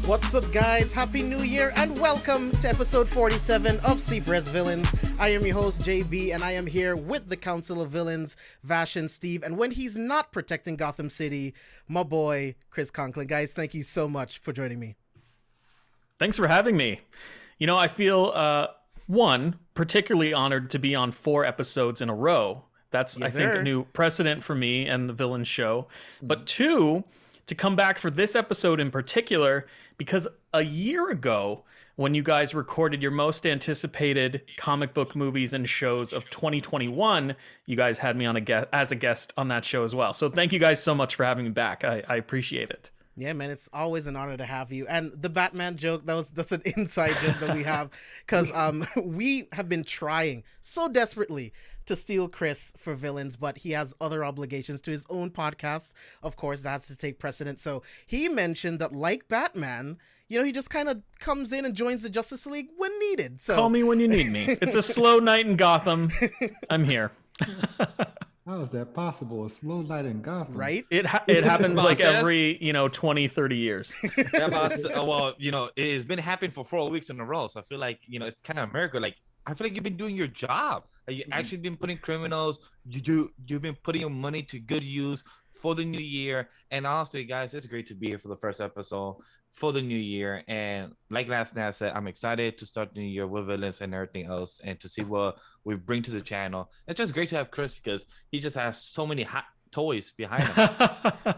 What's up, guys? Happy New Year and welcome to episode 47 of C4SVillains. I am your host, JB, and I am here with the Council of Villains, Vash and Steve. And when he's not protecting Gotham City, my boy, Chris Conkling. Guys, thank you so much for joining me. Thanks for having me. You know, I feel, particularly honored to be on 4 episodes in a row. That's, yes, I think, a new precedent for me and the Villains show. But 2, to come back for this episode in particular, because a year ago, when you guys recorded your most anticipated comic book movies and shows of 2021, you guys had me on as a guest on that show as well. So thank you guys so much for having me back. I appreciate it. Yeah, man, it's always an honor to have you. And the Batman joke, that's an inside joke that we have, because we have been trying so desperately to steal Chris for Villains, but he has other obligations to his own podcast, of course, that has to take precedent. So he mentioned that, like Batman, you know, he just kind of comes in and joins the Justice League when needed. So call me when you need me. It's a slow night in Gotham. I'm here. How is that possible? A slow night in Gotham? Right? It happens like every, 20, 30 years. Yeah, boss. Well, it has been happening for 4 weeks in a row. So I feel like, it's kind of a miracle. Like, I feel like you've been doing your job. Like, you actually been putting criminals. You've been putting your money to good use for the new year. And honestly, guys, it's great to be here for the first episode for the new year. And like last night I said, I'm excited to start the new year with Villains and everything else, and to see what we bring to the channel. It's just great to have Chris because he just has so many hot toys behind him.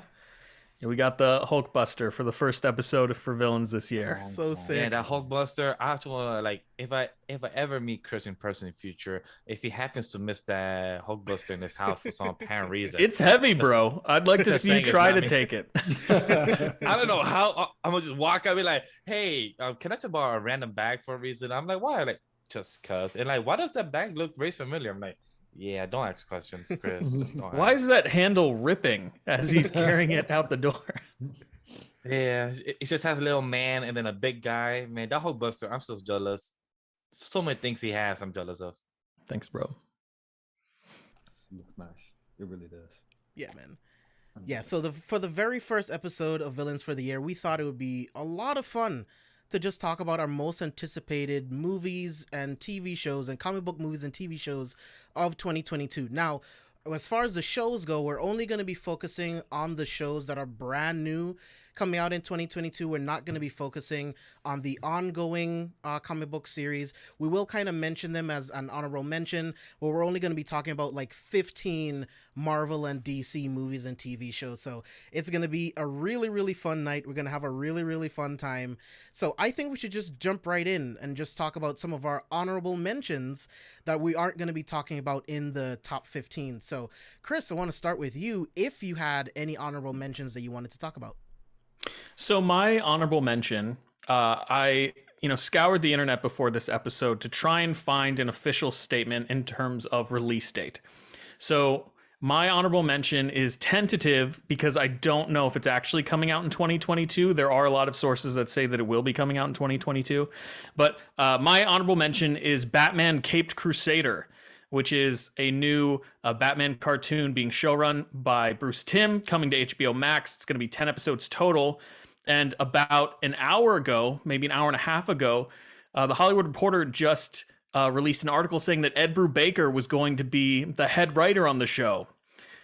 Yeah, we got the Hulkbuster for the first episode for Villains this year. So sick. Yeah, that Hulkbuster. I actually want to, like, if I ever meet Chris in person in the future, if he happens to miss that Hulkbuster in his house for some apparent reason, it's heavy, bro. I'd like to see you try to take it. I don't know how. I'm gonna just walk up and be like, "Hey, can I just borrow a random bag for a reason?" I'm like, "Why?" Like, just cause. And like, why does that bag look very familiar? I'm like, yeah, don't ask questions, Chris. Just don't. Why is that handle ripping as he's carrying it out the door? Yeah, it just has a little man and then a big guy. Man, that Hulkbuster, I'm still jealous. So many things he has, I'm jealous of. Thanks, bro. It looks nice. It really does. Yeah, man. Yeah, so for the very first episode of Villains for the Year, we thought it would be a lot of fun to just talk about our most anticipated movies and TV shows and comic book movies and TV shows of 2022. Now, as far as the shows go, we're only going to be focusing on the shows that are brand new coming out in 2022. We're not going to be focusing on the ongoing comic book series. We will kind of mention them as an honorable mention, but we're only going to be talking about like 15 Marvel and DC movies and TV shows. So it's going to be a really, really fun night. We're going to have a really, really fun time. So I think we should just jump right in and just talk about some of our honorable mentions that we aren't going to be talking about in the top 15. So Chris, I want to start with you. If you had any honorable mentions that you wanted to talk about. So my honorable mention, I scoured the internet before this episode to try and find an official statement in terms of release date. So my honorable mention is tentative because I don't know if it's actually coming out in 2022. There are a lot of sources that say that it will be coming out in 2022. But my honorable mention is Batman Caped Crusader, which is a new Batman cartoon being showrun by Bruce Timm, coming to HBO Max. It's going to be 10 episodes total. And about an hour ago, maybe an hour and a half ago, the Hollywood Reporter just released an article saying that Ed Brubaker was going to be the head writer on the show.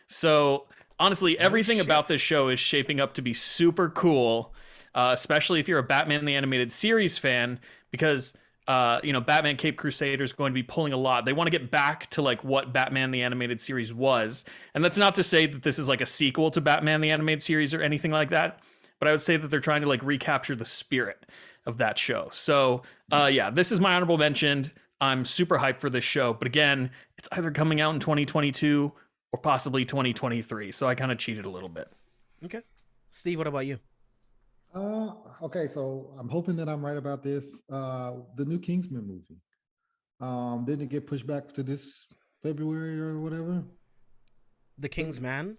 So honestly, everything about this show is shaping up to be super cool, especially if you're a Batman the Animated Series fan, because Batman Cape Crusader is going to be pulling a lot. They want to get back to like what Batman the Animated Series was. And that's not to say that this is like a sequel to Batman the Animated Series or anything like that. But I would say that they're trying to like recapture the spirit of that show. So this is my honorable mention. I'm super hyped for this show. But again, it's either coming out in 2022 or possibly 2023. So I kind of cheated a little bit. Okay. Steve, what about you? Okay, so I'm hoping that I'm right about this. The new Kingsman movie. Didn't it get pushed back to this February or whatever? The Kingsman?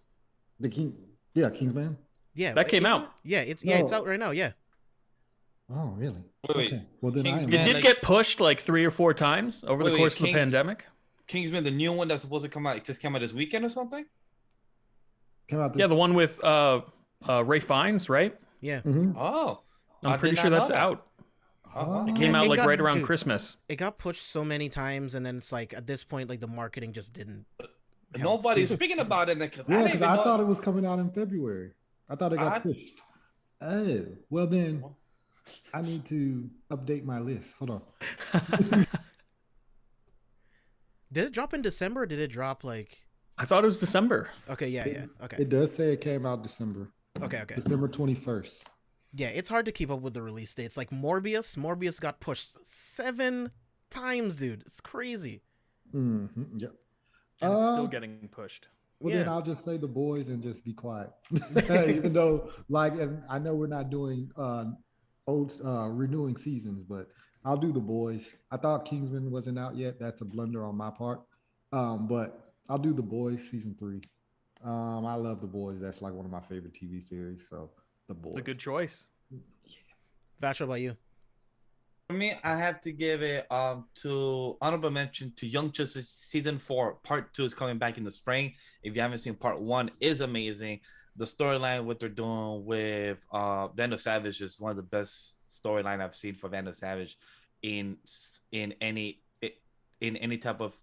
Kingsman. Yeah, that came out. It's out right now. Yeah. Oh, really? Wait. Okay. Well, then It did get pushed like 3 or 4 times over the course of the pandemic. Kingsman, the new one that's supposed to come out, just came out this weekend or something? Came out. The one with Ray Fiennes, right? Yeah. Mm-hmm. Oh, I'm pretty sure that's out. Oh. It came out like right around Christmas. It got pushed so many times, and then it's like at this point, like the marketing just didn't. Nobody's speaking about it. Because I thought it was coming out in February. I thought it got pushed. Oh, well then, I need to update my list. Hold on. Did it drop in December? Or did it drop like? I thought it was December. Okay, yeah. Okay. It does say it came out December. Okay. December 21st. Yeah, it's hard to keep up with the release dates. Like Morbius got pushed 7 times, dude. It's crazy. Mm-hmm. Yep. And it's still getting pushed. Well, then I'll just say The Boys and just be quiet. Even though, and I know we're not doing renewing seasons, but I'll do The Boys. I thought Kingsman wasn't out yet. That's a blunder on my part. But I'll do The Boys season 3. I love The Boys. That's like one of my favorite TV series. So The Boys. It's a good choice. Vash, what about you? For me, I have to give it to honorable mention to Young Justice season 4. Part 2 is coming back in the spring. If you haven't seen part 1, is amazing. The storyline, what they're doing with Vandal Savage is one of the best storyline I've seen for Vandal Savage in any type of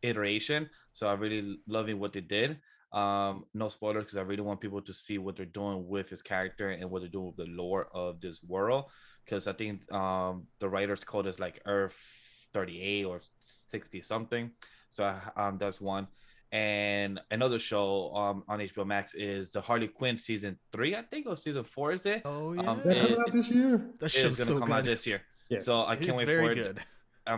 iteration. So I'm really loving what they did. No spoilers because I really want people to see what they're doing with his character and what they're doing with the lore of this world. Because I think the writer's code is like Earth 38 or 60 something. So that's one. And another show on HBO Max is the Harley Quinn season 3. I think, or season 4 is it? Oh yeah, that coming out this year. That show's gonna come out this year. Yes. So I can't wait for it. Good.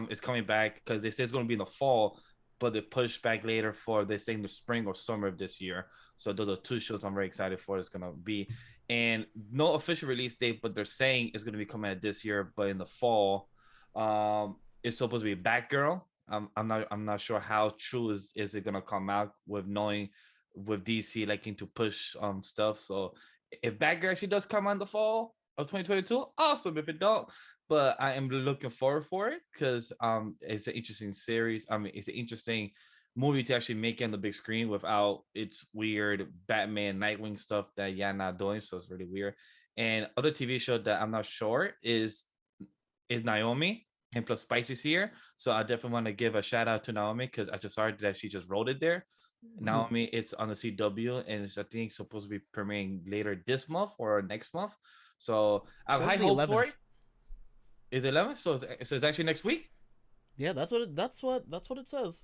It's coming back because they say it's going to be in the fall, but they pushed back later for they say in the spring or summer of this year. So those are 2 shows I'm very excited for. It's going to be, and no official release date, but they're saying it's going to be coming out this year, but in the fall. It's supposed to be Batgirl. I'm not sure how true is it going to come out with DC liking to push stuff. So if Batgirl actually does come out in the fall of 2022, awesome. If it don't, but I am looking forward for it because it's an interesting series. I mean, it's an interesting movie to actually make on the big screen without its weird Batman Nightwing stuff that not doing. So it's really weird. And other TV show that I'm not sure is Naomi, and plus Spicy's here. So I definitely want to give a shout out to Naomi because I just saw that she just wrote it there. Mm-hmm. Naomi is on the CW and it's I think supposed to be premiering later this month or next month. So I have high hopes for it. Is it 11th? So it's actually next week? Yeah, that's what it says.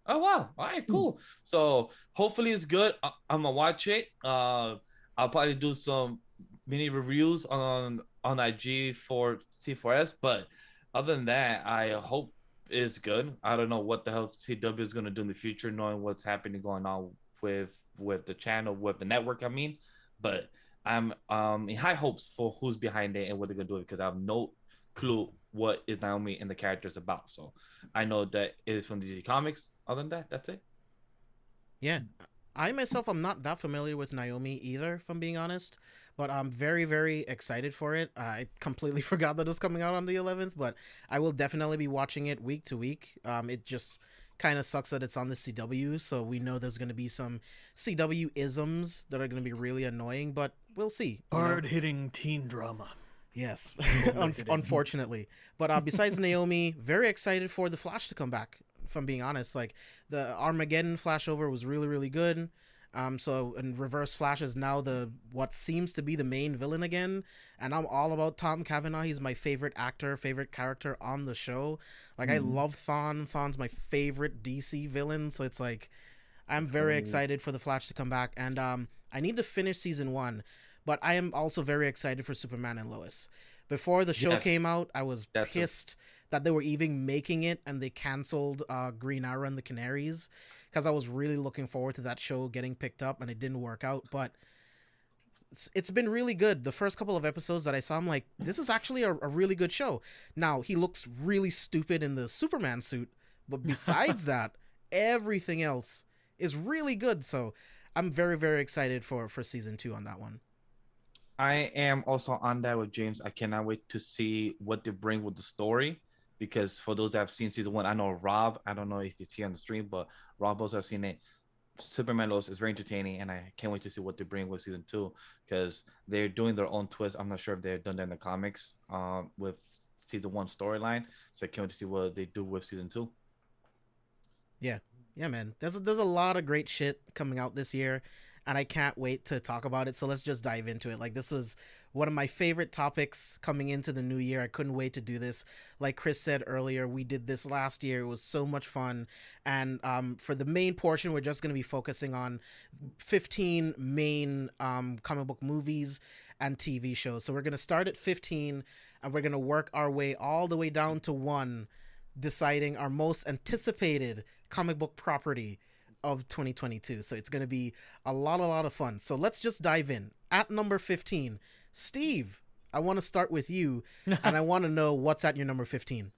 Oh wow! All right, cool. So hopefully it's good. I'm gonna watch it. I'll probably do some mini reviews on IG for C4S, but other than that, I hope it's good. I don't know what the hell CW is gonna do in the future, knowing what's happening going on with the channel, with the network. I mean, but I'm in high hopes for who's behind it and what they're gonna do because I have no clue what is Naomi and the characters about. So I know that it is from DC Comics. Other than that, that's it. Yeah. I myself, I'm not that familiar with Naomi either, if I'm being honest, but I'm very, very excited for it. I completely forgot that it was coming out on the 11th, but I will definitely be watching it week to week. It just kind of sucks that it's on the CW, so we know there's going to be some CW isms that are going to be really annoying, but we'll see. Hard-hitting teen drama. Yes, unfortunately. But besides Naomi, very excited for the Flash to come back. If I'm being honest, like the Armageddon flashover was really, really good. So and Reverse Flash is now what seems to be the main villain again, and I'm all about Tom Cavanaugh. He's my favorite actor, favorite character on the show. Like I love Thawne. Thawne's my favorite DC villain, so it's like I'm very excited for the Flash to come back, and I need to finish season 1, but I am also very excited for Superman and Lois. Before the show came out, I was pissed that they were even making it and they canceled Green Arrow and the Canaries, because I was really looking forward to that show getting picked up, and it didn't work out. But it's been really good. The first couple of episodes that I saw, I'm like, this is actually a really good show. Now, he looks really stupid in the Superman suit, but besides that, everything else is really good. So I'm very, very excited for season 2 on that one. I am also on that with James. I cannot wait to see what they bring with the story, because for those that have seen season 1, I know Rob, I don't know if it's here on the stream, but Rob also has seen it. Superman Lois is very entertaining, and I can't wait to see what they bring with season 2, because they're doing their own twist. I'm not sure if they've done that in the comics with season 1 storyline, so I can't wait to see what they do with season 2. Yeah, man. There's a lot of great shit coming out this year, and I can't wait to talk about it. So let's just dive into it. Like, this was one of my favorite topics coming into the new year. I couldn't wait to do this. Like Chris said earlier, we did this last year. It was so much fun. And for the main portion, we're just going to be focusing on 15 main comic book movies and TV shows. So we're going to start at 15, and we're going to work our way all the way down to 1, deciding our most anticipated comic book property of 2022. So it's going to be a lot of fun. So let's just dive in. At number 15, Steve, I want to start with you, and I want to know what's at your number 15.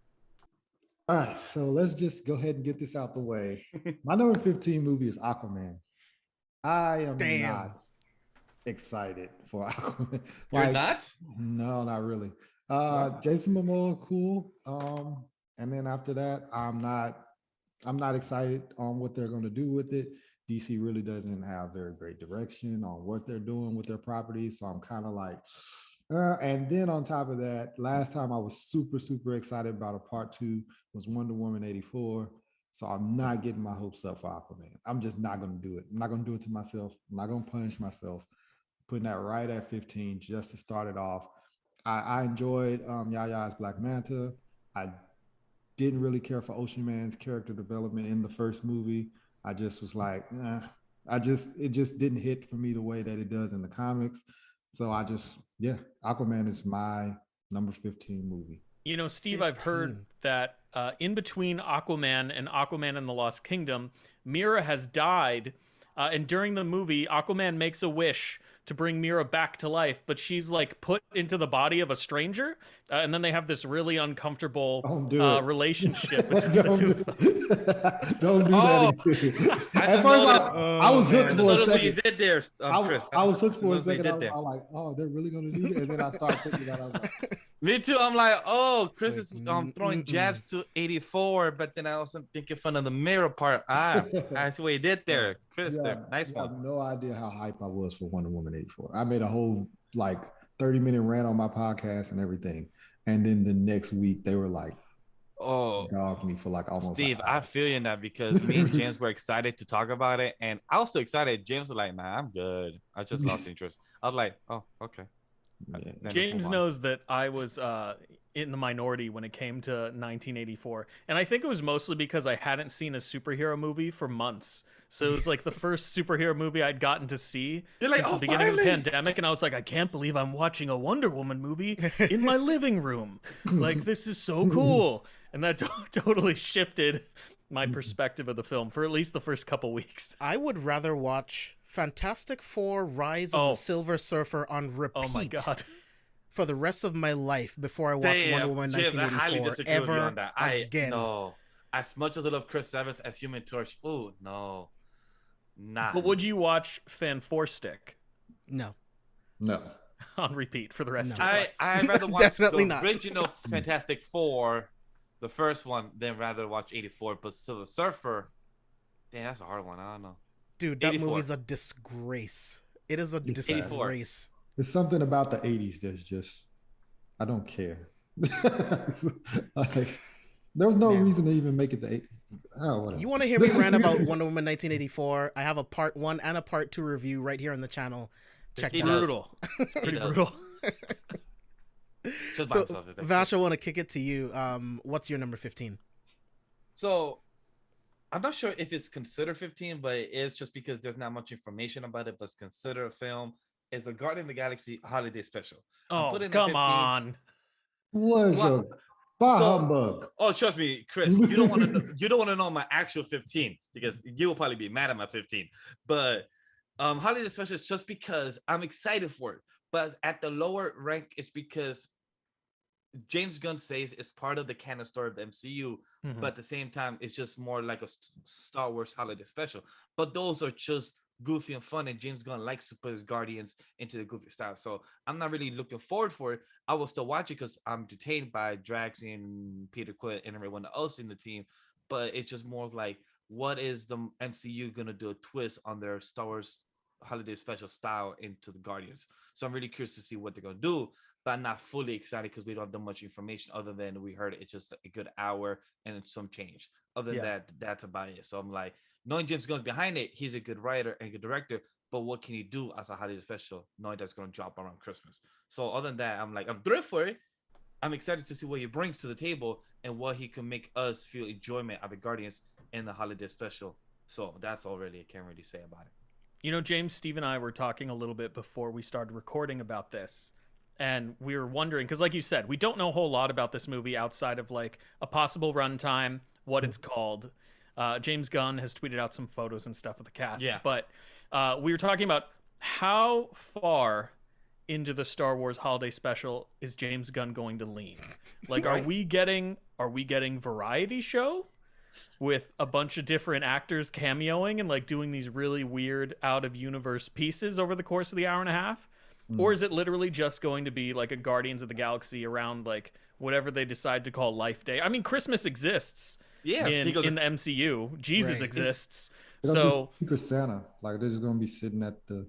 All right, so let's just go ahead and get this out the way. My number 15 movie is Aquaman. I am not excited for Aquaman. You're not? No, not really. Jason Momoa, cool. And then after that, I'm not excited on what they're going to do with it. DC really doesn't have very great direction on what they're doing with their properties. So I'm kind of like, and then on top of that, last time I was super excited about a part 2 was Wonder Woman 84. So I'm not getting my hopes up for Aquaman. I'm just not going to do it. I'm not going to do it to myself. I'm not going to punish myself. Putting that right at 15 just to start it off. I enjoyed Yaya's Black Manta. I didn't really care for Ocean Man's character development in the first movie. I just was like, it just didn't hit for me the way that it does in the comics. So Aquaman is my number 15 movie. You know, Steve, 15. I've heard that in between Aquaman and Aquaman and the Lost Kingdom, Mera has died. And during the movie, Aquaman makes a wish to bring Mera back to life, but she's like put into the body of a stranger. And then they have this really uncomfortable relationship between the two of them. Don't do that. At first, I was hooked for a second. You did there, Chris. I was hooked for a second. I was like, oh, they're really going to do that? And then I started thinking that. I was like, me too. I'm like, oh, Chris is throwing jabs to 84, but then I also thinking fun of the Mera part. That's what he did there. Chris, nice one. I have no idea how hype I was for Wonder Woman 84. I made a whole 30-minute rant on my podcast and everything. And then the next week they were like, dogged me for almost. Steve, I feel you in that, because me and James were excited to talk about it. And I was so excited. James was like, man, I'm good. I just lost interest. I was like, oh, okay. Yeah. James knows that I was in the minority when it came to 1984, and I think it was mostly because I hadn't seen a superhero movie for months. So it was like the first superhero movie I'd gotten to see since the beginning of the pandemic, and I was like, I can't believe I'm watching a Wonder Woman movie in my living room. Like, this is so cool. And that totally shifted my perspective of the film for at least the first couple weeks. I would rather watch Fantastic Four: Rise of the Silver Surfer on repeat. Oh my god! For the rest of my life before I watch Wonder Woman 1984 I highly disagree with you on that. Again. No, as much as I love Chris Evans as Human Torch, no, nah. But would you watch Fan Four Stick? No. On repeat for the rest of your life. I'd rather watch Definitely the not. original Fantastic Four, the first one, than rather watch 84. But Silver Surfer, damn, that's a hard one. I don't know. Dude, that movie's a disgrace. It is a disgrace. There's something about the 80s that's just, I don't care. There was no reason to even make it the 80s. Oh, whatever. You want to hear me rant about Wonder Woman 1984? I have a part 1 and a part 2 review right here on the channel. Check that out. Brutal. It's pretty brutal. Just by So, himself, it's Vash, I want to kick it to you. What's your number 15? So I'm not sure if it's considered 15, but it is just because there's not much information about it, but it's considered a film. It's the Guardian of the Galaxy Holiday Special. Oh, come on. What's Well, up? Bah humbug. Oh, trust me, Chris. You don't want to. You don't want to know my actual 15 because you will probably be mad at my 15. But Holiday Special is just because I'm excited for it. But at the lower rank, it's because James Gunn says it's part of the canon story of the MCU, but at the same time, it's just more like a Star Wars Holiday Special. But those are just goofy and fun, and James Gunn likes to put his Guardians into the goofy style. So I'm not really looking forward for it. I will still watch it because I'm detained by Drax and Peter Quill and everyone else in the team. But it's just more like, what is the MCU gonna do a twist on their Star Wars Holiday Special style into the Guardians? So I'm really curious to see what they're gonna do. But I'm not fully excited because we don't have that much information other than we heard it's just a good hour and it's some change. Other than that, that's about it. So I'm like, knowing James Gunn's behind it, he's a good writer and good director. But what can he do as a holiday special, knowing that's going to drop around Christmas? So other than that, I'm like, I'm thrilled for it. I'm excited to see what he brings to the table and what he can make us feel enjoyment at the Guardians in the holiday special. So that's all really I can really say about it. You know, James, Steve, and I were talking a little bit before we started recording about this. And we were wondering, because like you said, we don't know a whole lot about this movie outside of like a possible runtime, what it's called. James Gunn has tweeted out some photos and stuff of the cast. Yeah. But we were talking about how far into the Star Wars holiday special is James Gunn going to lean? Like, are we getting variety show with a bunch of different actors cameoing and like doing these really weird out of universe pieces over the course of the hour and a half? Or is it literally just going to be like a Guardians of the Galaxy around like whatever they decide to call Life Day? I mean, Christmas exists in the MCU. Jesus exists. So Secret Santa, like they're just gonna be sitting at the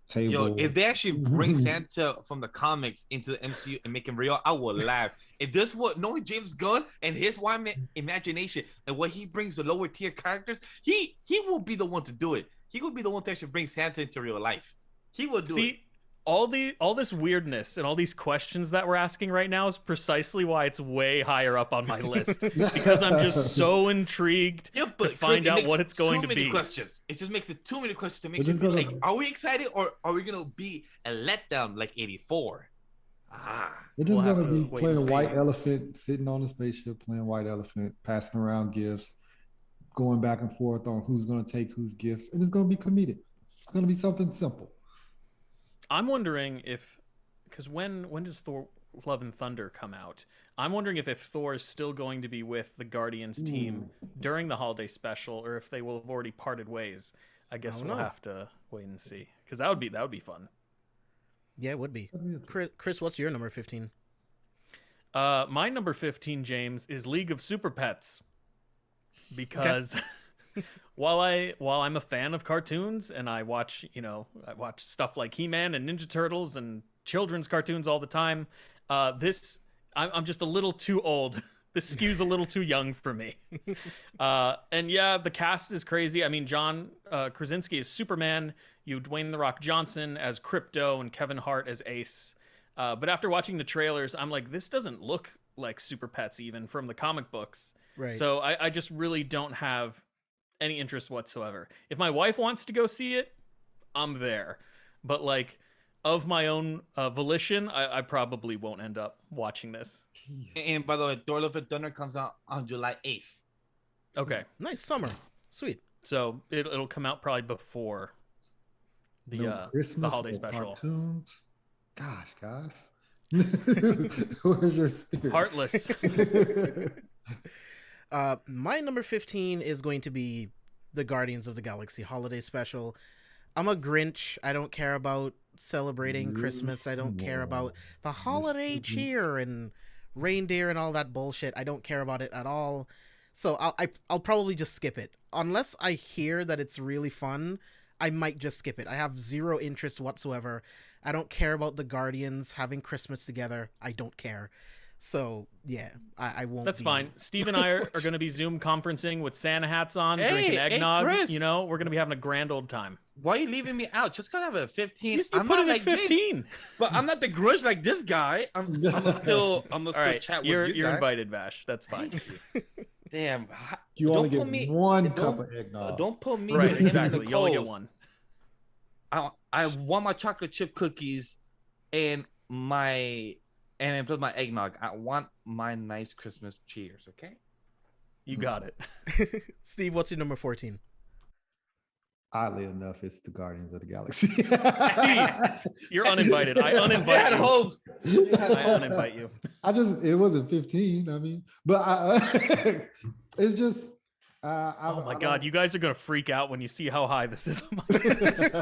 table. Yo, if they actually bring Santa from the comics into the MCU and make him real, I will laugh. If this was knowing James Gunn and his wide imagination and what he brings to lower tier characters, he will be the one to do it. He will be the one to actually bring Santa into real life. He will do it. All this weirdness and all these questions that we're asking right now is precisely why it's way higher up on my list, because I'm just so intrigued to find out what it's going to be. Questions. It just makes it too many questions to make you feel like, are we excited or are we gonna be a letdown like 84? They're just gonna be playing White Elephant, sitting on the spaceship, playing White Elephant, passing around gifts, going back and forth on who's gonna take whose gift, and it's gonna be comedic. It's gonna be something simple. I'm wondering if, because when does Thor Love and Thunder come out? I'm wondering if Thor is still going to be with the Guardians team during the holiday special, or if they will have already parted ways. I guess we'll have to wait and see, because that would be fun. Yeah, it would be. Chris, what's your number 15? My number 15, James, is League of Super Pets, because. While I'm a fan of cartoons and I watch stuff like He-Man and Ninja Turtles and children's cartoons all the time, I'm just a little too old. This skews a little too young for me. And yeah, the cast is crazy. I mean, John Krasinski is Superman. You have Dwayne "The Rock" Johnson as Krypto and Kevin Hart as Ace. But after watching the trailers, I'm like, this doesn't look like Super Pets even from the comic books. Right. So I just really don't have any interest whatsoever. If my wife wants to go see it, I'm there. But like, of my own volition, I probably won't end up watching this. And by the way, Thor: Love and Thunder comes out on July 8th. Okay. Nice summer. Sweet. So it'll come out probably before the holiday special. Cartoons. Gosh, guys. Where's your spirit? Heartless. My number 15 is going to be the Guardians of the Galaxy holiday special. I'm a Grinch. I don't care about celebrating Christmas. I don't care about the holiday cheer and reindeer and all that bullshit. I don't care about it at all. So I'll probably just skip it. Unless I hear that it's really fun, I might just skip it. I have zero interest whatsoever. I don't care about the Guardians having Christmas together. I don't care. So yeah, I won't. That's be... fine. Steve and I are going to be Zoom conferencing with Santa hats on, drinking eggnog. Chris. You know, we're going to be having a grand old time. Why are you leaving me out? Just because I have a 15. You I'm put not it at like 15. James, but I'm not the Grinch like this guy. I'm gonna still All right, chat with you're you guys. invited, Vash. That's fine. Damn. You Don't only put get me- one don't- cup of eggnog. Don't put me Right, with him and exactly. the You only get Coles. one. I want my chocolate chip cookies and plus my eggnog. I want my nice Christmas cheers. Okay. You got it. Steve, what's your number 14? Oddly enough, it's the Guardians of the Galaxy. Steve, you're uninvited. I uninvite you. hope. I uninvite you. It wasn't 15. I mean, but it's just. Oh my God, you guys are gonna freak out when you see how high this is on my list.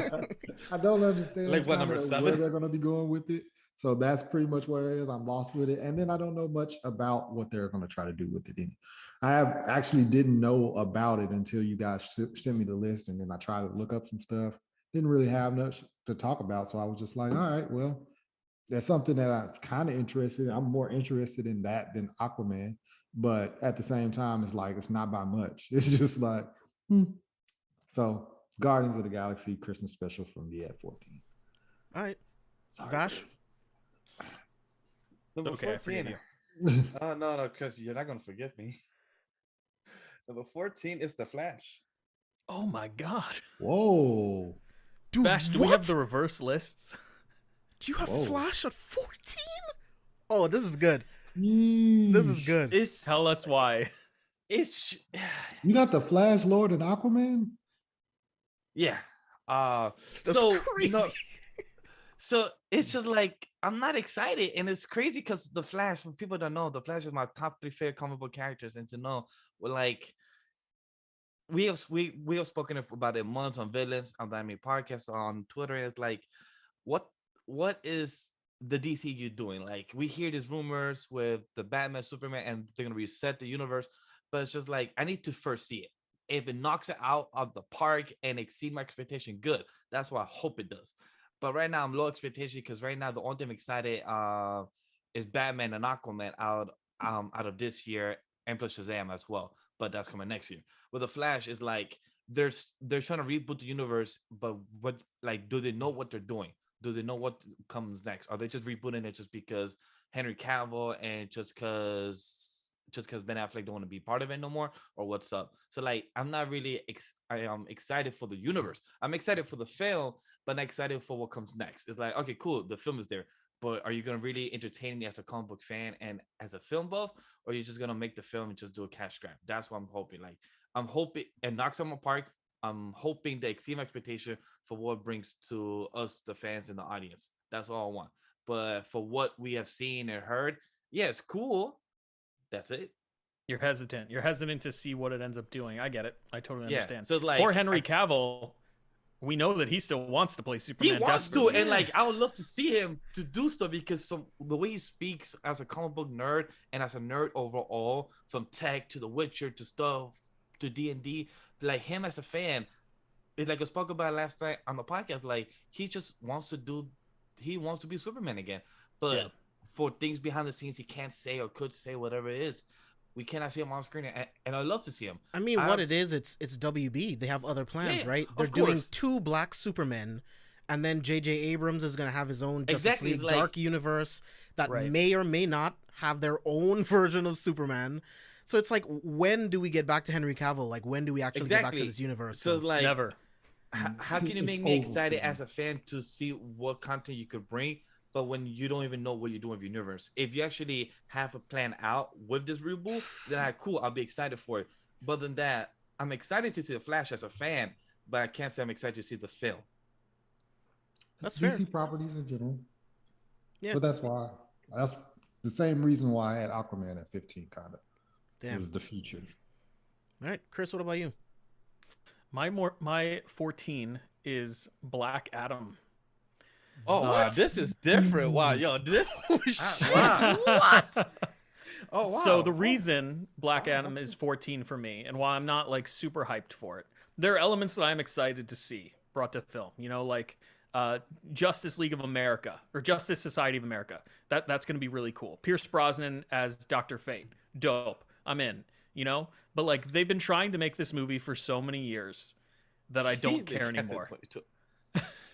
I don't understand Like what, kinda number 7? where they're going to be going with it. So that's pretty much where it is. I'm lost with it. And then I don't know much about what they're going to try to do with it. I actually didn't know about it until you guys sent me the list. And then I tried to look up some stuff. Didn't really have much to talk about. So I was just like, all right, well, that's something that I'm kind of interested in. I'm more interested in that than Aquaman. But at the same time, it's like, it's not by much. It's just like, So Guardians of the Galaxy Christmas special from me at 14. All right. Sorry, Vash? Chris. Number Okay, I forgive 14. Oh, no, Chris, you're not going to forgive me. Number 14 is The Flash. Oh my God. Whoa. Dude, Vash, do we have the reverse lists? Do you have Whoa. Flash at 14? Oh, this is good. This is Yeesh. good. It's Tell us why. it's You got the Flash, Lord, and Aquaman? yeah. That's So crazy. so it's just like I'm not excited, and it's crazy because the Flash. For people that know, the Flash is my top 3 favorite comic book characters, and to know, we're like, we have spoken about it months on Villains on the anime podcast on Twitter. It's like, what is the DCU doing? Like, we hear these rumors with the Batman, Superman, and they're gonna reset the universe, but it's just like I need to first see it. If it knocks it out of the park and exceed my expectation, good. That's what I hope it does. But right now I'm low expectation because right now the only thing I'm excited is Batman and Aquaman out of this year, and plus Shazam as well. But that's coming next year. With the Flash, is like they're trying to reboot the universe, but what, like, do they know what they're doing? Do they know what comes next? Are they just rebooting it just because Henry Cavill and just because Ben Affleck don't want to be part of it no more, or what's up? So like, I'm not really I am excited for the universe. I'm excited for the film, but not excited for what comes next. It's like, okay, cool, the film is there, but are you gonna really entertain me as a comic book fan and as a film buff, or are you just gonna make the film and just do a cash grab? That's what I'm hoping. Like, I'm hoping it knocks them apart. I'm hoping they exceed my expectation for what it brings to us, the fans and the audience. That's all I want. But for what we have seen and heard, yeah, it's cool. That's it. You're hesitant. You're hesitant to see what it ends up doing. I get it. I totally Yeah. understand. So like, Poor Henry Cavill, we know that he still wants to play Superman. he wants to, desperately. and like, I would love to see him to do stuff because the way he speaks as a comic book nerd and as a nerd overall, from tech to The Witcher to stuff to D&D, like him as a fan, it's like I spoke about last night on the podcast. Like, he just wants to be Superman again, but Yeah. for things behind the scenes he can't say or could say, whatever it is, we cannot see him on screen, and I love to see him. I mean, what it is, it's WB. They have other plans, Yeah, right? of They're doing course. 2 Black Supermen, and then J.J. Abrams is going to have his own Justice Exactly, League like- Dark Universe that Right. may or may not have their own version of Superman. So it's like, when do we get back to Henry Cavill? Like, when do we actually get back to Exactly. this universe? So like, Never. how can you It's make me over excited for me. as a fan to see what content you could bring, but when you don't even know what you're doing with your universe? If you actually have a plan out with this reboot, then cool, I'll be excited for it. But than that, I'm excited to see the Flash as a fan, but I can't say I'm excited to see the film. That's DC fair. properties in general. Yeah. But that's the same reason why I had Aquaman at 15, kind of. Damn. Was the future. All right, Chris, what about you? My 14 is Black Adam. Oh, wow, What? this is different. Wow, yo, this. Oh, shit. Wow. What? Oh, wow. So the reason Black Adam is 14 for me, and why I'm not like super hyped for it, there are elements that I'm excited to see brought to film. You know, like Justice League of America or Justice Society of America. That's going to be really cool. Pierce Brosnan as Dr. Fate. Dope. I'm in, you know? But like they've been trying to make this movie for so many years that I don't care anymore.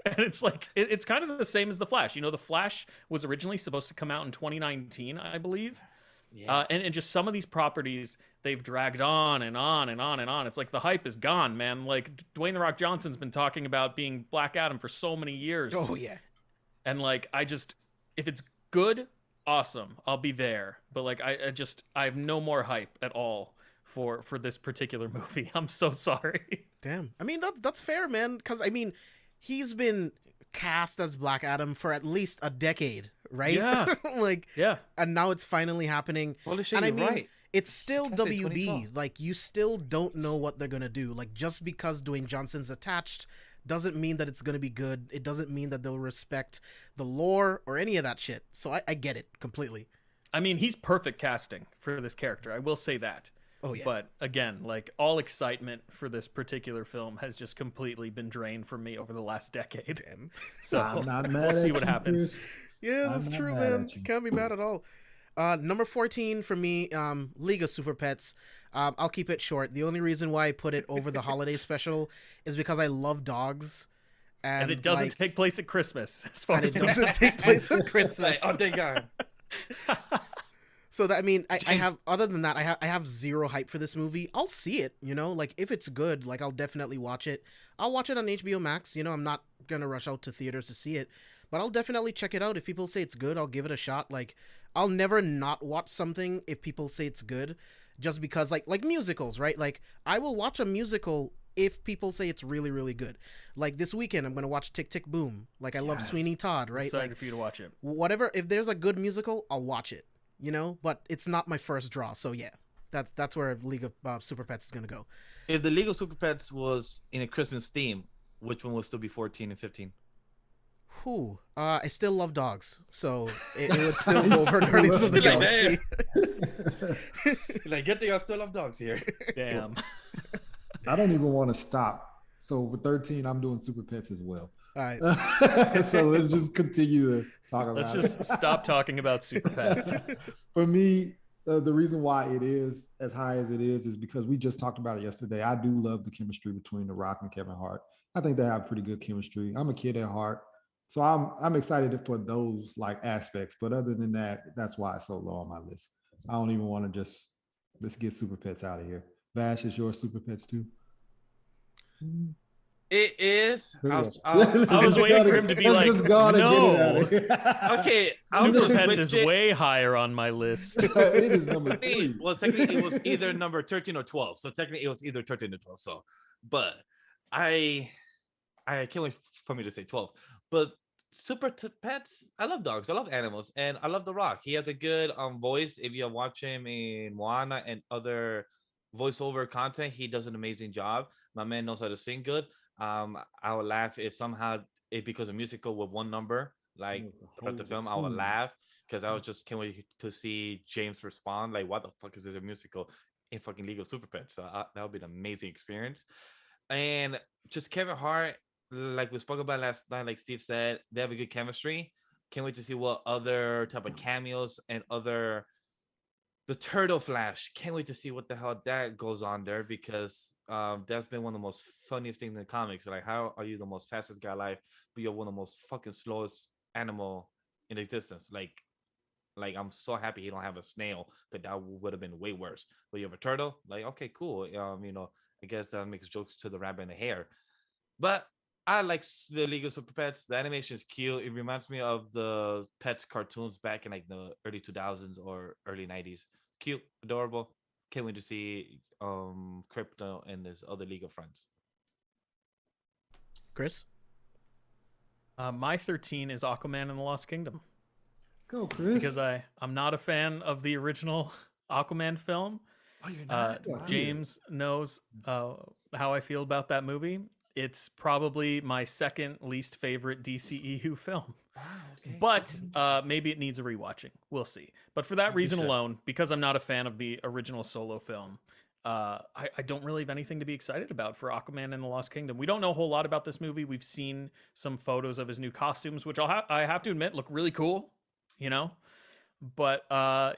And it's like it's kind of the same as The Flash. You know, The Flash was originally supposed to come out in 2019, I believe. Yeah. And just some of these properties they've dragged on and on and on and on. It's like the hype is gone, man. Like Dwayne The Rock Johnson's been talking about being Black Adam for so many years. Oh yeah. And like if it's good, awesome, I'll be there. But like I have no more hype at all for this particular movie. I'm so sorry. Damn. I mean that's fair, man. Because I mean, he's been cast as Black Adam for at least a decade, right? Yeah. And now it's finally happening. Well, and I mean, right. It's still WB. Like, you still don't know what they're gonna do. Like, just because Dwayne Johnson's attached doesn't mean that it's gonna be good. It doesn't mean that they'll respect the lore or any of that shit. So I get it completely. I mean, he's perfect casting for this character. I will say that. Oh yeah. But again, like all excitement for this particular film has just completely been drained from me over the last decade. Damn. So we'll see what happens. Yeah, that's true, man. Can't be mad at all. Number 14 for me, League of Super Pets. I'll keep it short. The only reason why I put it over the holiday special is because I love dogs. And it doesn't take place at Christmas, as far as it doesn't take place at Christmas. Oh, thank God. So that, I mean, I have, other than that, I have zero hype for this movie. I'll see it, you know, like if it's good, like I'll definitely watch it. I'll watch it on HBO Max. You know, I'm not going to rush out to theaters to see it, but I'll definitely check it out. If people say it's good, I'll give it a shot. Like, I'll never not watch something if people say it's good, just because like musicals, right? Like I will watch a musical if people say it's really, really good. Like this weekend, I'm going to watch Tick, Tick, Boom. Like I love Sweeney Todd, right? Excited like, for you to watch it. Whatever. If there's a good musical, I'll watch it. You know, but it's not my first draw. So yeah, that's where League of Super Pets is gonna go. If the League of Super Pets was in a Christmas theme, which one would still be 14 and 15? Whew. I still love dogs, so it would still go over Guardians of the Galaxy. Like, good thing I still love dogs here. Damn. I don't even want to stop. So with 13, I'm doing Super Pets as well. All right. So let's just continue to talk about Let's just stop talking about Super Pets. For me, the reason why it is as high as it is because we just talked about it yesterday. I do love the chemistry between The Rock and Kevin Hart. I think they have pretty good chemistry. I'm a kid at heart, so I'm excited for those like aspects. But other than that, that's why it's so low on my list. I don't even want to let's get Super Pets out of here. Vash, is your Super Pets too? It is. I was waiting for him to be like, no. Okay, Super Pets is way higher on my list. It is number 3. Well, technically, it was either number 13 or 12. So technically, it was either 13 or 12. So, but I can't wait for me to say 12. But Super Pets, I love dogs. I love animals, and I love The Rock. He has a good voice. If you watch him in Moana and other voiceover content, he does an amazing job. My man knows how to sing good. I would laugh if somehow it becomes a musical with one number, like throughout the film. I would laugh because I was just can't wait to see James respond. Like, what the fuck is this a musical in fucking League of Super Pets? So that would be an amazing experience. And just Kevin Hart, like we spoke about last night, like Steve said, they have a good chemistry. Can't wait to see what other type of cameos and other. The Turtle Flash. Can't wait to see what the hell that goes on there because that's been one of the most funniest things in the comics. Like, how are you the most fastest guy alive, but you're one of the most fucking slowest animal in existence? Like I'm so happy he don't have a snail, but that would have been way worse. But you have a turtle. Like, okay, cool. You know, I guess that makes jokes to the rabbit and the hare. But I like the League of Super Pets. The animation is cute. It reminds me of the Pets cartoons back in like the early 2000s or early 90s. Cute, adorable. Can't wait to see Crypto and his other League of Friends. Chris? My 13 is Aquaman and the Lost Kingdom. Go, Chris. Because I'm not a fan of the original Aquaman film. Oh, you're not? James knows how I feel about that movie. It's probably my second least favorite DCEU film. Wow, okay. But maybe it needs a rewatching. We'll see. But for that reason alone, because I'm not a fan of the original Solo film, I don't really have anything to be excited about for Aquaman and the Lost Kingdom. We don't know a whole lot about this movie. We've seen some photos of his new costumes, which I have to admit look really cool, you know. But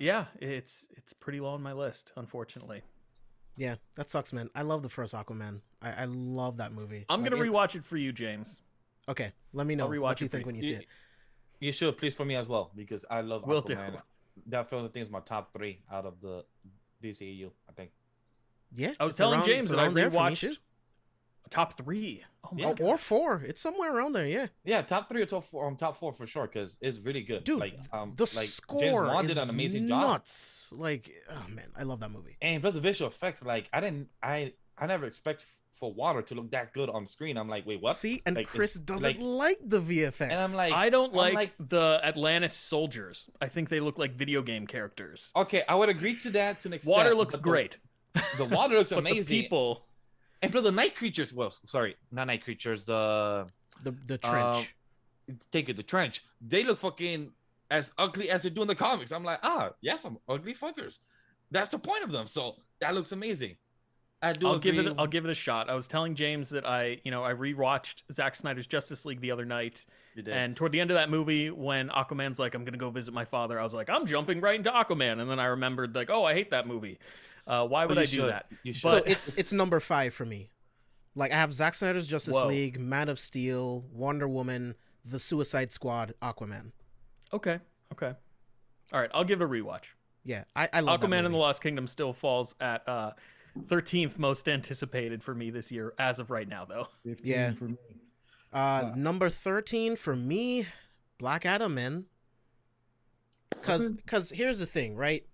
yeah, it's pretty low on my list, unfortunately. Yeah, that sucks, man. I love the first Aquaman. I love that movie. I'm gonna rewatch it for you, James. Okay, let me know what you think when you see it. You should, please, for me as well, because I love Will Aquaman. do. That film, I think, is my top 3 out of the DCEU, I think. Yeah, I was telling James that I rewatched top 3. Oh my God. Or 4. It's somewhere around there. Yeah. Yeah, top 3 or top 4 for sure, because it's really good. Dude, like the like score James Wan did is an amazing job. nuts. Like, oh man, I love that movie. And plus the visual effects, like I never expect for water to look that good on screen. I'm like, wait, what? See, and like, Chris doesn't like the VFX. And I'm like, I don't like the Atlantis soldiers. I think they look like video game characters. okay, I would agree to that to an extent. Water looks great. The water looks but amazing. The people. And for the night creatures, well, sorry, not night creatures, the trench. Take it, the trench. They look fucking as ugly as they do in the comics. I'm like, yeah, some ugly fuckers. That's the point of them. So that looks amazing. I'll give it a shot. I was telling James that I rewatched Zack Snyder's Justice League the other night. You did. And toward the end of that movie, when Aquaman's like, I'm gonna go visit my father, I was like, I'm jumping right into Aquaman, and then I remembered like, oh, I hate that movie. Why would I do that? You should. So it's number 5 for me. Like, I have Zack Snyder's Justice League, Man of Steel, Wonder Woman, The Suicide Squad, Aquaman. Okay. All right, I'll give it a rewatch. Yeah, I love Aquaman and the Lost Kingdom still falls at 13th most anticipated for me this year as of right now, though. 15 for me. Number 13 for me, Black Adam, man. Because here's the thing, right?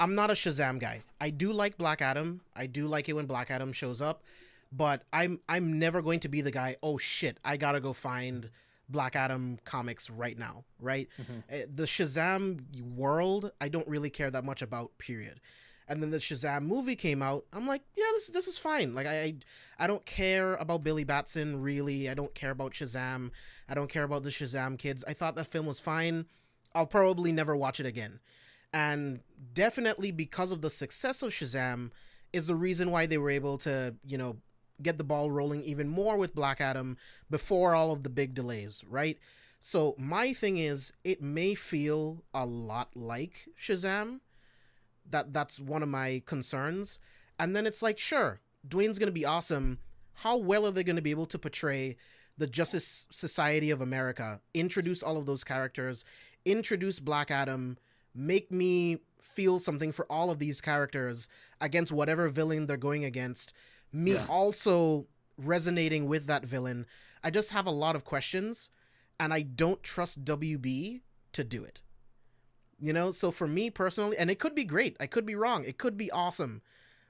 I'm not a Shazam guy. I do like Black Adam. I do like it when Black Adam shows up, but I'm never going to be the guy, oh shit, I gotta go find Black Adam comics right now, right? Mm-hmm. The Shazam world, I don't really care that much about, period. And then the Shazam movie came out. I'm like, yeah, this is fine. Like, I don't care about Billy Batson, really. I don't care about Shazam. I don't care about the Shazam kids. I thought that film was fine. I'll probably never watch it again. And definitely because of the success of Shazam is the reason why they were able to, get the ball rolling even more with Black Adam before all of the big delays, right? So my thing is, it may feel a lot like Shazam. That's one of my concerns. And then it's like, sure, Dwayne's going to be awesome. How well are they going to be able to portray the Justice Society of America, introduce all of those characters, introduce Black Adam, make me feel something for all of these characters against whatever villain they're going against, also resonating with that villain. I just have a lot of questions, and I don't trust WB to do it. So for me personally, and it could be great, I could be wrong, it could be awesome,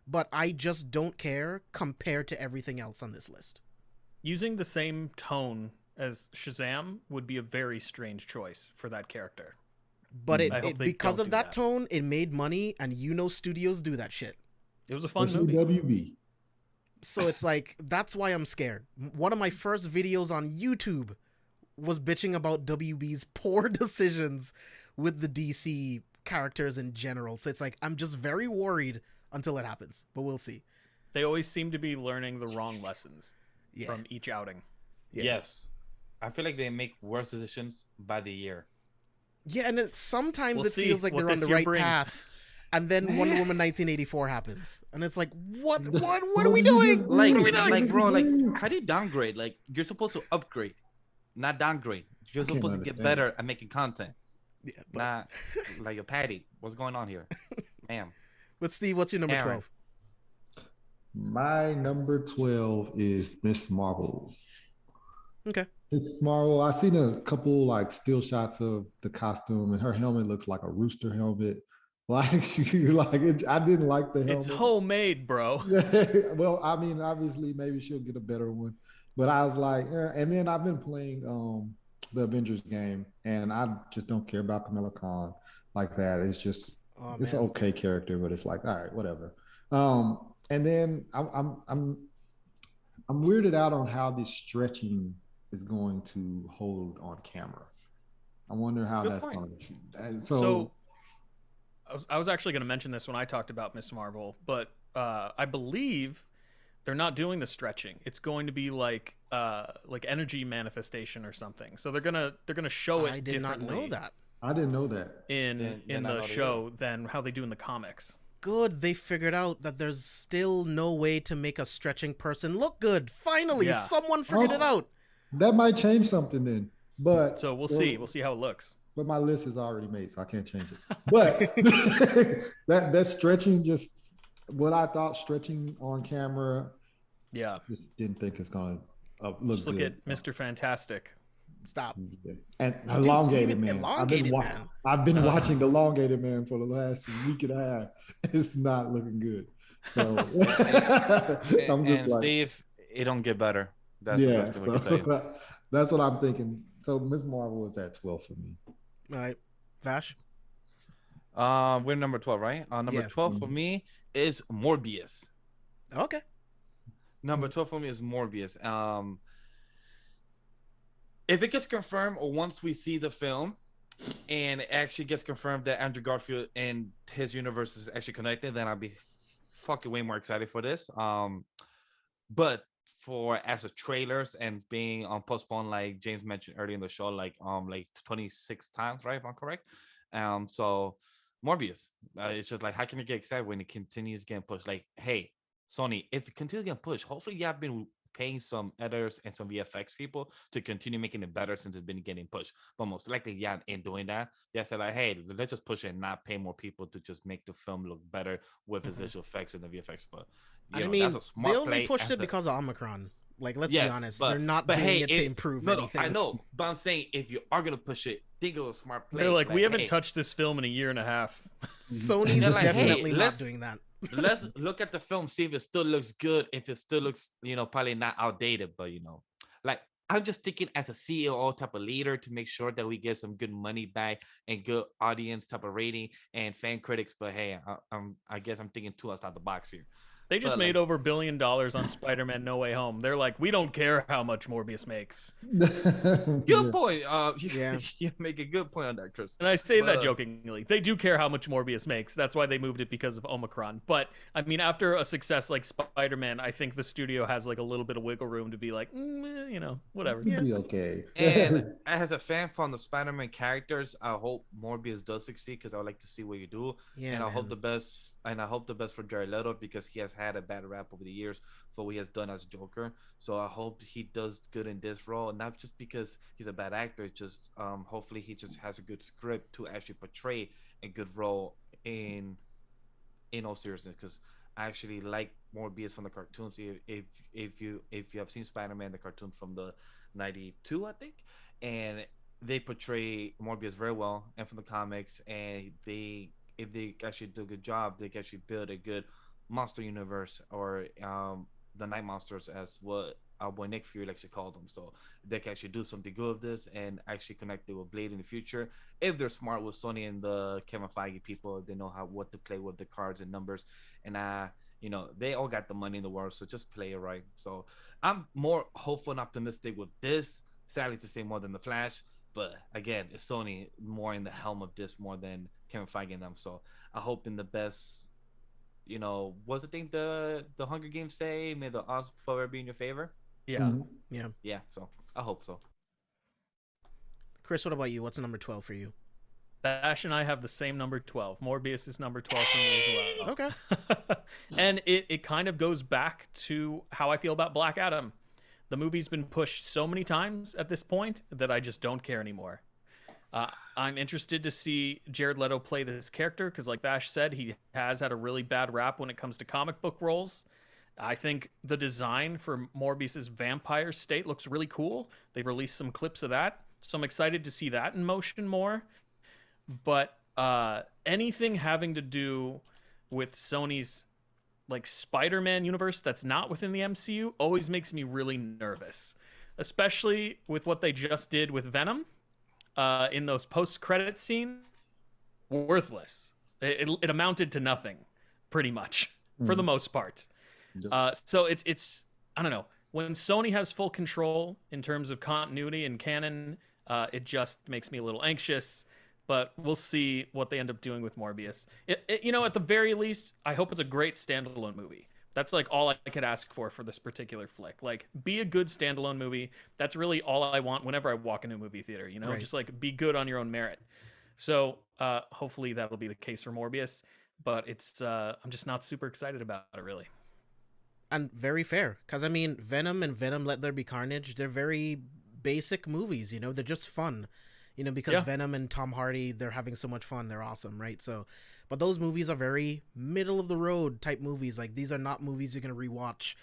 but I just don't care compared to everything else on this list. Using the same tone as Shazam would be a very strange choice for that character. But because of that tone, it made money, and studios do that shit. It was a fun movie. WB. So it's like, that's why I'm scared. One of my first videos on YouTube was bitching about WB's poor decisions with the DC characters in general. So it's like, I'm just very worried until it happens, but we'll see. They always seem to be learning the wrong lessons from each outing. Yeah. Yes. I feel like they make worse decisions by the year. Yeah, and sometimes it feels like they're on the right path. And then Wonder Woman 1984 happens. And it's like, what are we doing? Like, what are we doing? Like, bro, like, how do you downgrade? Like, you're supposed to upgrade, not downgrade. You're supposed to get better at making content. Yeah, but... Not like a patty. What's going on here? Ma'am. But Steve, what's your number 12? My number 12 is Miss Marvel. Okay. Miss Marvel, I seen a couple like still shots of the costume, and her helmet looks like a rooster helmet. Like I didn't like the helmet. It's homemade, bro. Well, I mean, obviously, maybe she'll get a better one. But I was like, and then I've been playing the Avengers game, and I just don't care about Kamala Khan like that. It's just it's an okay character, but it's like, all right, whatever. And then I'm weirded out on how this stretching is going to hold on camera. I wonder how that's going to. So I was actually going to mention this when I talked about Miss Marvel, but I believe they're not doing the stretching. It's going to be like energy manifestation or something. So they're gonna show it I did not differently know that. I didn't know that. in the show than how they do in the comics. Good, they figured out that there's still no way to make a stretching person look good. Finally, Yeah. someone figured it out. That might change something then. But So we'll see. We'll see how it looks. But my list is already made, so I can't change it. But that stretching, just what I thought stretching on camera, Yeah. just didn't think it's gonna look Just look good. at Mr. Fantastic. Stop. And Elongated even Man. Elongated Man. I've been watching Elongated Man for the last week and a half. It's not looking good. So I'm just and like, Steve, it don't get better. That's the best thing we can tell you. That's what I'm thinking. So Ms. Marvel was at 12 for me. All right. Vash? We're number 12, right? Number 12 for me is Morbius. Okay. Number 12 for me is Morbius. If it gets confirmed, or once we see the film, and it actually gets confirmed that Andrew Garfield and his universe is actually connected, then I'll be fucking way more excited for this. But for as a trailers and being postponed, like James mentioned earlier in the show, like 26 times, right? If I'm correct. So Morbius, it's just like, how can you get excited when it continues getting pushed? Like, hey, Sony, if it continues getting pushed, hopefully you have been paying some editors and some VFX people to continue making it better since it's been getting pushed. But most likely, yeah, in doing that, they said like, hey, let's just push it and not pay more people to just make the film look better with its visual effects and the VFX. But I mean, that's a smart they only pushed it because of Omicron. Like, let's be honest, they're not doing it to improve anything. I know, but I'm saying if you are gonna push it, think of a smart play. They're like, we haven't touched this film in a year and a half. Sony's definitely not doing that. Let's look at the film, see if it still looks good, if it still looks, probably not outdated, but like, I'm just thinking as a CEO type of leader to make sure that we get some good money back and good audience type of rating and fan critics. But hey, I guess I'm thinking too outside the box here. They just made over $1 billion on Spider-Man No Way Home. They're like, we don't care how much Morbius makes. Good point. You make a good point on that, Chris. And I say that jokingly. They do care how much Morbius makes. That's why they moved it because of Omicron. But, I mean, after a success like Spider-Man, I think the studio has like a little bit of wiggle room to be like, whatever. Yeah. Be okay. And as a fan from the Spider-Man characters, I hope Morbius does succeed because I would like to see what you do. Yeah, and I hope the best. And I hope the best for Jared Leto because he has had a bad rap over the years for what he has done as Joker. So I hope he does good in this role, not just because he's a bad actor. Just hopefully he just has a good script to actually portray a good role in all seriousness. Because I actually like Morbius from the cartoons. If you have seen Spider-Man the cartoon from the '92, I think, and they portray Morbius very well, and from the comics, and if they actually do a good job, they can actually build a good monster universe, or the Night Monsters, as what our boy Nick Fury likes to call them. So they can actually do something good with this and actually connect it with Blade in the future. If they're smart with Sony and the Kevin Feige people, they know what to play with the cards and numbers. And they all got the money in the world, so just play it right. So I'm more hopeful and optimistic with this. Sadly to say, more than the Flash. But again, it's Sony more in the helm of this more than Kevin Feige and them. So I hope in the best, what's the thing the Hunger Games say? May the odds forever be in your favor. Yeah. Mm-hmm. Yeah. So I hope so. Chris, what about you? What's number 12 for you? Vash and I have the same number 12. Morbius is number 12 for me as well. Okay. And it kind of goes back to how I feel about Black Adam. The movie's been pushed so many times at this point that I just don't care anymore. I'm interested to see Jared Leto play this character because, like Vash said, he has had a really bad rap when it comes to comic book roles. I think the design for Morbius's vampire state looks really cool. They've released some clips of that, so I'm excited to see that in motion more. But anything having to do with Sony's Spider-Man universe that's not within the MCU always makes me really nervous, especially with what they just did with Venom in those post-credit scene. Worthless. It amounted to nothing, pretty much, for the most part. So it's I don't know. When Sony has full control in terms of continuity and canon, it just makes me a little anxious. but we'll see what they end up doing with Morbius. At the very least, I hope it's a great standalone movie. That's like all I could ask for this particular flick. Like, be a good standalone movie. That's really all I want whenever I walk into a movie theater. Right. Just like be good on your own merit. So hopefully that'll be the case for Morbius. But I'm just not super excited about it, really. And very fair, because I mean, Venom and Venom Let There Be Carnage, they're very basic movies, they're just fun, because Venom and Tom Hardy, they're having so much fun, they're awesome, right? So, but those movies are very middle of the road type movies. Like, these are not movies you're going to rewatch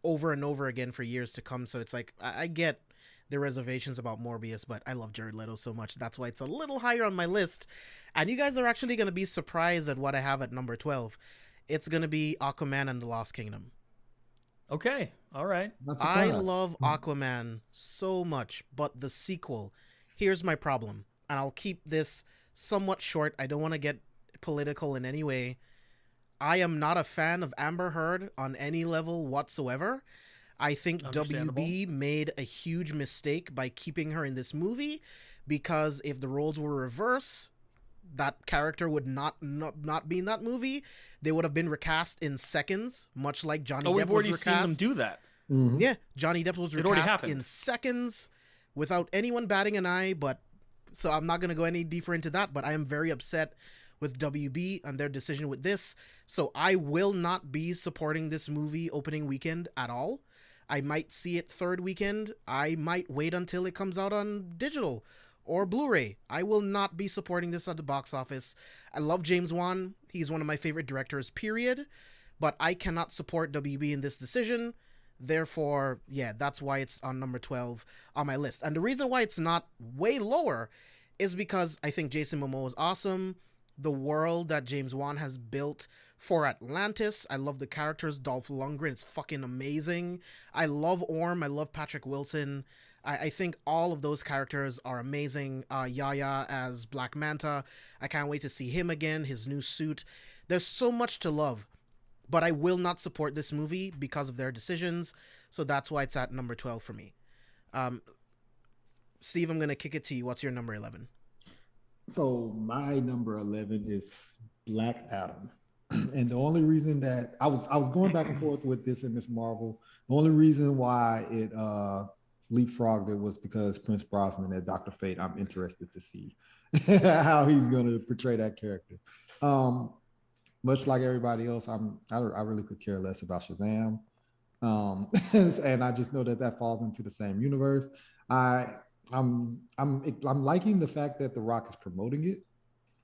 over and over again for years to come. So it's like, I get the reservations about Morbius, but I love Jared Leto so much. That's why it's a little higher on my list. And you guys are actually going to be surprised at what I have at number 12. It's going to be Aquaman and the Lost Kingdom. Okay, all right. I love Aquaman so much, but the sequel, here's my problem. And I'll keep this somewhat short. I don't want to get political in any way. I am not a fan of Amber Heard on any level whatsoever. I think WB made a huge mistake by keeping her in this movie, because if the roles were reversed, that character would not be in that movie. They would have been recast in seconds, much like Johnny Depp was recast. We've already seen them do that. Mm-hmm. Yeah, Johnny Depp was recast in seconds without anyone batting an eye, so I'm not going to go any deeper into that, but I am very upset with WB and their decision with this. So I will not be supporting this movie opening weekend at all. I might see it third weekend. I might wait until it comes out on digital or Blu-ray. I will not be supporting this at the box office. I love James Wan. He's one of my favorite directors, period. But I cannot support WB in this decision. Therefore, yeah, that's why it's on number 12 on my list. And the reason why it's not way lower is because I think Jason Momoa is awesome. The world that James Wan has built for Atlantis, I love the characters. Dolph Lundgren is fucking amazing. I love Orm. I love Patrick Wilson. I think all of those characters are amazing. Yaya as Black Manta, I can't wait to see him again, his new suit. There's so much to love, but I will not support this movie because of their decisions, so that's why it's at number 12 for me. Steve, I'm going to kick it to you. What's your number 11? So my number 11 is Black Adam. And the only reason that I was going back and forth with this and Miss Marvel, the only reason why it leapfrogged it was because Prince Brosnan at Dr. Fate. I'm interested to see how he's going to portray that character. Much like everybody else, I really could care less about Shazam, and I just know that falls into the same universe. I'm liking the fact that The Rock is promoting it,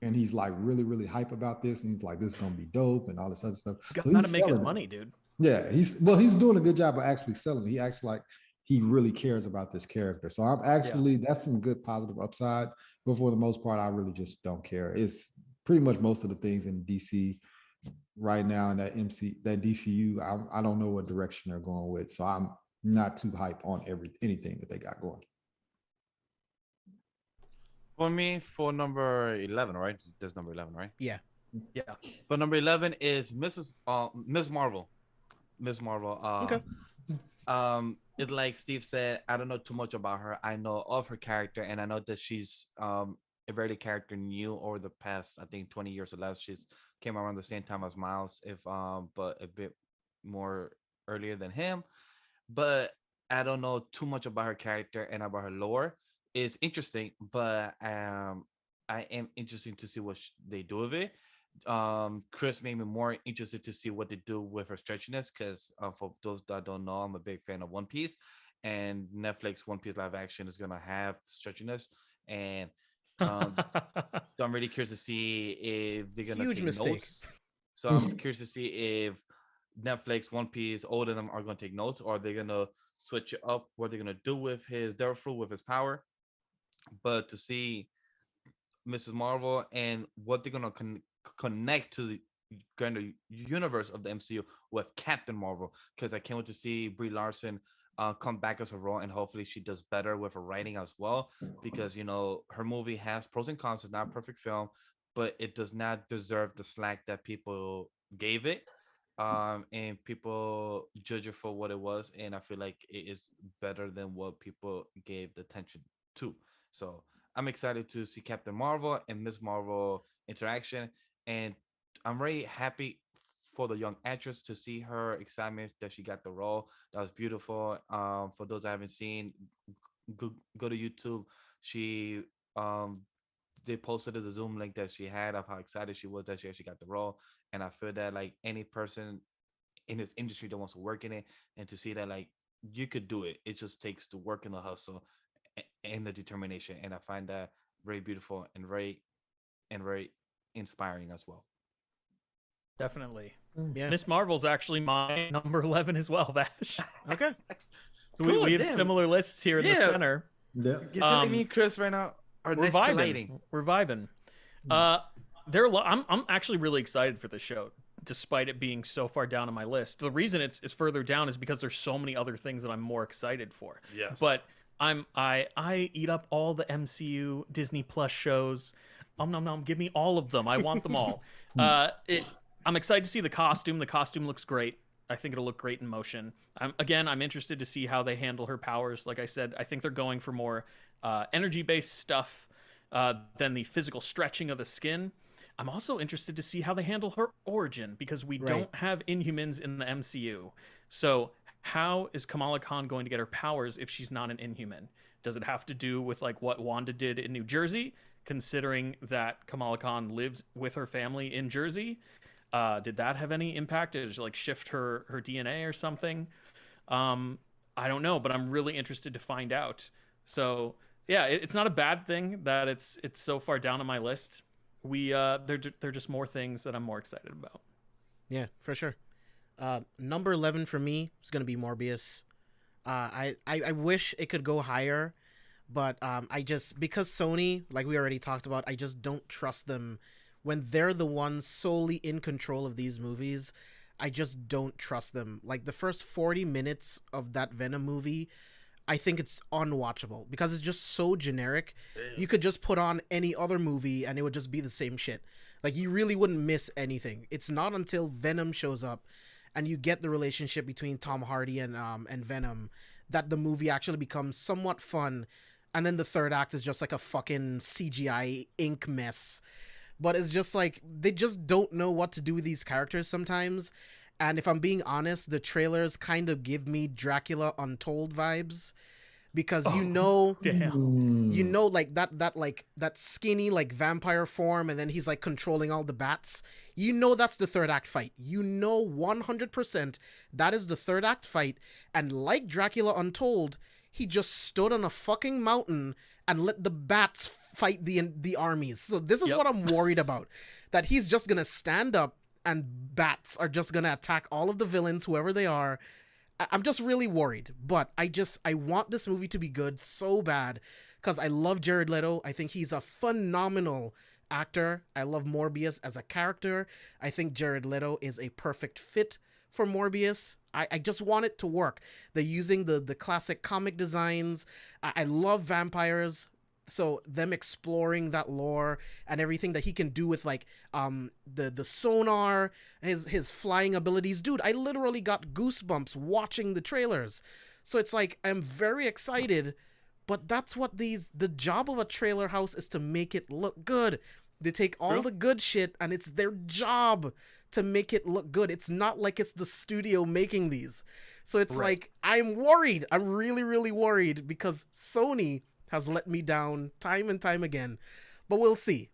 and he's like really really hype about this, and he's like, this is gonna be dope and all this other stuff. So gotta make his money, dude. Yeah, he's doing a good job of actually selling. He acts like he really cares about this character. So I'm actually that's some good positive upside. But for the most part, I really just don't care. It's pretty much most of the things in DC right now in that DCU. I don't know what direction they're going with. So I'm not too hype on anything that they got going. For me, for number 11, right? There's number 11, right? Yeah. For number 11 is Miss Marvel. Miss Marvel. Okay. It's like Steve said, I don't know too much about her. I know of her character, and I know that she's a very character new over the past, I think, 20 years or less. She's came around the same time as Miles, but a bit more earlier than him. But I don't know too much about her character and about her lore. It's interesting, but I am interested to see what they do with it. Chris made me more interested to see what they do with her stretchiness, because for those that don't know, I'm a big fan of One Piece, and Netflix One Piece live action is gonna have stretchiness, and so I'm really curious to see if they're gonna take notes. So I'm curious to see if Netflix One Piece, all of them are gonna take notes, or they're gonna switch it up, what they're gonna do with his Devil Fruit, with his power. But to see Mrs. Marvel and what they're gonna connect to the kind of universe of the MCU with Captain Marvel, because I can't wait to see Brie Larson come back as a role, and hopefully she does better with her writing as well, because her movie has pros and cons. It's not a perfect film, but it does not deserve the slack that people gave it, and people judge it for what it was, and I feel like it is better than what people gave the attention to. So I'm excited to see Captain Marvel and Miss Marvel interaction, and I'm very happy for the young actress to see her excitement that she got the role. That was beautiful. For those that haven't seen, go to YouTube. She um they posted the Zoom link that she had of how excited she was that she actually got the role. And I feel that like any person in this industry that wants to work in it and to see that like you could do it. It just takes the work and the hustle and the determination. And I find that very beautiful and very inspiring as well. Definitely. Yeah. Miss Marvel's actually my number 11 as well, Vash. Okay. So Cool, we have damn. similar lists here in the Yeah. center. Yeah. You're telling Um, me, Chris, right now are We're next vibing. colliding. We're vibing. I'm actually really excited for the show, despite it being so far down on my list. The reason it's further down is because there's so many other things that I'm more excited for. Yes. But I eat up all the MCU Disney Plus shows. Nom nom, give me all of them. I want them all. I'm excited to see the costume. The costume looks great. I think it'll look great in motion. I'm interested to see how they handle her powers. Like I said, I think they're going for more energy-based stuff than the physical stretching of the skin. I'm also interested to see how they handle her origin, because we don't have Inhumans in the MCU. So how is Kamala Khan going to get her powers if she's not an Inhuman? Does it have to do with like what Wanda did in New Jersey, considering that Kamala Khan lives with her family in Jersey? Did that have any impact? Did it like shift her DNA or something? I don't know, but I'm really interested to find out. So yeah, it's not a bad thing that it's so far down on my list. They're just more things that I'm more excited about. Yeah, for sure. Number 11 for me is gonna be Morbius. I wish it could go higher, but I just, because Sony, like we already talked about, I just don't trust them when they're the ones solely in control of these movies. I just don't trust them. Like the first 40 minutes of that Venom movie, I think it's unwatchable because it's just so generic. Damn. You could just put on any other movie and it would just be the same shit. Like you really wouldn't miss anything. It's not until Venom shows up and you get the relationship between Tom Hardy and Venom that the movie actually becomes somewhat fun. And then the third act is just like a fucking CGI ink mess. But it's just like, they just don't know what to do with these characters sometimes. And if I'm being honest, the trailers kind of give me Dracula Untold vibes. Because you know, like that skinny like vampire form, and then he's like controlling all the bats. You know that's the third act fight. You know 100% that is the third act fight. And like Dracula Untold, he just stood on a fucking mountain and let the bats fight the armies. So this is what I'm worried about. That he's just gonna stand up and bats are just gonna attack all of the villains, whoever they are. I'm just really worried, but I want this movie to be good so bad because I love Jared Leto. I think he's a phenomenal actor. I love Morbius as a character. I think Jared Leto is a perfect fit for Morbius. I just want it to work. They're using the classic comic designs. I love vampires. So them exploring that lore and everything that he can do with like the sonar, his flying abilities. Dude, I literally got goosebumps watching the trailers. So it's like I'm very excited, but that's what the job of a trailer house is, to make it look good. They take all the good shit and it's their job to make it look good. It's not like it's the studio making these. So it's like I'm worried. I'm really, really worried because Sony has let me down time and time again, but we'll see.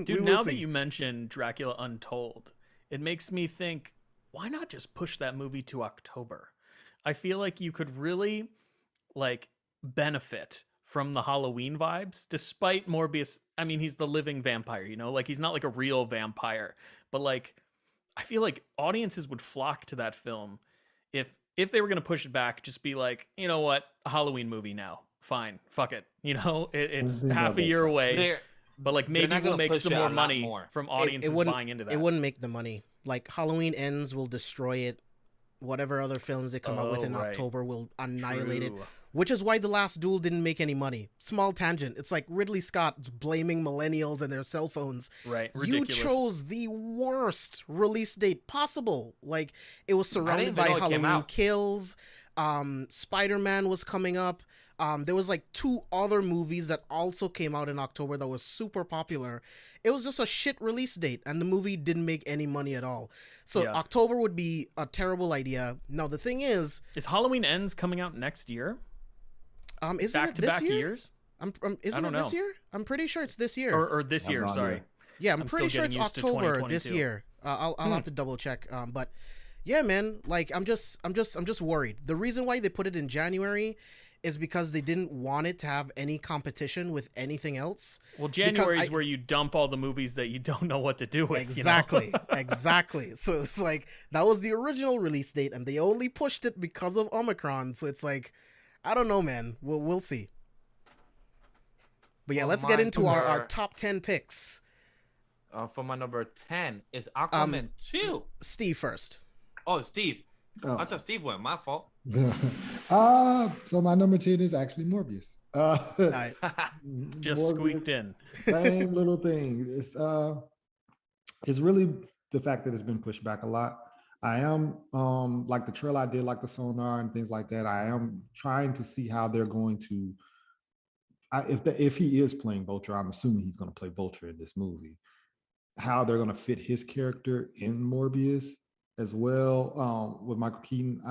Dude, now that you mention Dracula Untold, it makes me think, why not just push that movie to October? I feel like you could really like benefit from the Halloween vibes, despite Morbius. I mean, he's the living vampire, you know, like he's not like a real vampire, but like I feel like audiences would flock to that film if they were going to push it back. Just be like, you know what, a Halloween movie now. Fine, fuck it. You know, it's half a year away, but like maybe we'll make some more money from audiences buying into that. It wouldn't make the money. Like Halloween Ends will destroy it. Whatever other films they come out with in October will annihilate it. Which is why The Last Duel didn't make any money. Small tangent. It's like Ridley Scott blaming millennials and their cell phones. Right, ridiculous. You chose the worst release date possible. Like it was surrounded by Halloween Kills. Spider-Man was coming up. There was like 2 other movies that also came out in October that was super popular. It was just a shit release date, and the movie didn't make any money at all. So Yeah. October would be a terrible idea. Now the thing is Halloween Ends coming out next year? isn't Back it to this back year? years? Isn't don't it this know. year? I'm pretty sure it's this year. Or this I have year, no sorry. idea. Yeah, I'm I'm pretty still sure it's getting used to October this 2022. year. I'll have to double check. But yeah, man, like I'm just worried. The reason why they put it in January is because they didn't want it to have any competition with anything else. Well, January is where you dump all the movies that you don't know what to do with. Exactly, exactly. So it's like that was the original release date, and they only pushed it because of Omicron. So it's like, I don't know, man. We'll see. But yeah, Well, let's get my into our number- top 10 picks. For my number 10 is Aquaman 2. Steve first. Oh, Steve. Oh. I thought Steve went. My fault. So my number 10 is actually Morbius. All right. Just Morbius, squeaked in. Same little thing. It's really the fact that it's been pushed back a lot. I am like the trailer I did, like the sonar and things like that. I am trying to see how they're going to. If he is playing Vulture, I'm assuming he's going to play Vulture in this movie. How they're going to fit his character in Morbius as well with Michael Keaton.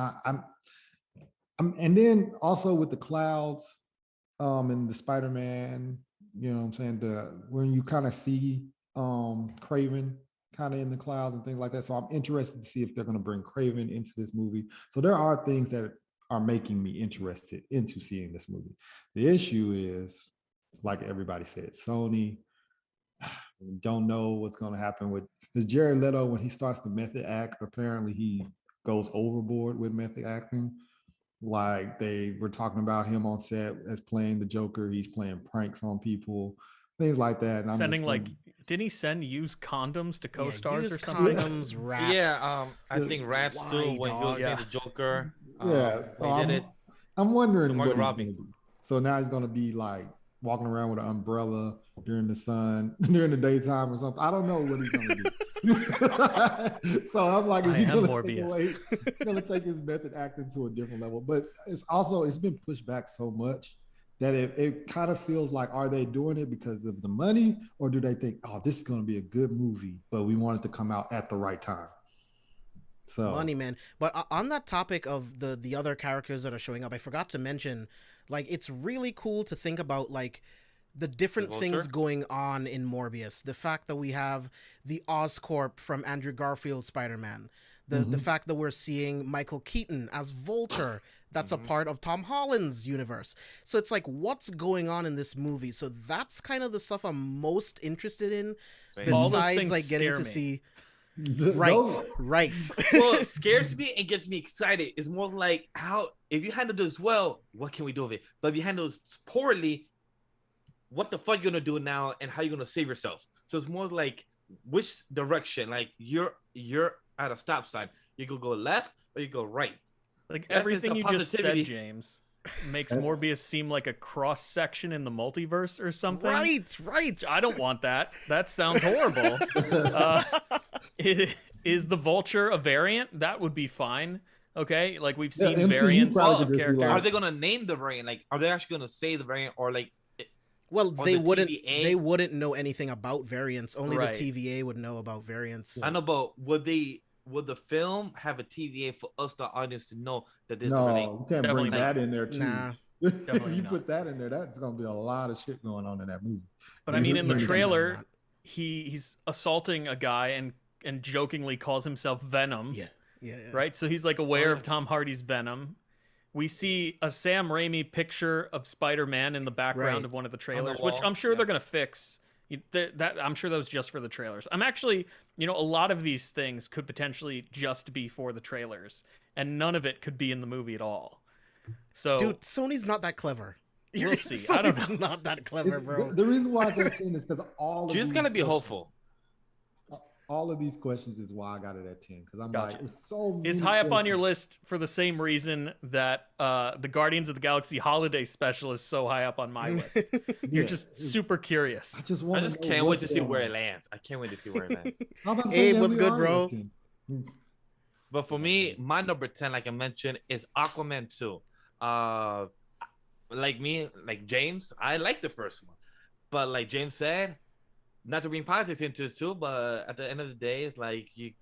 And then also with the clouds and the Spider-Man, you know what I'm saying? When you kind of see Kraven kind of in the clouds and things like that. So I'm interested to see if they're going to bring Kraven into this movie. So there are things that are making me interested into seeing this movie. The issue is, like everybody said, Sony, we don't know what's going to happen with because Jared Leto, when he starts the method act, apparently he goes overboard with method acting. Like they were talking about him on set as playing the Joker. He's playing pranks on people, things like that. And I'm Sending just like, wondering- didn't he send used condoms to Yeah, co-stars use or something? Condoms, rats. Yeah, I think Rats too, Why, when he was dog? playing the Joker. yeah, so They did it. I'm wondering Margot what he's Robbie. gonna do. So now he's gonna be like walking around with an umbrella during the sun, during the daytime or something. I don't know what he's gonna do. So I'm like, is I he am gonna take Morbius. away? He's gonna take his method acting to a different level. But it's been pushed back so much that it kind of feels like, are they doing it because of the money, or do they think, oh, this is gonna be a good movie, but we want it to come out at the right time? So Money, man. But on that topic of the other characters that are showing up, I forgot to mention, like, it's really cool to think about, like, the different The things Vulture? going on in Morbius. The fact that we have the Oscorp from Andrew Garfield's Spider-Man. The fact that we're seeing Michael Keaton as Vulture. That's a part of Tom Holland's universe. So it's like, what's going on in this movie? So that's kind of the stuff I'm most interested in. Same. All those Besides, things like, getting scare to me. see... those- Right. Well, it scares me and gets me excited. It's more like, how if you handle this well, what can we do with it? But if you handle this poorly, what the fuck you gonna do now, and how you gonna save yourself? So it's more like which direction. Like you're at a stop sign. You could go left or you go right. Like That is everything the you just said, positivity. James, makes Morbius seem like a cross section in the multiverse or something. Right. I don't want that. That sounds horrible. Is the Vulture a variant? That would be fine. Okay, like we've Yeah, seen MCU variants probably of could just be characters. like- Are they gonna name the variant? Like, are they actually gonna say the variant, or like? Well, On they the wouldn't. TVA? They wouldn't know anything about variants. Only Right. the TVA would know about variants. I know, but would the film have a TVA for us, the audience, to know that this is No, really? you can't Definitely bring not. that in there too. Nah. If Definitely you not. put that in there, that's gonna be a lot of shit going on in that movie. But I mean, in the Definitely trailer, not. he's assaulting a guy and jokingly calls himself Venom. Yeah. Right? So he's like aware yeah. of Tom Hardy's Venom. We see a Sam Raimi picture of Spider-Man in the background Right. of one of the trailers, wall, which I'm sure yeah. they're going to fix. That I'm sure that was just for the trailers. I'm actually, a lot of these things could potentially just be for the trailers, and none of it could be in the movie at all. So, Dude, Sony's not that clever. We'll see. I don't Sony's know. not that clever, bro. The reason why I say 10 is because all of You just these gotta be questions- hopeful. All of these questions is why I got it at 10, because I'm Gotcha. like, it's so it's many high up on your questions. list for the same reason that the Guardians of the Galaxy Holiday Special is so high up on my list. You're Yeah, just it's- super curious. I just, I wanna just know can't wait what's to see going where on. it lands. I can't wait to see where it lands. How about saying Abe, what's we good, are bro? at 10? But for me, my number 10, like I mentioned, is Aquaman 2. like me, like James, I like the first one, but like James said, not to bring politics into it too, but at the end of the day, it's like you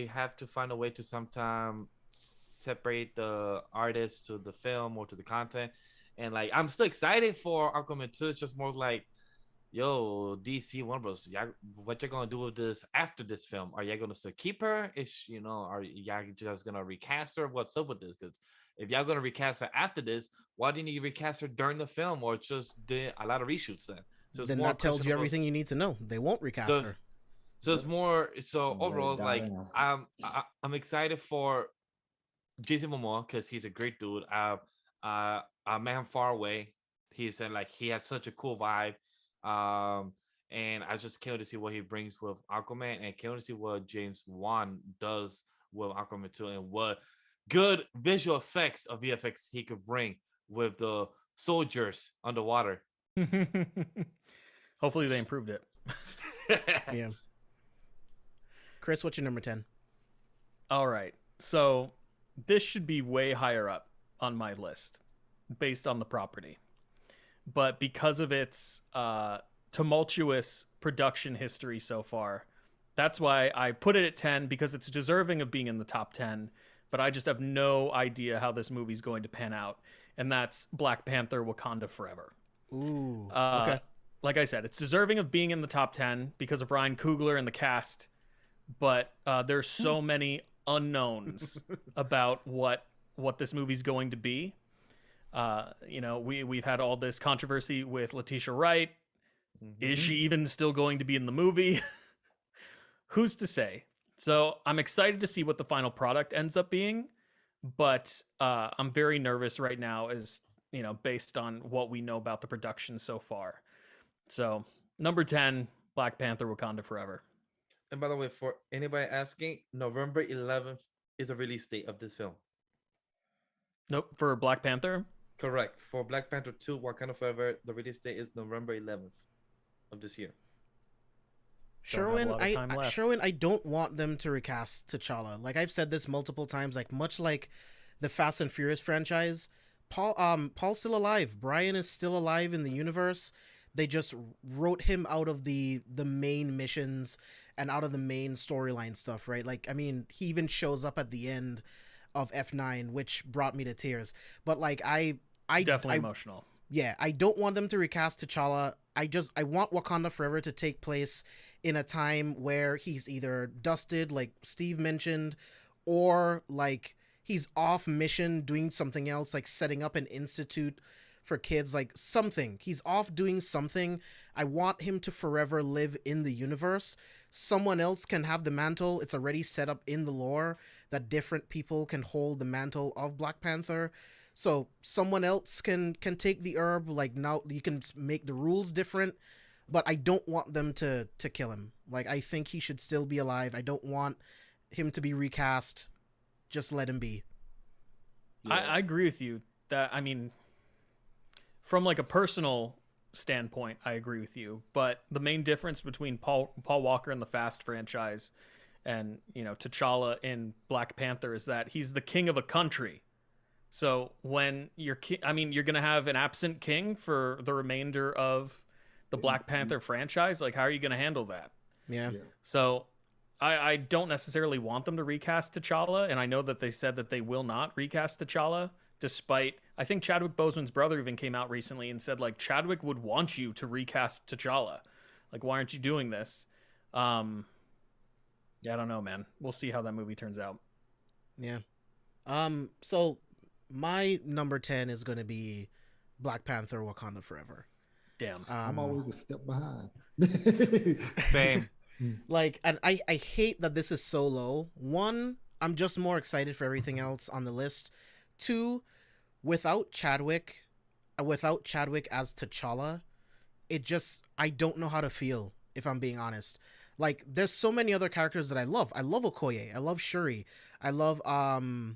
have to find a way to sometimes separate the artist to the film or to the content. And like I'm still excited for Aquaman 2. It's just more like, yo, DC Warner Bros. What you're gonna do with this after this film? Are you gonna still keep her? Is are y'all just gonna recast her? What's up with this? Because if y'all gonna recast her after this, why didn't you recast her during the film or just did a lot of reshoots then? So it's Then more that tells you questionable. everything you need to know. They won't recast So, her. so it's more. So Let it overall, it's die like down. I'm excited for Jason Momoa because he's a great dude. I met him far away. He said like he has such a cool vibe. Um, and I just can't wait to see what he brings with Aquaman, and can't wait to see what James Wan does with Aquaman 2, and what good visual effects of VFX he could bring with the soldiers underwater. Hopefully they improved it. Yeah. Chris, what's your number 10? All right. So this should be way higher up on my list based on the property. But because of its tumultuous production history so far, that's why I put it at 10, because it's deserving of being in the top 10. But I just have no idea how this movie's going to pan out. And that's Black Panther Wakanda Forever. Ooh. Uh, Okay. Like I said, it's deserving of being in the top 10 because of Ryan Coogler and the cast. But there's so many unknowns about what this movie's going to be. We've had all this controversy with Letitia Wright. Is she even still going to be in the movie? Who's to say? So I'm excited to see what the final product ends up being, but I'm very nervous right now, as based on what we know about the production so far. So number 10, Black Panther: Wakanda Forever. And by the way, for anybody asking, November 11th is the release date of this film. Nope, for Black Panther. Correct. For Black Panther 2, Wakanda Forever, the release date is November 11th of this year. Don't have a lot of time left. Sherwin, I don't want them to recast T'Challa. Like I've said this multiple times, like much like the Fast and Furious franchise, Paul's still alive. Brian is still alive in the universe. They just wrote him out of the main missions and out of the main storyline stuff, right? Like, I mean, he even shows up at the end of F9, which brought me to tears. But like, I Definitely emotional. Yeah, I don't want them to recast T'Challa. I want Wakanda Forever to take place in a time where he's either dusted, like Steve mentioned, or like he's off mission doing something else, like setting up an institute for kids, like something. He's off doing something. I want him to forever live in the universe. Someone else can have the mantle. It's already set up in the lore that different people can hold the mantle of Black Panther. So someone else can take the herb. Like now you can make the rules different, but I don't want them to kill him. Like I think he should still be alive. I don't want him to be recast. Just let him be. Yeah. I agree with you. That, I mean, from like a personal standpoint, I agree with you. But the main difference between Paul Walker in the Fast franchise and T'Challa in Black Panther is that he's the king of a country. So when you're going to have an absent king for the remainder of the Black Panther franchise. Like, how are you going to handle that? Yeah. So I don't necessarily want them to recast T'Challa, and I know that they said that they will not recast T'Challa, despite, I think Chadwick Boseman's brother even came out recently and said, like, Chadwick would want you to recast T'Challa. Like, why aren't you doing this? Yeah, I don't know, man. We'll see how that movie turns out. Yeah. So my number 10 is going to be Black Panther: Wakanda Forever. Damn. I'm always a step behind. Fame. Like, and I hate that this is so low. One, I'm just more excited for everything else on the list. Two, without Chadwick as T'Challa, I don't know how to feel, if I'm being honest. Like, there's so many other characters that I love. I love Okoye. I love Shuri. I love Nakia.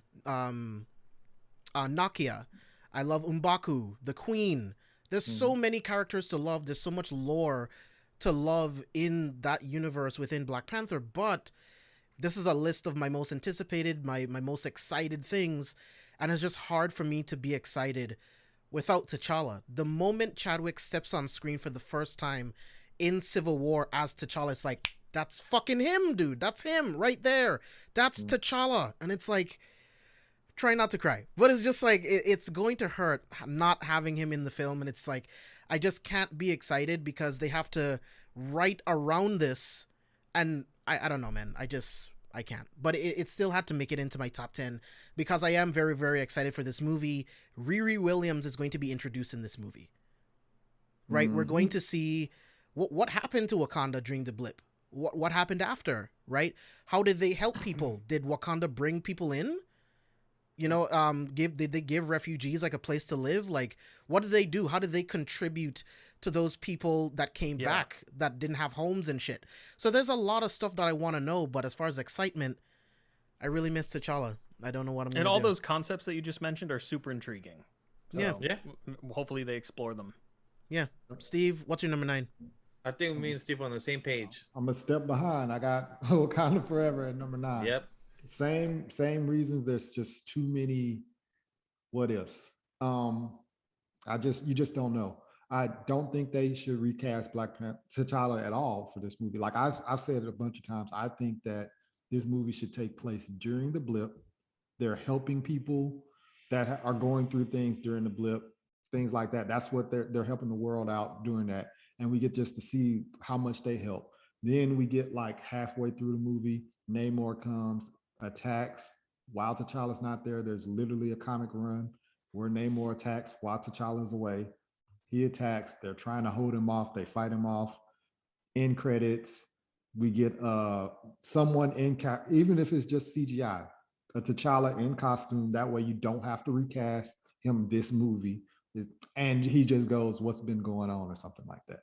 I love M'Baku, the Queen. There's so many characters to love. There's so much lore to love in that universe within Black Panther, but this is a list of my most anticipated, my most excited things, and it's just hard for me to be excited without T'Challa. The moment Chadwick steps on screen for the first time in Civil War as T'Challa, it's like, that's fucking him, dude. That's him right there. That's T'Challa. And it's like, try not to cry. But it's just like, it's going to hurt not having him in the film. And it's like, I just can't be excited because they have to write around this. And I don't know, man. I can't. But it still had to make it into my top 10 because I am very, very excited for this movie. Riri Williams is going to be introduced in this movie. Right? We're going to see what happened to Wakanda during the blip. What happened after, right? How did they help people? Did Wakanda bring people in? You know, did they give refugees like a place to live? Like, what did they do? How did they contribute to those people that came back that didn't have homes and shit? So there's a lot of stuff that I want to know, but as far as excitement, I really miss T'Challa. I don't know what I'm going to do. And all those concepts that you just mentioned are super intriguing. So hopefully they explore them. Yeah. Steve, what's your number 9? I think me and Steve are on the same page. I'm a step behind. I got Wakanda Forever at number 9. Yep. Same reasons. There's just too many what ifs. You just don't know. I don't think they should recast Black Panther T'Challa at all for this movie. Like I've said it a bunch of times. I think that this movie should take place during the blip. They're helping people that are going through things during the blip, things like that. That's what they're helping the world out doing that. And we get just to see how much they help. Then we get like halfway through the movie, Namor comes, attacks while T'Challa's not there. There's literally a comic run where Namor attacks while T'Challa's away. He attacks. They're trying to hold him off. They fight him off. In credits, we get someone even if it's just CGI, a T'Challa in costume. That way you don't have to recast him this movie. And he just goes, what's been going on or something like that.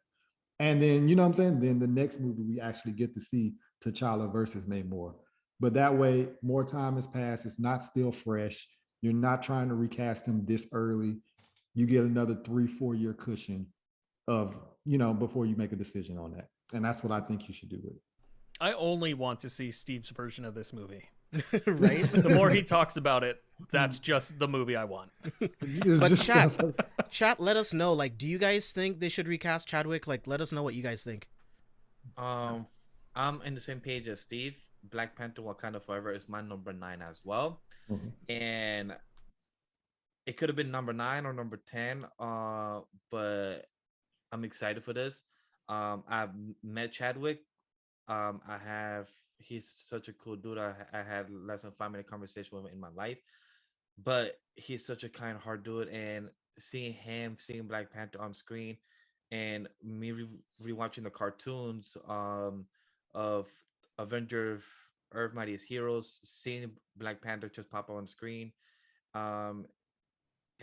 And then, you know what I'm saying? Then the next movie, we actually get to see T'Challa versus Namor. But that way, more time has passed. It's not still fresh. You're not trying to recast him this early. You get another 3-4 year cushion of, before you make a decision on that. And that's what I think you should do with it. I only want to see Steve's version of this movie. Right? The more he talks about it, that's just the movie I want. But chat, let us know. Like, do you guys think they should recast Chadwick? Like, let us know what you guys think. I'm in the same page as Steve. Black Panther Wakanda Forever is my number 9 as well. And it could have been number 9 or number 10, but I'm excited for this. I've met Chadwick. He's such a cool dude. I had less than 5-minute conversation with him in my life, but he's such a kind heart dude. And seeing Black Panther on screen, and me rewatching the cartoons of Avengers, Earth Mightiest Heroes, seeing Black Panther just pop up on screen, and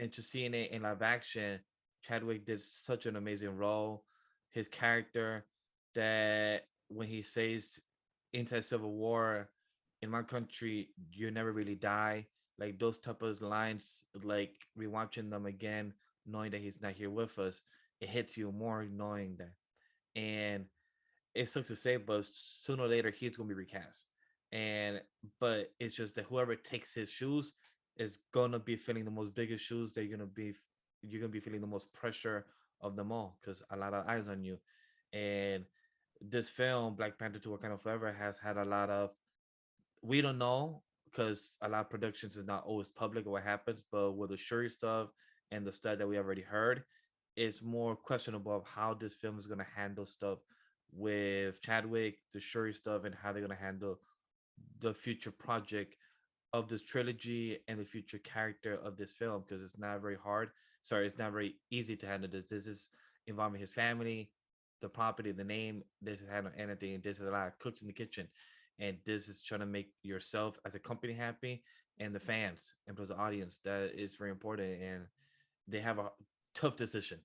just seeing it in live action. Chadwick did such an amazing role. His character, that when he says inside Civil War, in my country, you never really die. Like those type of lines, like rewatching them again, knowing that he's not here with us, it hits you more knowing that. And it sucks to say, but sooner or later he's gonna be recast. But it's just that whoever takes his shoes is gonna be feeling the most biggest shoes. You're gonna be feeling the most pressure of them all because a lot of eyes on you. And this film, Black Panther 2: Wakanda Forever, has had a lot of, we don't know because a lot of productions is not always public or what happens, but with the Shuri stuff and the stuff that we already heard, it's more questionable of how this film is going to handle stuff with Chadwick, the Shuri stuff, and how they're going to handle the future project of this trilogy and the future character of this film, because it's not very easy to handle this. This is involving his family, the property, the name. This is handling anything. This is a lot of cooks in the kitchen, and this is trying to make yourself as a company happy and the fans and plus the audience. That is very important, and they have a tough decision.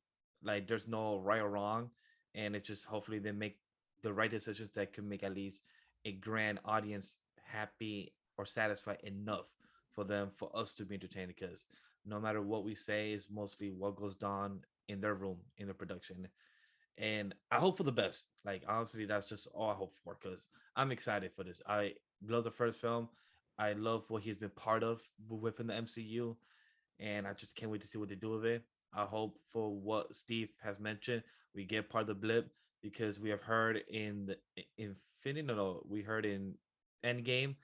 Like there's no right or wrong, and it's just hopefully they make the right decisions that can make at least a grand audience happy or satisfied enough for us to be entertained, because no matter what we say is mostly what goes down in their room in the production. And I hope for the best. Like honestly, that's just all I hope for, because I'm excited for this. I love the first film. I love what he's been part of within the MCU, and I just can't wait to see what they do with it. I hope for what Steve has mentioned, we get part of the blip because we have heard in the Infinity. No, we heard in Endgame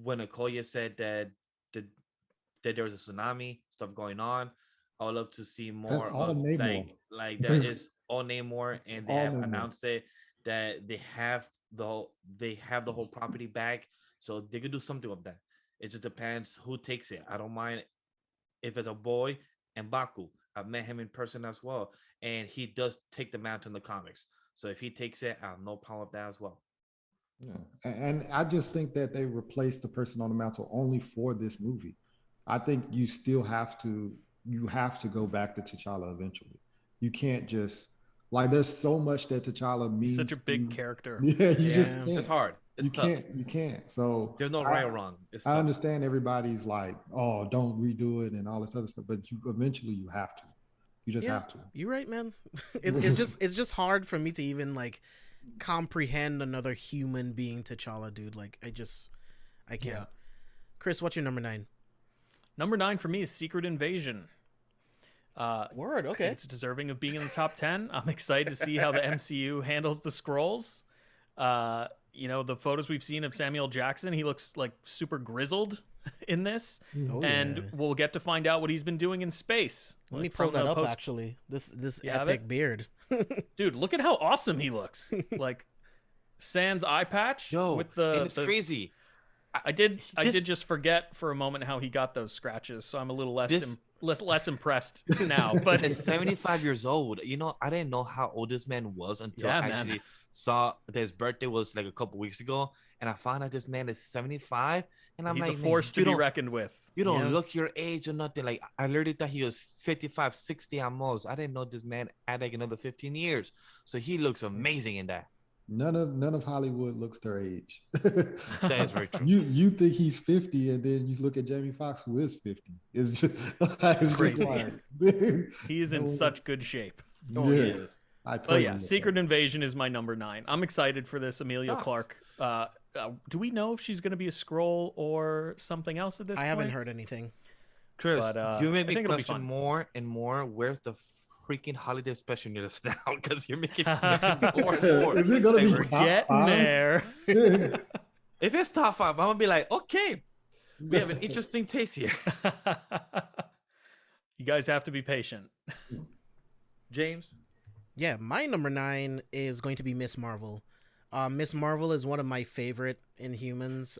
when Okoye said the, that there was a tsunami stuff going on. I would love to see That's more all of Namor. like that is all Namor, It's and they all have Namor. announced it that they have the whole property back, so they could do something with that. It just depends who takes it. I don't mind if it's a boy and Baku. I've met him in person as well, and he does take the mantle in the comics. So if he takes it, I have no problem with that as well. Yeah. And I just think that they replaced the person on the mantle only for this movie. I think you still have to go back to T'Challa eventually. You can't just like there's so much that T'Challa means. He's such a big character. Yeah, you just Yeah. can't. It's hard. It's You tough. can't. So There's no right or wrong. It's I tough. understand everybody's like, oh, don't redo it and all this other stuff, but you eventually you have to. You just have to. You're right, man. It's just hard for me to even like comprehend another human being T'Challa, dude. Like I can't. Yeah. Chris, what's your number 9? Number 9 for me is Secret Invasion. Word, I okay. think it's deserving of being in the top 10. I'm excited to see how the MCU handles the Skrulls. The photos we've seen of Samuel Jackson, he looks like super grizzled in this. Oh, and yeah. we'll get to find out what he's been doing in space. Let me Like, pull from the that up post- actually. This You have epic it? beard. Dude, look at how awesome he looks. Like sans eye patch with and it's the crazy. I did This- just forget for a moment how he got those scratches, so I'm a little less This- less impressed now. But At 75 years old, I didn't know how old this man was until Yeah, I man. actually saw that his birthday was like a couple weeks ago, and I found out this man is 75, and I'm he's like, a man, force to you be don't- reckoned with. You don't Yeah. look your age or nothing. Like I literally thought he was 55, 60 at most. I didn't know this man had like another 15 years. So he looks amazing in that. None of Hollywood looks their age. That is very true. You think he's 50, and then you look at Jamie Foxx, who is 50. It's just, it's Crazy. Just He is in No. such good shape. yeah. He is. I But totally yeah, get Secret that. Invasion is my number 9. I'm excited for this Amelia Ah. Clarke. Do we know if she's going to be a Skrull or something else at this I point? haven't heard anything. Chris, But, you make I me think it'll be question fun. more and more. Where's the freaking holiday special near us now? Because you're making me question more and more. Is it gonna be We're top getting 5? there. If it's top 5, I'm gonna be like, okay, we have an interesting taste here. You guys have to be patient. James, Yeah, my number 9 is going to be Miss Marvel. Miss Marvel is one of my favorite Inhumans.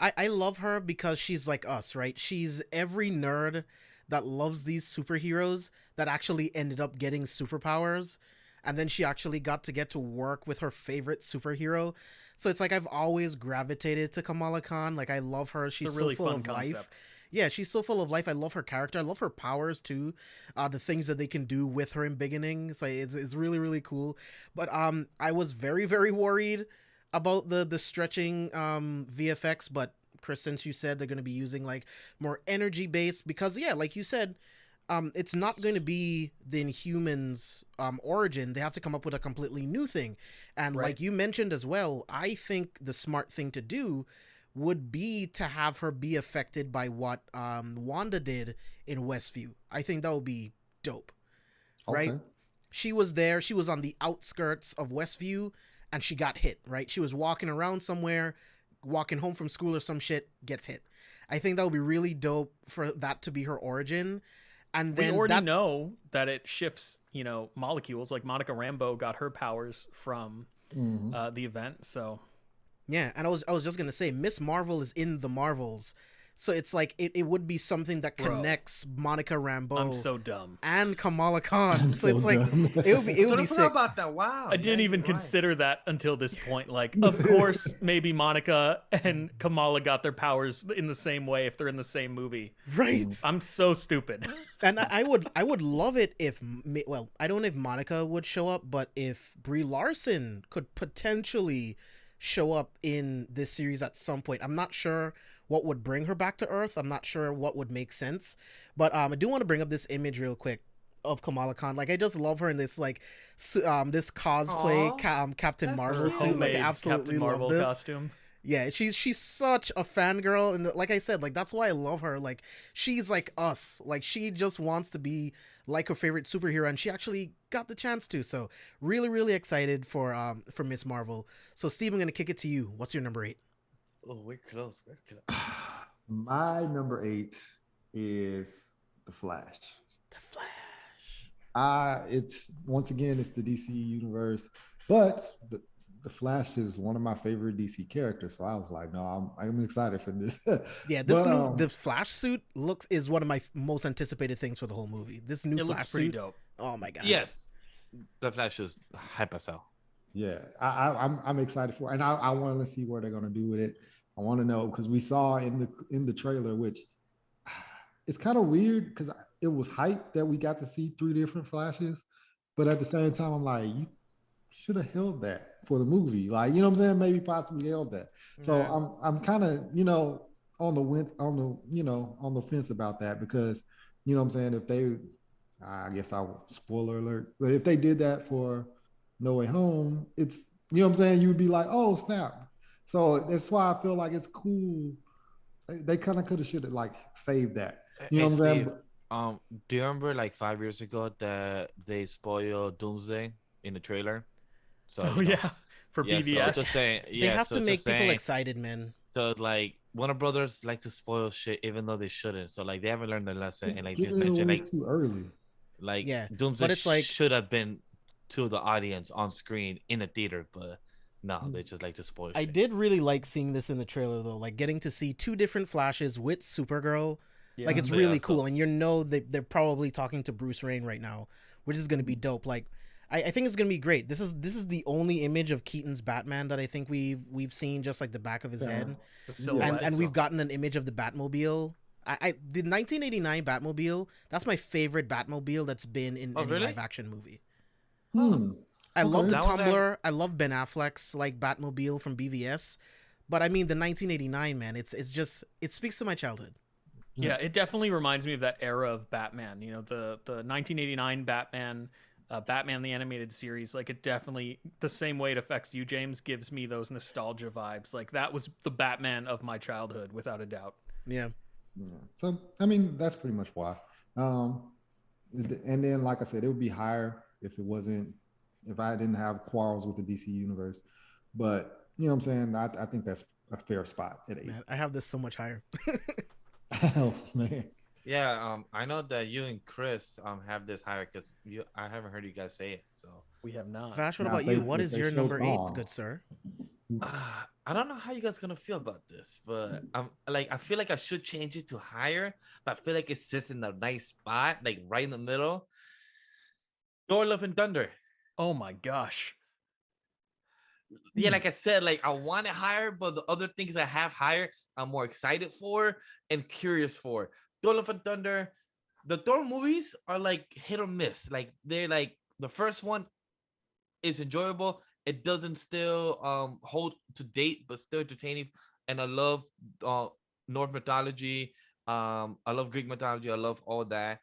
I love her because she's like us, right? She's every nerd that loves these superheroes that actually ended up getting superpowers. And then she actually got to work with her favorite superhero. So it's like I've always gravitated to Kamala Khan. Like I love her. She's It's a really so full fun of life. concept. Yeah, she's so full of life. I love her character. I love her powers too. The things that they can do with her in beginning. So it's really, really cool. But I was very, very worried about the stretching VFX. But Chris, since you said they're going to be using like more energy based, because yeah, like you said, it's not going to be the Inhumans origin. They have to come up with a completely new thing. And Right. like you mentioned as well, I think the smart thing to do would be to have her be affected by what Wanda did in Westview. I think that would be dope. Right? Okay. She was there. She was on the outskirts of Westview, and she got hit, right? She was walking around somewhere, walking home from school or some shit, gets hit. I think that would be really dope for that to be her origin. And We then already know that it shifts, molecules. Like Monica Rambeau got her powers from Mhm. the event. So Yeah, and I was just gonna say Miss Marvel is in the Marvels, so it's like it would be something that Bro. connects Monica Rambeau I'm so dumb. and Kamala Khan. I'm So it's so like dumb. it would be Totally sick. forgot about that. Wow. I didn't yeah, even you're right. consider that until this point. Like, of course, maybe Monica and Kamala got their powers in the same way if they're in the same movie. Right. I'm so stupid. And I would love it if I don't know if Monica would show up, but if Brie Larson could potentially show up in this series at some point. I'm not sure what would bring her back to Earth. I'm not sure what would make sense, but I do want to bring up this image real quick of Kamala Khan. Like I just love her in this this cosplay Aw, Captain that's Marvel cute. suit. Like I Homemade absolutely Captain love Marvel this. costume. Yeah, she's such a fangirl, and like I said, like that's why I love her. Like she's like us. Like she just wants to be like her favorite superhero, and she actually got the chance to. So really, really excited for Miss Marvel. So Steve, I'm gonna kick it to you. What's your number 8? Oh, we're close. We're close. My number 8 is The Flash. The Flash. It's once again, it's the DC universe, but the Flash is one of my favorite DC characters. So I was like, no, I'm excited for this. Yeah, the Flash suit is one of my most anticipated things for the whole movie. This new It Flash looks pretty suit. dope. Oh my god. Yes, the Flash is hype as hell. Yeah, I'm excited for it. And I want to see what they're gonna do with it. I want to know because we saw in the trailer, which it's kind of weird because it was hype that we got to see 3 different Flashes, but at the same time, I'm like, you should have held that for the movie, like you know what I'm saying? Maybe possibly held that. So I'm kind of on the fence about that because you know what I'm saying if they, I guess I'll spoiler alert, but if they did that for No Way Home, it's you know what I'm saying you would be like, oh snap. So that's why I feel like it's cool. They kind of could have should have like saved that. You know what I'm saying? Steve, do you remember like 5 years ago that they spoiled Doomsday in the trailer? So Oh yeah, for BVS. So just saying, They have to make people excited, man. So like Warner Brothers like to spoil shit even though they shouldn't. So like they haven't learned their lesson and like just mentioned like too early. Like yeah, Doomsday but it's like should have been to the audience on screen in the theater, but no, they just like to spoil shit. I did really like seeing this in the trailer though, like getting to see 2 different Flashes with Supergirl. Yeah. Like it's really cool, and they're probably talking to Bruce Wayne right now, which is gonna be dope. Like I think it's gonna be great. This is the only image of Keaton's Batman that I think we've seen, just like the back of his head, and we've gotten an image of the Batmobile. The 1989 Batmobile, that's my favorite Batmobile that's been in any live action movie. I love the Tumbler. I love Ben Affleck's like Batmobile from BVS, but I mean the 1989 man. It speaks to my childhood. Yeah, it definitely reminds me of that era of Batman. You know, the 1989 Batman, Batman the Animated Series. Like it definitely, the same way it affects you, James, gives me those nostalgia vibes. Like that was the Batman of my childhood, without a doubt. Yeah. So I mean, that's pretty much why. And then, like I said, it would be higher if I didn't have quarrels with the DC universe. But you know what I'm saying? I think that's a fair spot at 8. Man, I have this so much higher. Oh man. Yeah, I know that you and Chris have this higher because I haven't heard you guys say it. So we have not. Vash, what about you? What is your number 8, good sir? I don't know how you guys gonna feel about this, but I feel like I should change it to higher, but I feel like it sits in a nice spot, like right in the middle. Thor: Love and Thunder. Oh my gosh. Yeah, like I said, like I want it higher, but the other things I have higher, I'm more excited for and curious for. Thor: Love and Thunder, the Thor movies are like hit or miss. Like they're like the first one is enjoyable. It doesn't still hold to date, but still entertaining. And I love Norse mythology. I love Greek mythology. I love all that.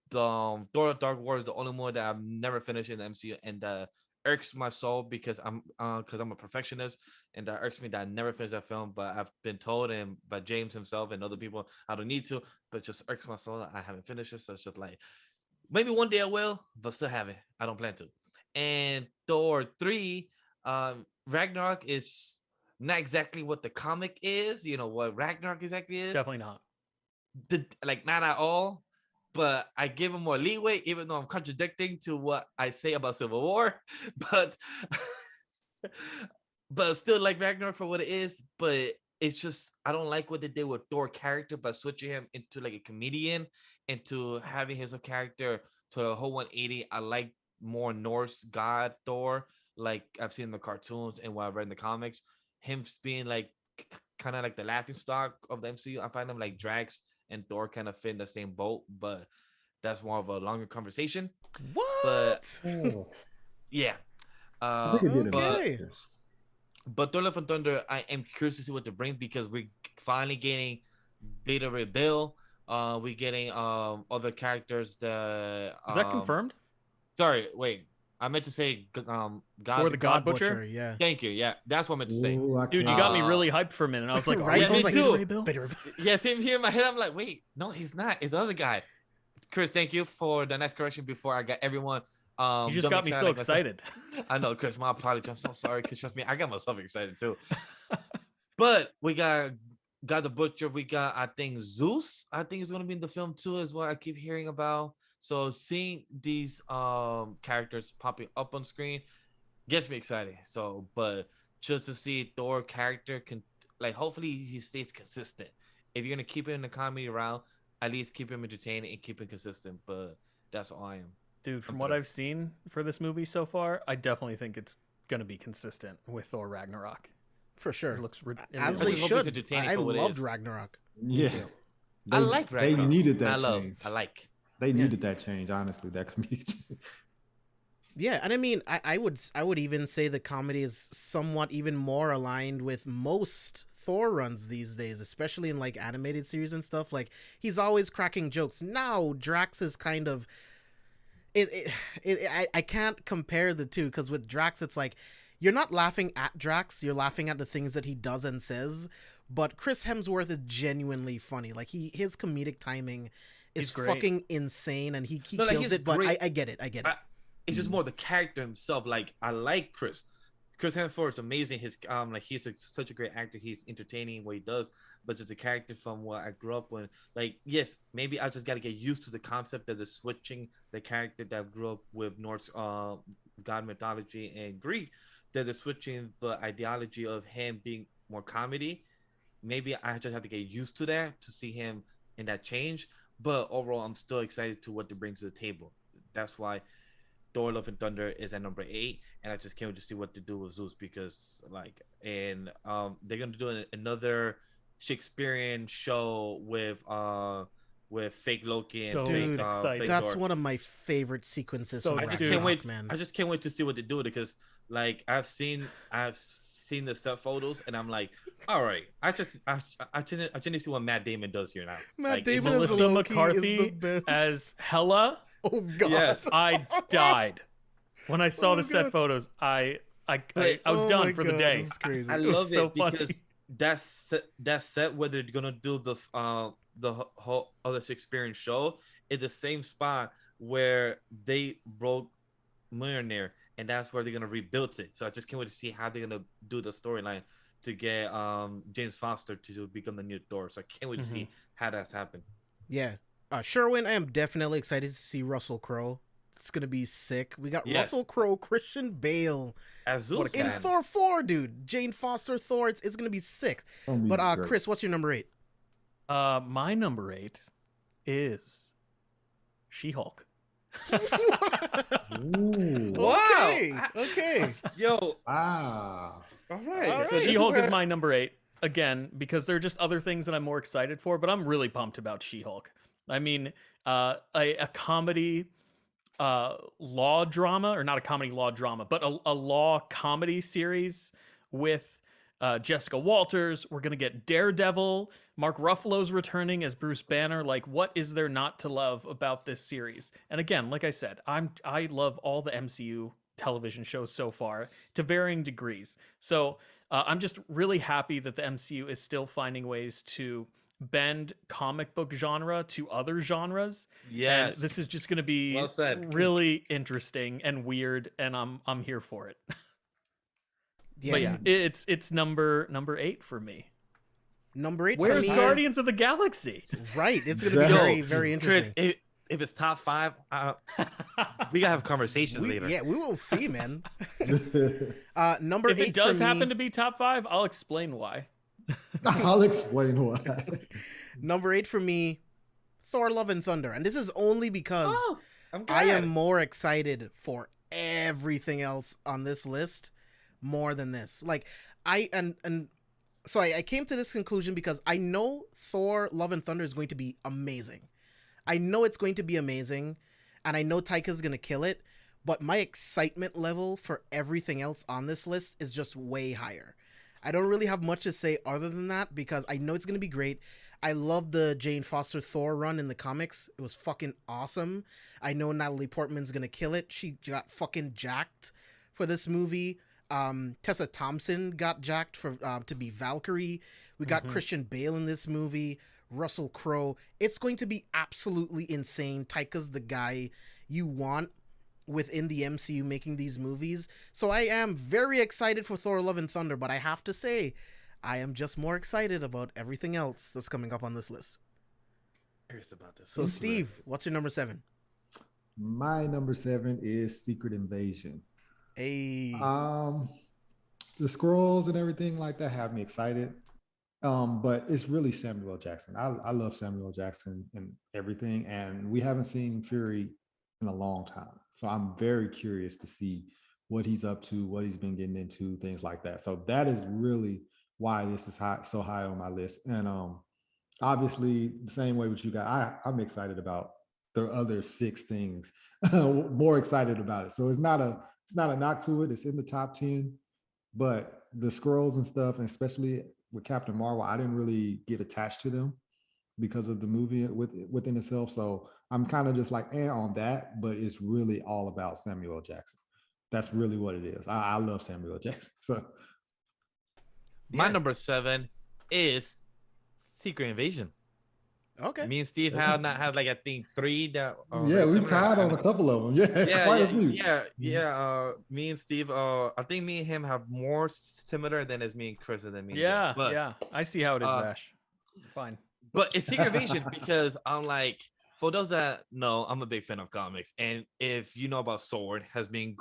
The Thor: Dark War is the only one that I've never finished in the MCU, and irks my soul because I'm a perfectionist, and that irks me that I never finished that film. But I've been told, and by James himself and other people, I don't need to, but it just irks my soul that I haven't finished it. So it's just like maybe one day I will, but still haven't. I don't plan to. And Thor 3, Ragnarok is not exactly what the comic is. You know what Ragnarok exactly is? Definitely not. Not at all. But I give him more leeway, even though I'm contradicting to what I say about Civil War. But still like Ragnarok for what it is. But it's just I don't like what they did with Thor character by switching him into like a comedian, into having his own character to the whole 180. I like more Norse god Thor, like I've seen in the cartoons and what I've read in the comics. Him being like kind of like the laughing stock of the MCU. I find him like Drax and Thor kind of fit in the same boat, but that's more of a longer conversation. What? But yeah. But Thor: Love and Thunder, I am curious to see what they bring because we're finally getting Beta Ray Bill. We're getting other characters that is that confirmed? Sorry, wait. I meant to say Or the God Butcher. Yeah. Thank you. Yeah, that's what I meant to say. Ooh, I Dude, you can't- got me really hyped for a minute. I was like, Right? right? I was me like, too. Ray Bill? Yeah, same here in my head. I'm like, wait, no, he's not. It's the other guy. Chris, thank you for the next correction before I got everyone. You just got me so excited. I know, Chris. My apologies. I'm so sorry. Cause trust me, I got myself excited too. But we got the Butcher. We got, I think, Zeus. I think is gonna be in the film too, is what I keep hearing about. So seeing these characters popping up on screen gets me excited. So, but just to see Thor character can, like, hopefully he stays consistent. If you're gonna keep him in the comedy round, at least keep him entertaining and keep him consistent. But that's all I am. Dude, from what I've seen for this movie so far, I definitely think it's gonna be consistent with Thor Ragnarok. For sure. It looks As I they just hope it's should. entertaining I for what it loved is. Ragnarok. Yeah. I like Ragnarok. They needed that I love. change. I like. They needed that change, honestly, that comedic change. Yeah, and I mean, I would even say the comedy is somewhat even more aligned with most Thor runs these days, especially in like animated series and stuff. Like he's always cracking jokes. Now Drax is kind of I can't compare the two, because with Drax it's like you're not laughing at Drax, you're laughing at the things that he does and says. But Chris Hemsworth is genuinely funny. Like his comedic timing is He's great. fucking insane, and he No, like, kills he's it. But great. I get it. I get it. It's just more the character himself. Like I like Chris. Chris Hemsworth is amazing. His like he's such a great actor. He's entertaining in what he does, but just a character from what I grew up with. Like yes, maybe I just got to get used to the concept of the switching the character that I grew up with Norse god mythology and Greek. That they're switching the ideology of him being more comedy. Maybe I just have to get used to that to see him in that change. But overall, I'm still excited to what they bring to the table. That's why Thor: Love and Thunder is at number 8, and I just can't wait to see what to do with Zeus, because like, and they're gonna do another Shakespearean show with fake Loki and Dude, fake, excited. fake That's Thor. one of my favorite sequences. So from I just Dude. can't Ragnarok, wait, man. I just can't wait to see what they do with it, because like I've seen the set photos and I'm like, all right, I just need to see what Matt Damon does here now. Matt Like, Damon it's- as Melissa Loki is the McCarthy best. as Hela. Oh god. Yes. I died when I saw Oh, the set God. photos. I was Oh done my for the God, day. This is crazy. I was love so it funny. because that set where they're gonna do the whole other Shakespearean show is the same spot where they broke Millionaire, and that's where they're gonna rebuild it. So I just can't wait to see how they're gonna do the storyline to get James Foster to become the new Thor. So I can't wait to see how that's happened. Yeah. Sherwin, I am definitely excited to see Russell Crowe. It's gonna be sick. We got Yes. Russell Crowe, Christian Bale As Zeus, in man. Thor 4, dude. Jane Foster Thor. It's gonna be sick. Gonna be But great. Chris, what's your number 8? My number 8 is She-Hulk. Ooh. Wow. Okay. Yo, Ah. all right. All So right. She-Hulk is my number 8 again, because there are just other things that I'm more excited for. But I'm really pumped about She-Hulk. I mean, a comedy law drama, or not a comedy law drama, but a law comedy series with Jessica Walters. We're gonna get Daredevil. Mark Ruffalo's returning as Bruce Banner. Like, what is there not to love about this series? And again, like I said, I love all the MCU television shows so far to varying degrees. So I'm just really happy that the MCU is still finding ways to bend comic book genre to other genres. Yes. And this is just going to be Well said. really interesting and weird, and I'm here for it. Yeah. But yeah, it's number 8 for me. Number 8 Where's for me. Guardians of the Galaxy? Right. It's gonna be Yo, very, very interesting. Chris, if it's top 5, we gotta have conversations later. Yeah, we will see, man. Number If 8 it does for me, happen to be top 5, I'll explain why. I'll explain why. number 8 for me, Thor: Love and Thunder, and this is only because I'm I glad. am more excited for everything else on this list more than this. Like so I came to this conclusion because I know Thor: Love and Thunder is going to be amazing. I know it's going to be amazing, and I know Taika's going to kill it, but my excitement level for everything else on this list is just way higher. I don't really have much to say other than that because I know it's going to be great. I love the Jane Foster Thor run in the comics. It was fucking awesome. I know Natalie Portman's gonna kill it. She got fucking jacked for this movie. Tessa Thompson got jacked for to be Valkyrie. We got Christian Bale in this movie. Russell Crowe. It's going to be absolutely insane. Taika's the guy you want within the MCU making these movies. So I am very excited for Thor Love and Thunder, but I have to say, I am just more excited about everything else that's coming up on this list. Curious about this. So Steve, what's your number 7? My number 7 is Secret Invasion. Hey. The scrolls and everything like that have me excited. But it's really Samuel Jackson. I love Samuel Jackson and everything, and we haven't seen Fury in a long time. So I'm very curious to see what he's up to, what he's been getting into, things like that. So that is really why this is so high on my list. And obviously, the same way with you guys, I'm excited about the other 6 things. More excited about it. So it's not a knock to it. It's in the top 10, but the scrolls and stuff, and especially with Captain Marvel, I didn't really get attached to them because of the movie within itself. So I'm kind of just like on that, but it's really all about Samuel Jackson. That's really what it is. I love Samuel Jackson. So my number 7 is Secret Invasion. Okay. Me and Steve had like I think 3 that. We tied on a couple of them. Me and Steve. I think me and him have more similar than as me and Chris and then me. Yeah, and Jeff. yeah. I see how it is, Vash. Fine. But it's Secret Invasion because I'm like, for those that know, I'm a big fan of comics, and if you know about Sword, has been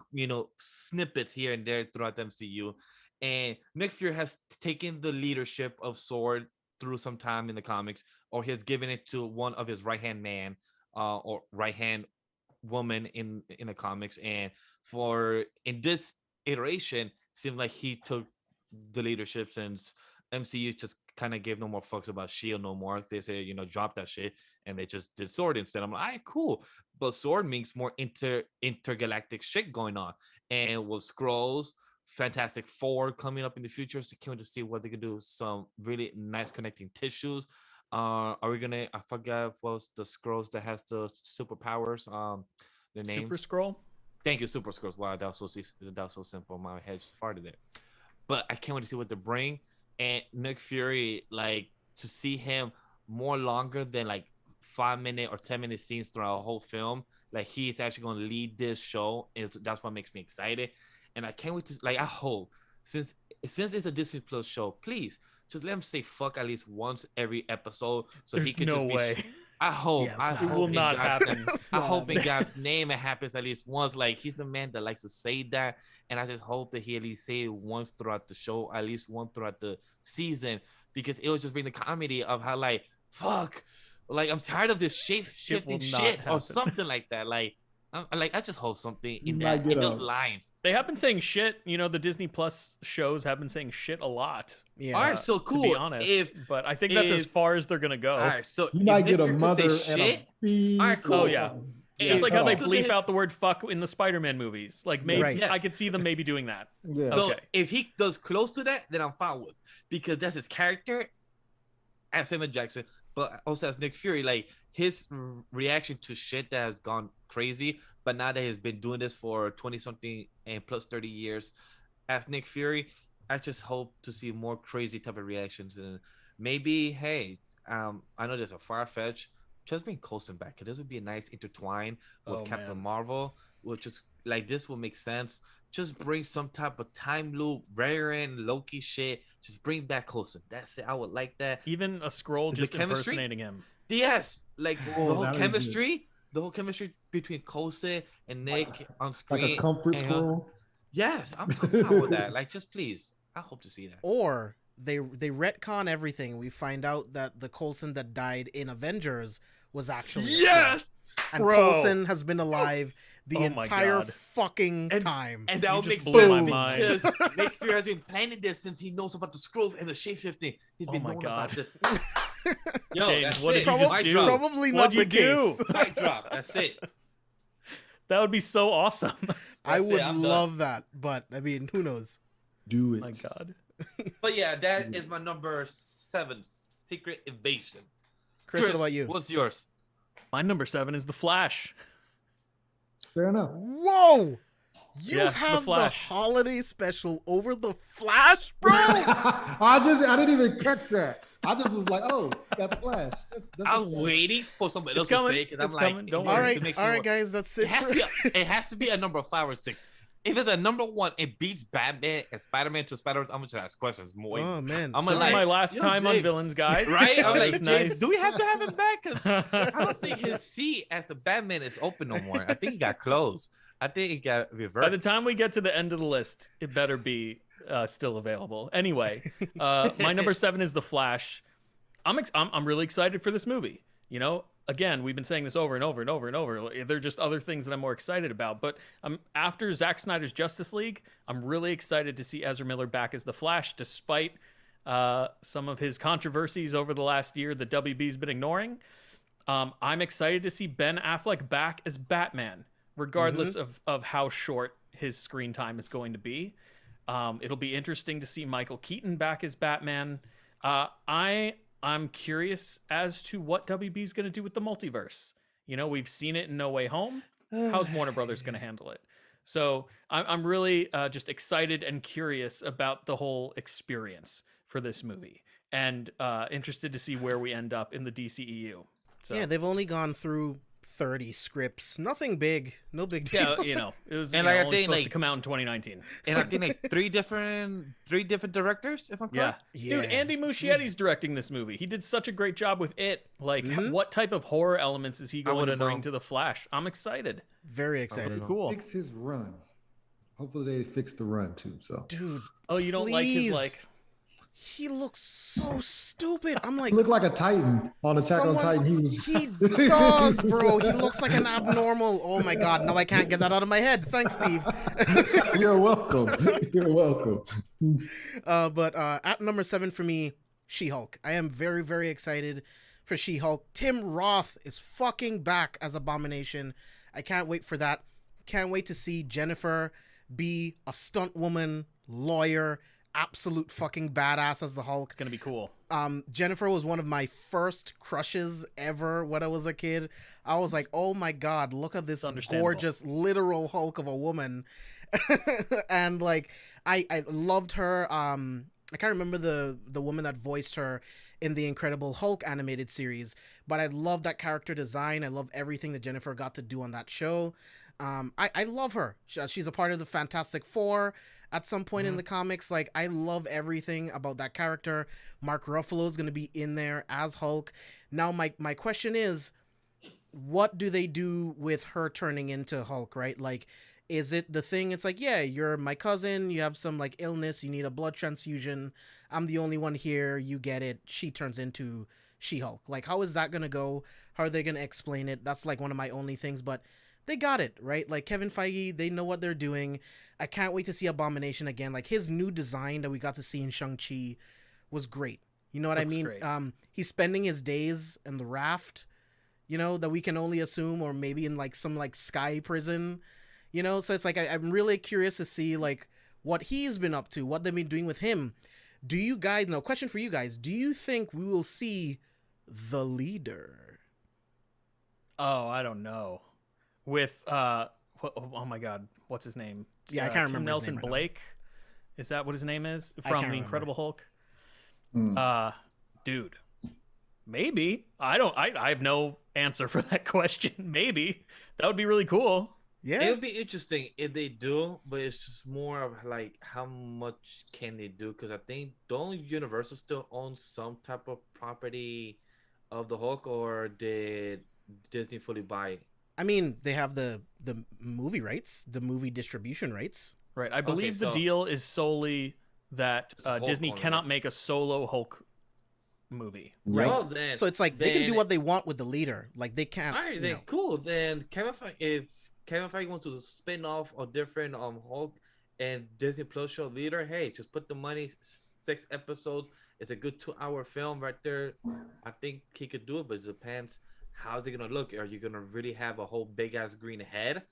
snippets here and there throughout the MCU, and Nick Fury has taken the leadership of Sword through some time in the comics, or he has given it to one of his right-hand man or right-hand woman in the comics. And in this iteration, seemed like he took the leadership since MCU just kind of gave no more fucks about S.H.I.E.L.D. no more. They say, drop that shit, and they just did Sword instead. I'm like, all right, cool. But Sword makes more intergalactic shit going on. And with Skrulls, Fantastic Four coming up in the future, so can't wait to see what they can do. Some really nice connecting tissues. Are we gonna? I forgot what was the Skrulls that has the superpowers. The name Super Skrull. Thank you, Super Skrulls. Wow, that was so simple. My head just farted there. But I can't wait to see what they bring. And Nick Fury, like to see him more longer than like 5-minute or 10-minute scenes throughout a whole film. Like he's actually gonna lead this show, and that's what makes me excited. And I can't wait to I hope since it's a Disney Plus show, please just let him say fuck at least once every episode, so There's he can no just be. way. I hope. It will not happen. I hope in God's name it happens at least once. Like he's a man that likes to say that, and I just hope that he at least say it once throughout the show, at least one throughout the season, because it will just bring the comedy of how like fuck, like I'm tired of this shape-shifting shit or something like that. I just hope something in those lines. They have been saying shit. The Disney Plus shows have been saying shit a lot. Yeah. All right, so cool. To be honest, but I think that's as far as they're gonna go. All right, so you might get a mother and a beep. All right, cool. Oh yeah. Just like how they bleep out the word fuck in the Spider-Man movies. Like maybe Right. I could see them maybe doing that. Yeah. So Okay. if he does close to that, then I'm fine with, because that's his character as Samuel Jackson, but also as Nick Fury, like his reaction to shit that has gone crazy. But now that he's been doing this for 20-something and plus 30 years, as Nick Fury, I just hope to see more crazy type of reactions. And maybe, hey, I know there's a far-fetched, just bring Coulson back. This would be a nice intertwine with Captain Marvel, which is like this will make sense. Just bring some type of time loop, Variant, Loki shit. Just bring back Coulson. That's it. I would like that. Even a Skrull just impersonating him. Yes, like the whole chemistry. The whole chemistry between Coulson and Nick on screen. Like a comfort scroll. Yes, I'm fine with that. Like, just please. I hope to see that. Or they retcon everything. We find out that the Coulson that died in Avengers was actually and Coulson has been alive the entire fucking time. And that would make blew my sense mind. because Nick Fury has been planning this since he knows about the scrolls and the shape-shifting. He's been knowing about this. Yo, James, what did you Mic just do? drop. Probably not What'd the you do? case. Mic drop. That's it. That would be so awesome. I That's it, would I'm love that, but I mean, who knows? Do it. My God. But yeah, that is my number 7, Secret Invasion. Chris, what about you? What's yours? My number 7 is The Flash. Fair enough. Whoa! You Yeah, it's The have the Flash. holiday special over the Flash, bro? I didn't even catch that. I just was like, oh, got the Flash. That's I was what's up. waiting for somebody else It's to coming. say it because It's I'm like, coming. Don't it all worry. right, makes all me right, more- guys, that's It it. has, for- to be it has to be a number 5 or 6. If it's a number 1, it beats Batman and Spider-Man to Spider-Man. I'm gonna ask questions more. Oh man, I'm This gonna is my like, last yo, time on James, Villains, guys. right? I'm That like, was James, nice. do we have to have him back? Because I don't think his seat as the Batman is open no more. I think he got closed. I think it got By reversed. the time we get to the end of the list, it better be still available. Anyway, my number 7 is The Flash. I'm really excited for this movie. You know, again, we've been saying this over and over and over and over. There are just other things that I'm more excited about. But after Zack Snyder's Justice League, I'm really excited to see Ezra Miller back as The Flash, despite some of his controversies over the last year that WB's been ignoring. I'm excited to see Ben Affleck back as Batman, regardless of how short his screen time is going to be. It'll be interesting to see Michael Keaton back as Batman. I'm curious as to what WB's going to do with the multiverse. You know, we've seen it in No Way Home. How's Warner Brothers going to handle it? So I'm really just excited and curious about the whole experience for this movie, and interested to see where we end up in the DCEU. So yeah, they've only gone through 30 scripts. Nothing big. No big deal. yeah, you know, it was And you know, like, I only think, supposed like- to come out in 2019. And I think like three different directors, if I'm Yeah. correct. Dude, Yeah. Andy Muschietti's directing this movie. He did such a great job with it. Like, what type of horror elements is he going to wouldn't bring know. to The Flash? I'm excited. Very excited. Cool. Fix his run. Hopefully they fix the run too. So Dude, Oh, you don't like his, please. like... he looks so stupid. I'm like, he looked like a Titan on Attack on someone- Titan. He was. he does, bro. He looks like an abnormal. Oh my god, now I can't get that out of my head. Thanks, Steve. You're welcome. You're welcome. But at number 7 for me, She-Hulk. I am very, very excited for She-Hulk. Tim Roth is fucking back as Abomination. I can't wait for that. Can't wait to see Jennifer be a stunt woman, lawyer, absolute fucking badass as the Hulk. It's going to be cool. Jennifer was one of my first crushes ever when I was a kid. I was like, oh my god, look at this understandable. gorgeous literal Hulk of a woman. And like I loved her. I can't remember the woman that voiced her in the Incredible Hulk animated series, but I love that character design. I love everything that Jennifer got to do on that show. I love her. She's a part of the Fantastic Four at some point in the comics. Like, I love everything about that character. Mark Ruffalo is going to be in there as Hulk. Now, my question is, what do they do with her turning into Hulk, right? Like, is it the thing? It's like, yeah, you're my cousin. You have some, like, illness. You need a blood transfusion. I'm the only one here. You get it. She turns into She-Hulk. Like, how is that going to go? How are they going to explain it? That's, like, one of my only things, but they got it, right? Like, Kevin Feige, they know what they're doing. I can't wait to see Abomination again. Like, his new design that we got to see in Shang-Chi was great. You know what Looks I mean? great. He's spending his days in the raft, you know, that we can only assume, or maybe in, like, some, like, sky prison, you know? So it's like, I'm really curious to see, like, what he's been up to, what they've been doing with him. Do you guys, no, question for you guys, do you think we will see the leader? Oh, I don't know. With, oh my God, what's his name? Yeah, I can't Tim remember his Nelson name right now. Blake? Is that what his name is? I From can't The remember. Incredible Hulk? Mm. Dude, maybe. I have no answer for that question. Maybe. That would be really cool. Yeah. It would be interesting if they do, but it's just more of like how much can they do? Because I think don't Universal still own some type of property of the Hulk, or did Disney fully buy it? I mean, they have the movie rights, the movie distribution rights. Right. I believe the so- deal is solely that Just a Hulk Disney one, cannot right? make a solo Hulk movie. Right. Well, then, So it's like they can do then- what they want with the leader. Like, they can't. All right, you then know. cool. Then if Kevin Feige wants to spin off a different Hulk and Disney Plus show leader, hey, just put the money, 6 episodes. It's a good 2-hour film right there. I think he could do it, but it depends. How's it gonna look? Are you gonna really have a whole big ass green head,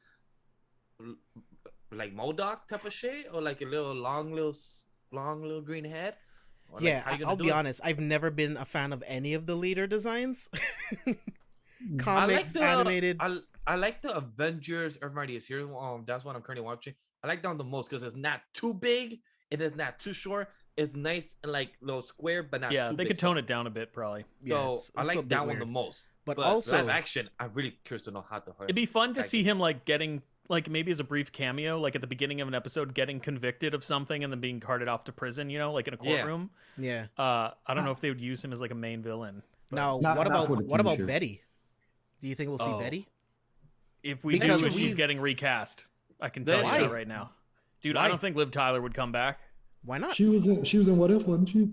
like MODOK type of shit, or like a long little green head? Or, Yeah, how you gonna I'll do be it? honest. I've never been a fan of any of the leader designs. I like Comics, animated. I like the Avengers Everybody is Here. That's what I'm currently watching. I like that one the most because it's not too big, it is not too short. It's nice and like little square, but not Yeah, too they big. could tone it down a bit probably. Yeah, So I it's a like bit that one the weird. most. But But also, live action, I'm really curious to know how to. It'd be fun to act see it. him like getting like maybe as a brief cameo, like at the beginning of an episode, getting convicted of something and then being carted off to prison. You know, like in a Yeah. courtroom. yeah. I don't know if they would use him as like a main villain. But Now, Not- not for the what about future. Betty? Do you think we'll see Oh. Betty? if we Because do, she's we've- getting recast. I can tell you Why? that right now, dude. Why? I don't think Liv Tyler would come back. Why not? She was in What If, wasn't she?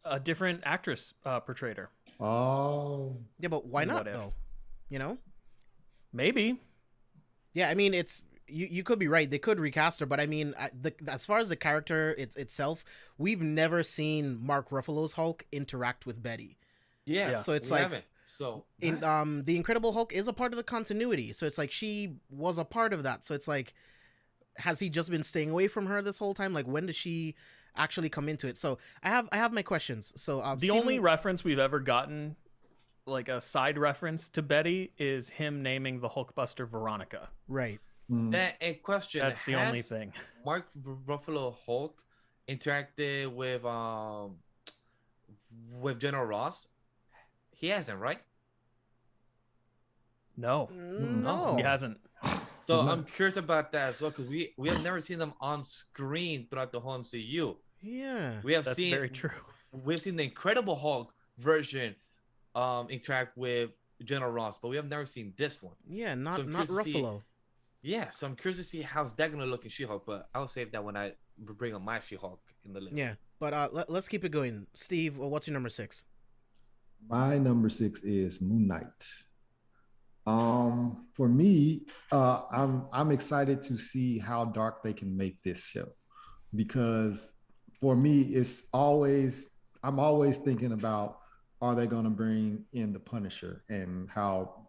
A different actress portrayed her. Oh, Yeah, but why And not what if? though? You know? Maybe. Yeah, I mean, it's you could be right. They could recast her, but I mean, as far as the character itself, we've never seen Mark Ruffalo's Hulk interact with Betty. Yeah. Yeah. So it's we like haven't. So in the Incredible Hulk is a part of the continuity. So it's like she was a part of that. So it's like, has he just been staying away from her this whole time? Like, when does she actually come into it? So I have my questions. So The Steven- only reference we've ever gotten, like a side reference to Betty, is him naming the Hulkbuster Veronica. right. that and question. That's the only has thing. Mark Ruffalo Hulk interacted with General Ross. He hasn't, right? No, No, he hasn't. So He's not. I'm curious about that as well because we have never seen them on screen throughout the whole MCU. Yeah. We have That's seen very true. we've seen the Incredible Hulk version interact with General Ross, but we have never seen this one. Yeah, not So I'm not curious to see- Ruffalo. Yeah, so I'm curious to see how's that gonna look in She-Hulk, but I'll save that when I bring up my She-Hulk in the list. Yeah, but let's keep it going. Steve, what's your number 6? my number 6 is Moon Knight. For me, I'm excited to see how dark they can make this show, because for me, I'm always thinking about, are they going to bring in the Punisher, and how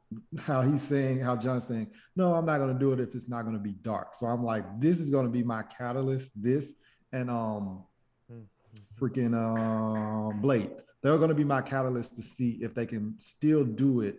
John's saying, no, I'm not going to do it if it's not going to be dark. So I'm like, this is going to be my catalyst. This and freaking Blade. They're going to be my catalyst to see if they can still do it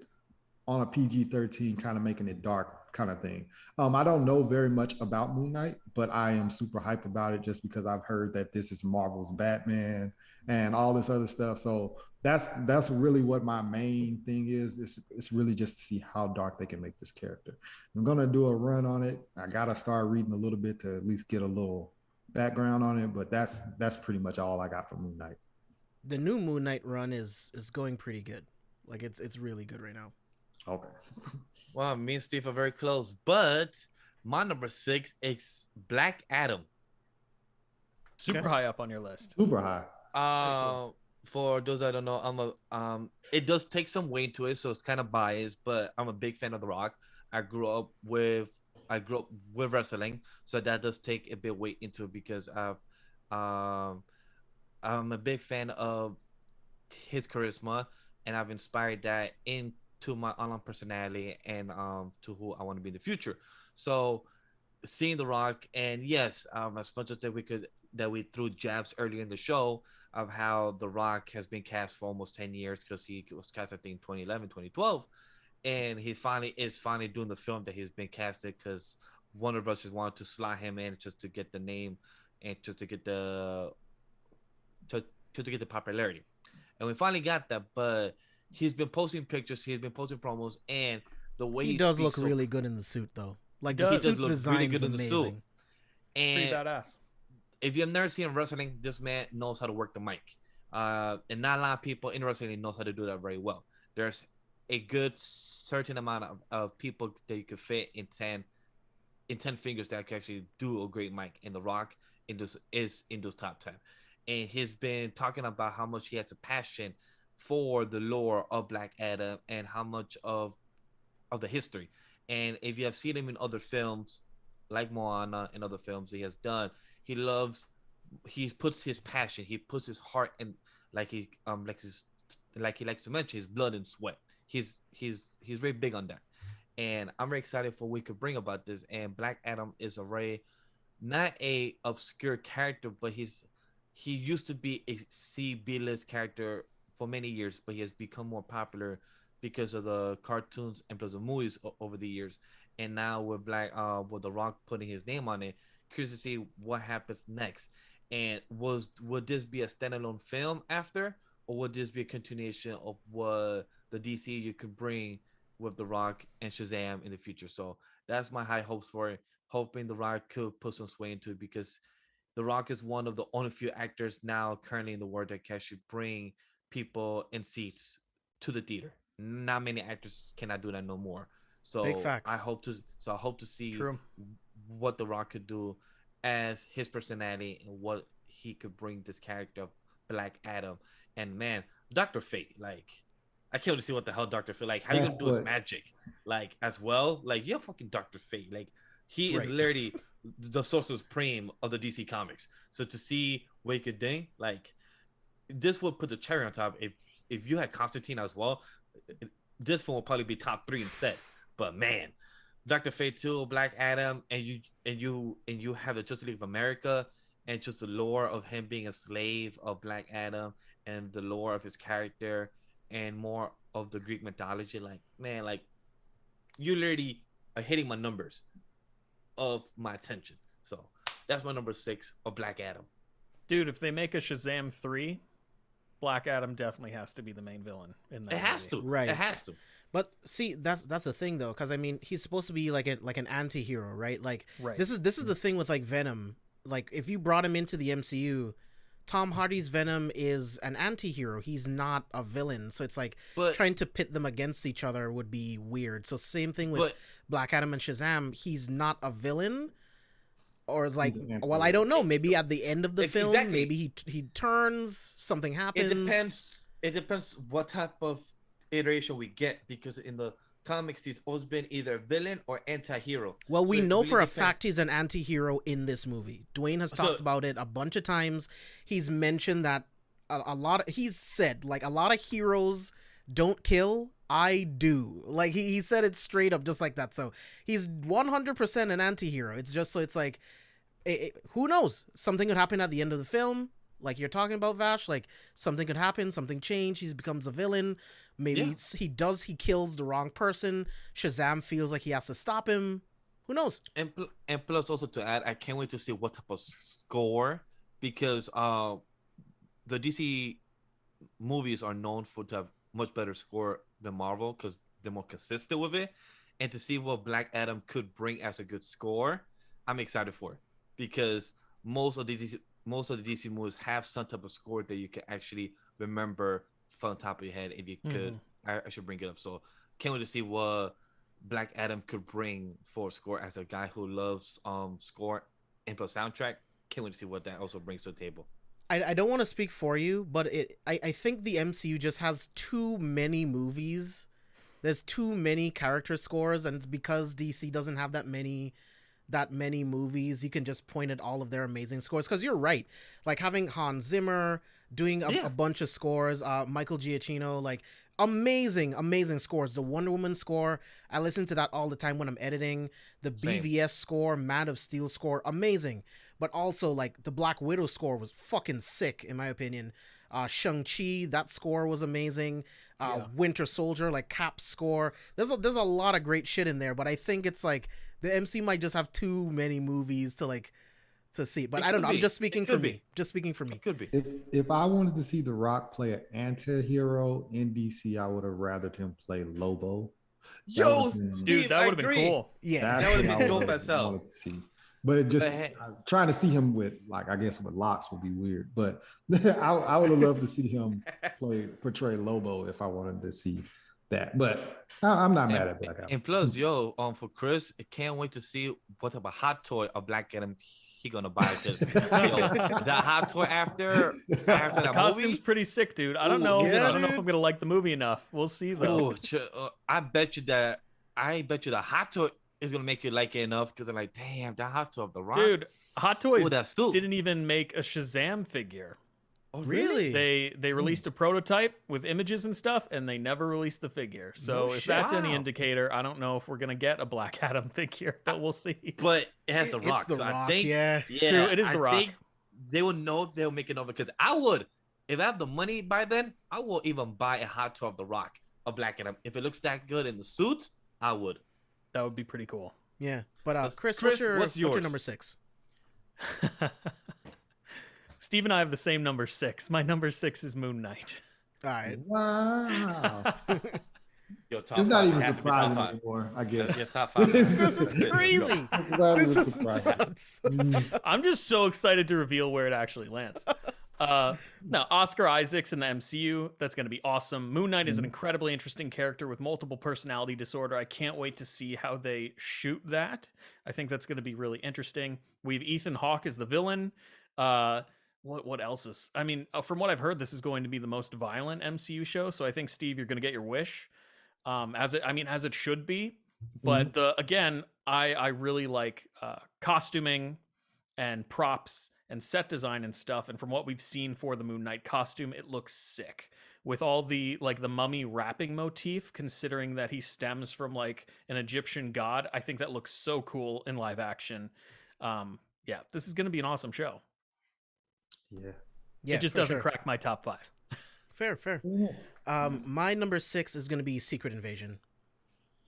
on a PG-13, kind of making it dark kind of thing. I don't know very much about Moon Knight, but I am super hype about it just because I've heard that this is Marvel's Batman and all this other stuff. So that's really what my main thing is. It's really just to see how dark they can make this character. I'm gonna do a run on it. I gotta start reading a little bit to at least get a little background on it, but that's pretty much all I got for Moon Knight. The new Moon Knight run is going pretty good. Like it's really good right now. Okay. Well, me and Steve are very close, but my number 6 is Black Adam. Super Okay. high up on your list. Super high. For those that don't know, it does take some weight to it, so it's kind of biased, but I'm a big fan of The Rock. I grew up with wrestling, so that does take a bit weight into it because I'm a big fan of his charisma, and I've inspired that into my online personality and to who I want to be in the future. So seeing The Rock, and yes, as much as that we threw jabs earlier in the show of how The Rock has been cast for almost 10 years, because he was cast I think 2011, 2012, and he finally doing the film that he's been casted, because Warner Bros. Just wanted to slot him in just to get the name and just to get the to get the popularity, and we finally got that. But he's been posting pictures, he's been posting promos, and the way He does speaks look so- really good in the suit, though. Like He the does suit look really design good is in the suit. amazing. Pretty and badass. if you've never seen wrestling, this man knows how to work the mic. And not a lot of people in wrestling knows how to do that very well. There's a good certain amount of people that you could fit in 10 fingers that can actually do a great mic. And The Rock is in those top 10. And he's been talking about how much he has a passion for the lore of Black Adam and how much of the history. And if you have seen him in other films, like Moana and other films he has done, he puts his passion, he puts his heart, and like he likes to mention, his blood and sweat. He's very big on that, and I'm very excited for what we could bring about this. And Black Adam is not a obscure character, but he used to be a C-list character for many years, but he has become more popular because of the cartoons and plus the movies over the years. And now with with The Rock putting his name on it, curious to see what happens next. And would this be a standalone film after, or would this be a continuation of what the DCU could bring with The Rock and Shazam in the future? So that's my high hopes for it. Hoping The Rock could put some sway into it, because The Rock is one of the only few actors now currently in the world that can actually bring people in seats to the theater. Not many actors cannot do that no more. Big So facts. I hope to see True. what The Rock could do as his personality and what he could bring this character of Black Adam. And man, Dr. Fate, like I can't wait to see what the hell Dr. Fate, like how you That's gonna do his what- magic, like as well. Like you're fucking Dr. Fate. Like he Right. is literally the Sorcerer Supreme of the DC comics. So to see what he could do, like this would put the cherry on top. If you had Constantine as well, this film will probably be top 3 instead. But man, Dr. Fate 2, Black Adam, and you have the Justice League of America, and just the lore of him being a slave of Black Adam, and the lore of his character, and more of the Greek mythology. Like man, like you literally are hitting my numbers of my attention. So that's my number 6 of Black Adam. Dude, if they make a Shazam 3, Black Adam definitely has to be the main villain in that It has movie. to, Right. It has to. But see, that's the thing though, because I mean, he's supposed to be like an anti-hero, right? Like Right. this is the thing with like Venom. Like if you brought him into the MCU, Tom Hardy's Venom is an anti-hero. He's not a villain. So it's like But trying to pit them against each other would be weird. So same thing with but Black Adam and Shazam. He's not a villain. Or it's like, He's an well, I don't know. Maybe at the end of the film, Exactly. maybe he turns, something happens. it depends. It depends what type of iteration we get, because in the comics he's always been either villain or anti-hero. Well, So we it know really for a depends. fact he's an anti-hero in this movie. Dwayne has So- talked about it a bunch of times. He's mentioned that he's said like a lot of heroes don't kill. I do. Like he said it straight up just like that. So he's 100% an anti-hero. It's just so it's like, who knows? Something could happen at the end of the film. Like you're talking about, Vash, like something could happen, something change, he becomes a villain. Maybe Yeah. he kills the wrong person. Shazam feels like he has to stop him. Who knows? And plus also to add, I can't wait to see what type of score, because the DC movies are known to have much better score than Marvel, because they're more consistent with it. And to see what Black Adam could bring as a good score, I'm excited for it, because most of the DC movies have some type of score that you can actually remember from the top of your head. If you could, I should bring it up. So can't wait to see what Black Adam could bring for score, as a guy who loves score and plus soundtrack. Can't wait to see what that also brings to the table. I don't want to speak for you, but I think the MCU just has too many movies. There's too many character scores, and it's because DC doesn't have that many movies. You can just point at all of their amazing scores, because you're right. Like having Hans Zimmer doing a bunch of scores, Michael Giacchino, like amazing scores. The Wonder Woman score, I listen to that all the time when I'm editing. The Same. BVS score, Man of Steel score, amazing. But also like the Black Widow score was fucking sick in my opinion. Shang-Chi, that score was amazing. Winter Soldier, like Cap's score. There's a lot of great shit in there, but I think it's like the MC might just have too many movies to see. But It I don't could know. I'm be. just speaking It for could me. be. Just speaking for me. Could be. If I wanted to see The Rock play an anti-hero in DC, I would have rather him play Lobo. Yo, would've been- Steve, Dude, that I would have been agree. cool. Yeah. That's That would've what been I dope would've as hell. wanted to see. But it just But hey- trying to see him with, like, I guess with locks would be weird. But I would have loved to see him portray Lobo if I wanted to see that. But I'm not mad at Black Adam. And plus, for Chris, I can't wait to see what type of hot toy of Black Adam he gonna buy, because that hot toy after The that costume's movie. pretty sick, dude. I don't Ooh, know. yeah, I don't know if dude. I'm gonna like the movie enough. We'll see though. I bet you the hot toy is gonna make you like it enough, because I'm like, damn, that hot toy of the Rock. Dude, Hot Toys Ooh, that suit. didn't even make a Shazam figure. Oh, Really? They released a prototype with images and stuff, and they never released the figure. So No if shit. that's any Wow. indicator, I don't know if we're gonna get a Black Adam figure, but we'll see. But it has the It's Rock. The so Rock, I think, yeah. True, it is The Rock. think they will know they'll make it over. Because I would, if I have the money by then, I will even buy a hot tub of The Rock, a Black Adam. If it looks that good in the suit, I would. That would be pretty cool. Yeah, but Chris, what's your yours? number 6? Steve and I have the same number 6. My number 6 is Moon Knight. All right. Wow. Yo, top It's not five. even It has to be top surprising five. anymore, I guess. Yes, top 5. This is crazy. This is nuts. I'm just so excited to reveal where it actually lands. Now, Oscar Isaac's in the MCU. That's going to be awesome. Moon Knight is an incredibly interesting character with multiple personality disorder. I can't wait to see how they shoot that. I think that's going to be really interesting. We have Ethan Hawke as the villain. What else is? I mean, from what I've heard, this is going to be the most violent MCU show. So I think, Steve, you're going to get your wish, as it should be. But I really like costuming and props and set design and stuff. And from what we've seen for the Moon Knight costume, it looks sick with all the the mummy wrapping motif, considering that he stems from like an Egyptian god. I think that looks so cool in live action. Yeah, this is going to be an awesome show. Yeah. It just doesn't crack my top 5. Fair. My number 6 is going to be Secret Invasion.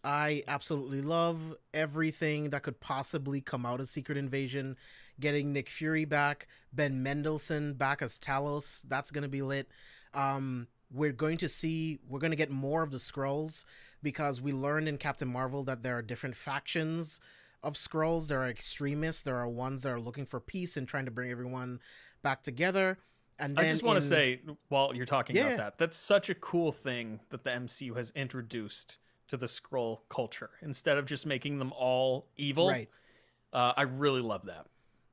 I absolutely love everything that could possibly come out of Secret Invasion. Getting Nick Fury back, Ben Mendelsohn back as Talos, that's going to be lit. We're going to get more of the Skrulls, because we learned in Captain Marvel that there are different factions of Skrulls. There are extremists. There are ones that are looking for peace and trying to bring everyone back together. And then I just want to say, while you're talking about that's such a cool thing that the MCU has introduced to the Skrull culture instead of just making them all evil. Right. I really love that.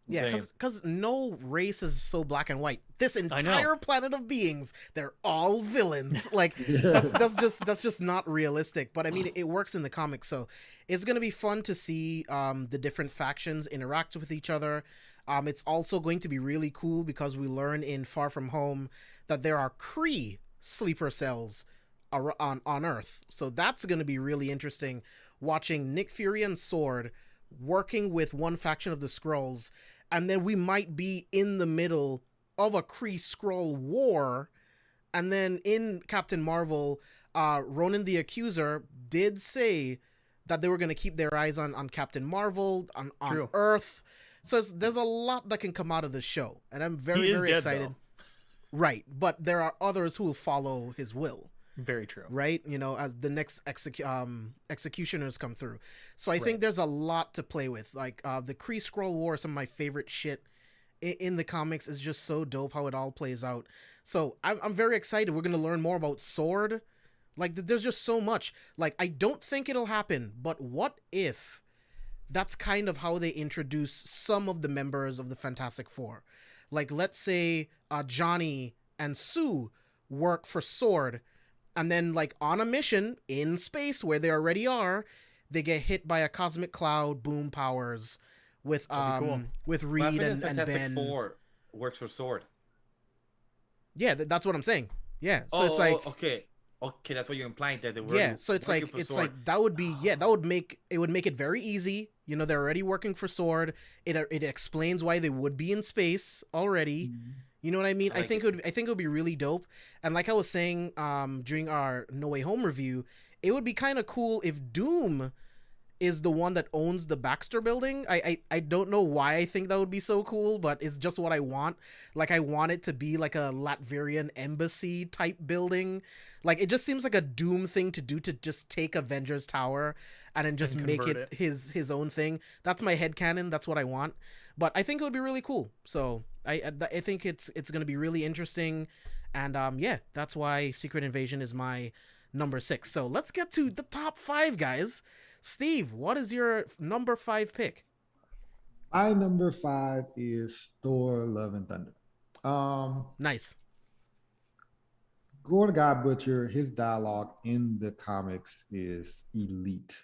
Yeah, because no race is so black and white. This entire planet of beings, they're all villains. Like that's just not realistic. But I mean, it works in the comics, so it's gonna be fun to see the different factions interact with each other. It's also going to be really cool because we learn in Far From Home that there are Kree sleeper cells on Earth. So that's going to be really interesting, watching Nick Fury and Sword working with one faction of the Skrulls, and then we might be in the middle of a Kree-Skrull war. And then in Captain Marvel, Ronan the Accuser did say that they were going to keep their eyes on Captain Marvel, on Earth. So there's a lot that can come out of this show, and I'm very excited. Though. Right, but there are others who will follow his will. Very true. Right, as the next executioners come through. So I think there's a lot to play with. Like the Kree-Skrull War, some of my favorite shit in the comics, is just so dope how it all plays out. So I'm very excited. We're gonna learn more about Sword. Like there's just so much. Like I don't think it'll happen, but what if? That's kind of how they introduce some of the members of the Fantastic Four. Like, let's say Johnny and Sue work for Sword, and then, like, on a mission in space where they already are, they get hit by a cosmic cloud, boom powers, with Reed and Ben. Four works for Sword. Yeah, that's what I'm saying. Yeah, so it's okay, that's what you're implying that they were. Yeah, so it's like that would make it very easy. They're already working for Sword. It explains why they would be in space already. Mm-hmm. You know what I mean? I think it would be really dope. And like I was saying during our No Way Home review, it would be kind of cool if Doom is the one that owns the Baxter building. I don't know why I think that would be so cool, but it's just what I want. Like, I want it to be like a Latvian embassy type building. Like, it just seems like a Doom thing to do, to just take Avengers Tower and then just make it his own thing. That's my headcanon. That's what I want. But I think it would be really cool. So I think it's going to be really interesting. And that's why Secret Invasion is my number 6. So let's get to the top 5, guys. Steve, what is your number 5 pick? My number 5 is Thor: Love and Thunder. Nice. Gore the God Butcher, his dialogue in the comics is elite.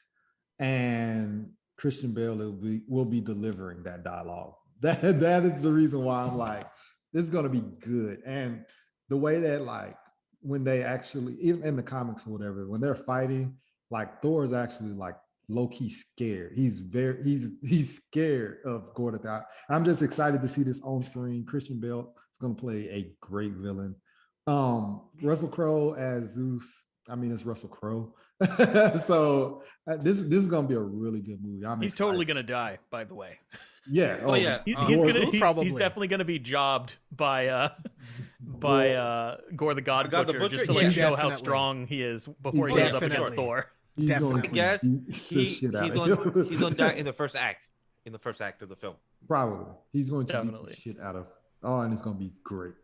And Christian Bale will be delivering that dialogue. That is the reason why I'm like, this is going to be good. And the way that, like, when they actually, even in the comics or whatever, when they're fighting, like, Thor is actually like low key scared. He's scared of Gordon. I'm just excited to see this on screen. Christian Bale is going to play a great villain. Russell Crowe as Zeus. I mean, it's Russell Crowe. So this is going to be a really good movie. He's excited. totally going to die, by the way. Yeah. Oh yeah. He's definitely going to be jobbed by Gore the God Butcher, just to like show how strong he is before he goes up against Thor. Definitely. I guess he's gonna die in the first act. In the first act of the film. Probably. He's going to Definitely. beat the shit out of. Oh, and it's going to be great.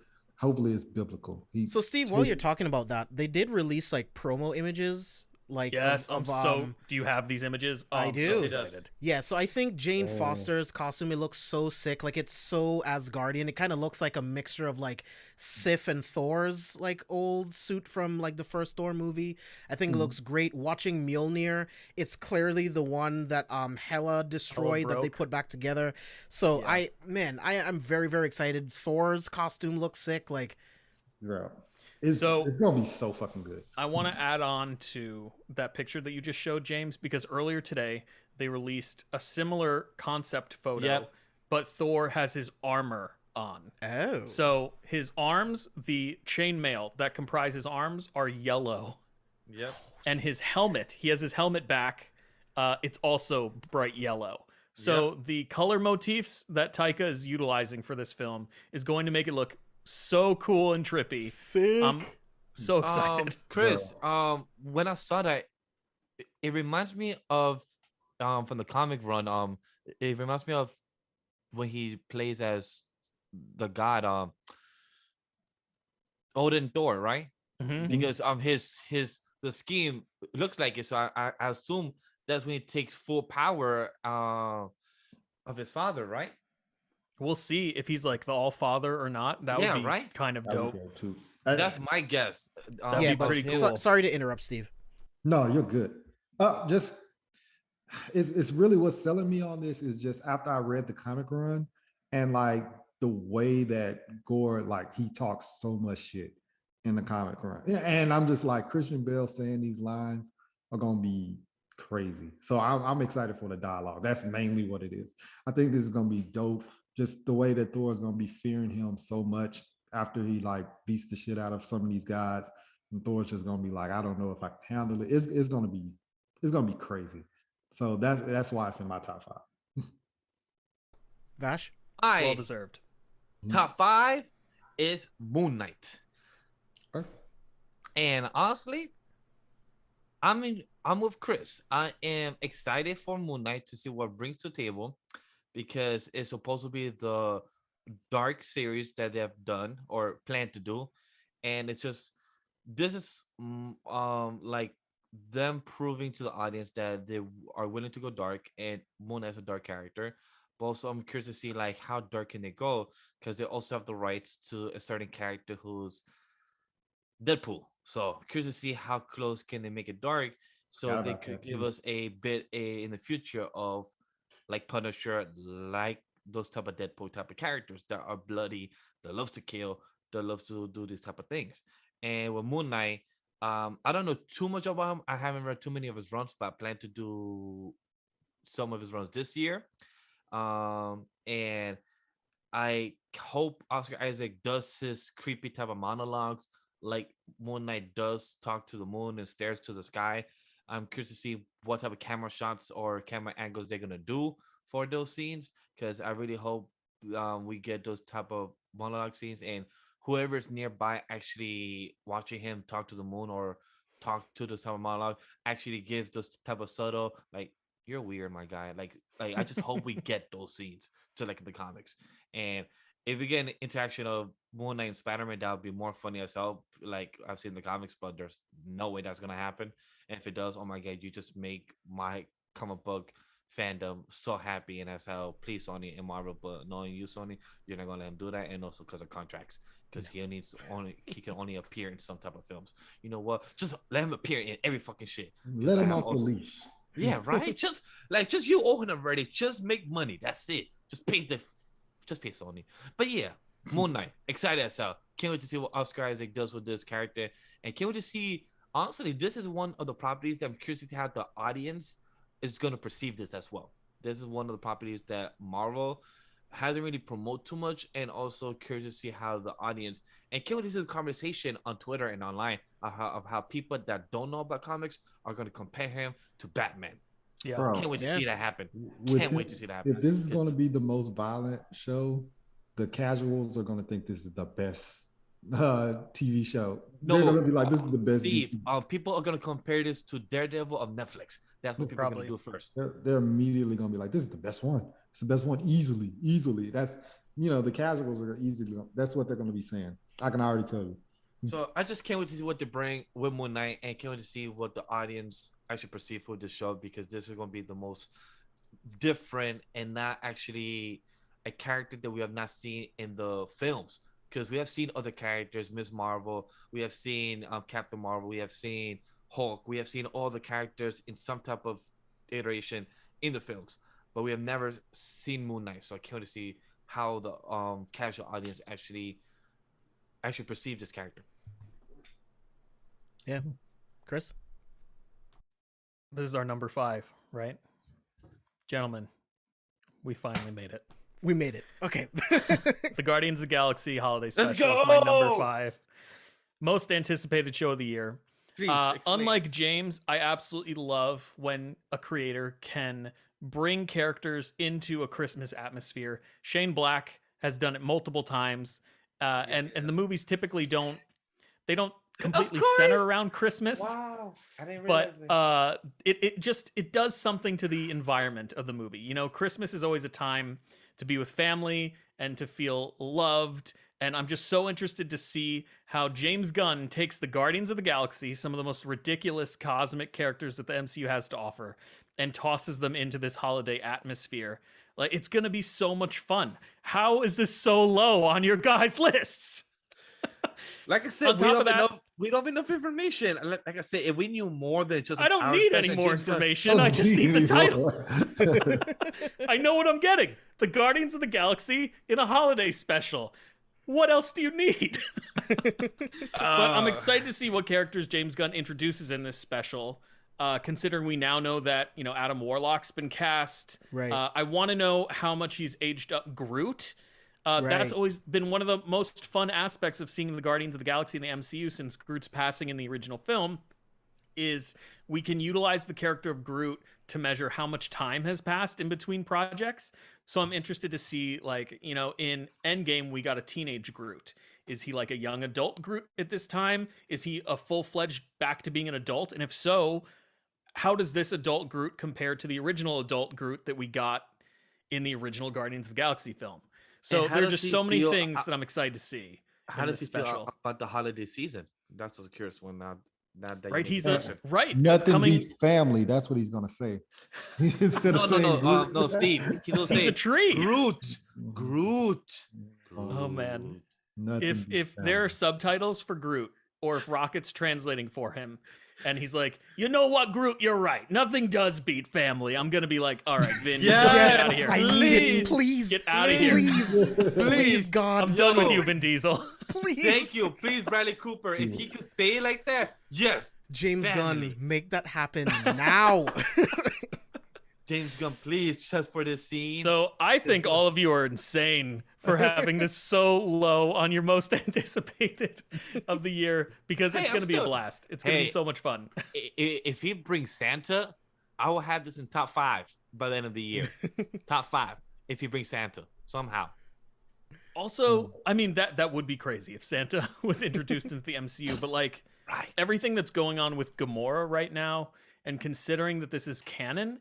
Hopefully it's biblical. So Steve, while you're talking about that, they did release like promo images. Like yes, do you have these images? I do. So excited. Yeah, so I think Jane Foster's costume, it looks so sick. Like it's so Asgardian. It kind of looks like a mixture of like Sif and Thor's like old suit from like the first Thor movie. I think it looks great. Watching Mjolnir, it's clearly the one that Hela destroyed that they put back together. So yeah. I'm very, very excited. Thor's costume looks sick. Like it's gonna be so fucking good. I want to add on to that picture that you just showed, James, because earlier today they released a similar concept photo, but Thor has his armor on. Oh. So his arms, the chainmail that comprise his arms, are yellow. Yep. And his helmet, he has his helmet back. It's also bright yellow. So the color motifs that Taika is utilizing for this film is going to make it look so cool and trippy. Sick. I'm so excited. Chris, when I saw that, it reminds me of from the comic run. It reminds me of when he plays as the god Odin Thor, right? Mm-hmm. Because the scheme looks like it. So I assume that's when he takes full power of his father, right? We'll see if he's like the All Father or not. That would be kind of dope. That's my guess. That'd be pretty cool. Sorry to interrupt, Steve. No, you're good. Just it's really what's selling me on this is just after I read the comic run and like the way that Gore, like he talks so much shit in the comic run. And I'm just like, Christian Bale saying these lines are gonna be crazy. So I'm excited for the dialogue. That's mainly what it is. I think this is gonna be dope. Just the way that Thor is gonna be fearing him so much after he like beats the shit out of some of these guys, and Thor's just gonna be like, I don't know if I can handle it. It's gonna be crazy. So that's why it's in my top 5. Vash? Well deserved. Top 5 is Moon Knight. Okay. And honestly, I'm with Chris. I am excited for Moon Knight to see what it brings to the table, because it's supposed to be the dark series that they have done or plan to do, and it's just this is like them proving to the audience that they are willing to go dark, and Moon Knight's a dark character. But also I'm curious to see like how dark can they go, because they also have the rights to a certain character who's Deadpool. So curious to see how close can they make it dark, so they could give us a bit in the future of like Punisher, like those type of Deadpool type of characters that are bloody, that loves to kill, that loves to do these type of things. And with Moon Knight, I don't know too much about him. I haven't read too many of his runs, but I plan to do some of his runs this year. And I hope Oscar Isaac does his creepy type of monologues like Moon Knight does, talk to the moon and stares to the sky. I'm curious to see what type of camera shots or camera angles they're gonna do for those scenes, because I really hope we get those type of monologue scenes, and whoever's nearby actually watching him talk to the moon or talk to this type of monologue actually gives those type of subtle like, you're weird, my guy. Like I just hope we get those scenes to like the comics. And if we get an interaction of Moon Knight and Spider-Man, that would be more funny as hell. Like I've seen the comics, but there's no way that's gonna happen. And if it does, oh my god, you just make my comic book fandom so happy. And that's how, please Sony and Marvel, but knowing you, Sony, you're not gonna let him do that. And also because of contracts, because he can only appear in some type of films. You know what? Just let him appear in every fucking shit. Let him off the leash. Yeah, right. just you owe him already. Just make money. That's it. Just pay Sony. But yeah, Moon Knight, excited as hell. Can't wait to see what Oscar Isaac does with this character, and can't wait to see. Honestly, this is one of the properties that I'm curious to have the audience is going to perceive this as well. This is one of the properties that Marvel hasn't really promoted too much, and also curious to see how the audience, and can't wait to see the conversation on Twitter and online of how people that don't know about comics are going to compare him to Batman. Yeah. Bro, Can't wait to see that happen. with Can't him- wait to see that happen. If this is going to be the most violent show, the casuals are going to think this is the best TV show. No, They're going to be like, this is the best. Steve, DC. people are going to compare this to Daredevil of Netflix. That's what people are going to do first. They're immediately going to be like, this is the best one. It's the best one easily. That's, the casuals are easily, that's what they're going to be saying. I can already tell you. So I just can't wait to see what they bring with Moon Knight, and can't wait to see what the audience actually perceive for this show, because this is going to be the most different and not actually a character that we have not seen in the films. Because we have seen other characters, Ms. Marvel, we have seen Captain Marvel, we have seen Hulk, we have seen all the characters in some type of iteration in the films, but we have never seen Moon Knight. So I can't wait to see how the casual audience actually perceive this character. Yeah, Chris. This is our number 5, right? Gentlemen, we finally made it. We made it. Okay. The Guardians of the Galaxy holiday special go! is my number 5. Most anticipated show of the year. Please explain. Unlike James, I absolutely love when a creator can bring characters into a Christmas atmosphere. Shane Black has done it multiple times. And the movies typically don't completely center around Christmas. Wow, I didn't realize But it does something to the environment of the movie. Christmas is always a time to be with family and to feel loved. And I'm just so interested to see how James Gunn takes the Guardians of the Galaxy, some of the most ridiculous cosmic characters that the MCU has to offer, and tosses them into this holiday atmosphere. Like, it's going to be so much fun. How is this so low on your guys' lists? Like I said, we don't have enough information. Like I said, if we knew more than just I don't need any more information. I just need the title. I know what I'm getting. The Guardians of the Galaxy in a holiday special. What else do you need? But I'm excited to see what characters James Gunn introduces in this special, considering we now know that, Adam Warlock's been cast. Right. I want to know how much he's aged up Groot. Right. That's always been one of the most fun aspects of seeing the Guardians of the Galaxy in the MCU since Groot's passing in the original film, is we can utilize the character of Groot to measure how much time has passed in between projects. So I'm interested to see, in Endgame, we got a teenage Groot. Is he like a young adult Groot at this time? Is he a full-fledged back to being an adult? And if so, how does this adult Groot compare to the original adult Groot that we got in the original Guardians of the Galaxy film? So there are just so many things that I'm excited to see. How does he feel about the holiday season? That's just a curious one. Now that right, you he's make a the right. Nothing beats family. That's what he's going to say. Instead of saying Groot. no, Steve. He's a tree. Groot. Oh man. Nothing If there are subtitles for Groot, or if Rocket's translating for him, and he's like, you know what, Groot, you're right. Nothing does beat family. I'm gonna be like, all right, Vin, Yes, get out of here. I need it. Please. Get out of here. Please, God. I'm done with you, Vin Diesel. Please. Thank you. Please, Bradley Cooper. If he could say it like that, yes. James Family. Gunn, make that happen now. James Gunn, please, just for this scene. So I think all of you are insane for having this so low on your most anticipated of the year, because it's Hey, going to be a still- blast. It's going to be so much fun. If he brings Santa, I will have this in top 5 by the end of the year. Top 5 if he brings Santa somehow. Also, I mean, that would be crazy if Santa was introduced into the MCU, but Right. everything that's going on with Gamora right now, and considering that this is canon,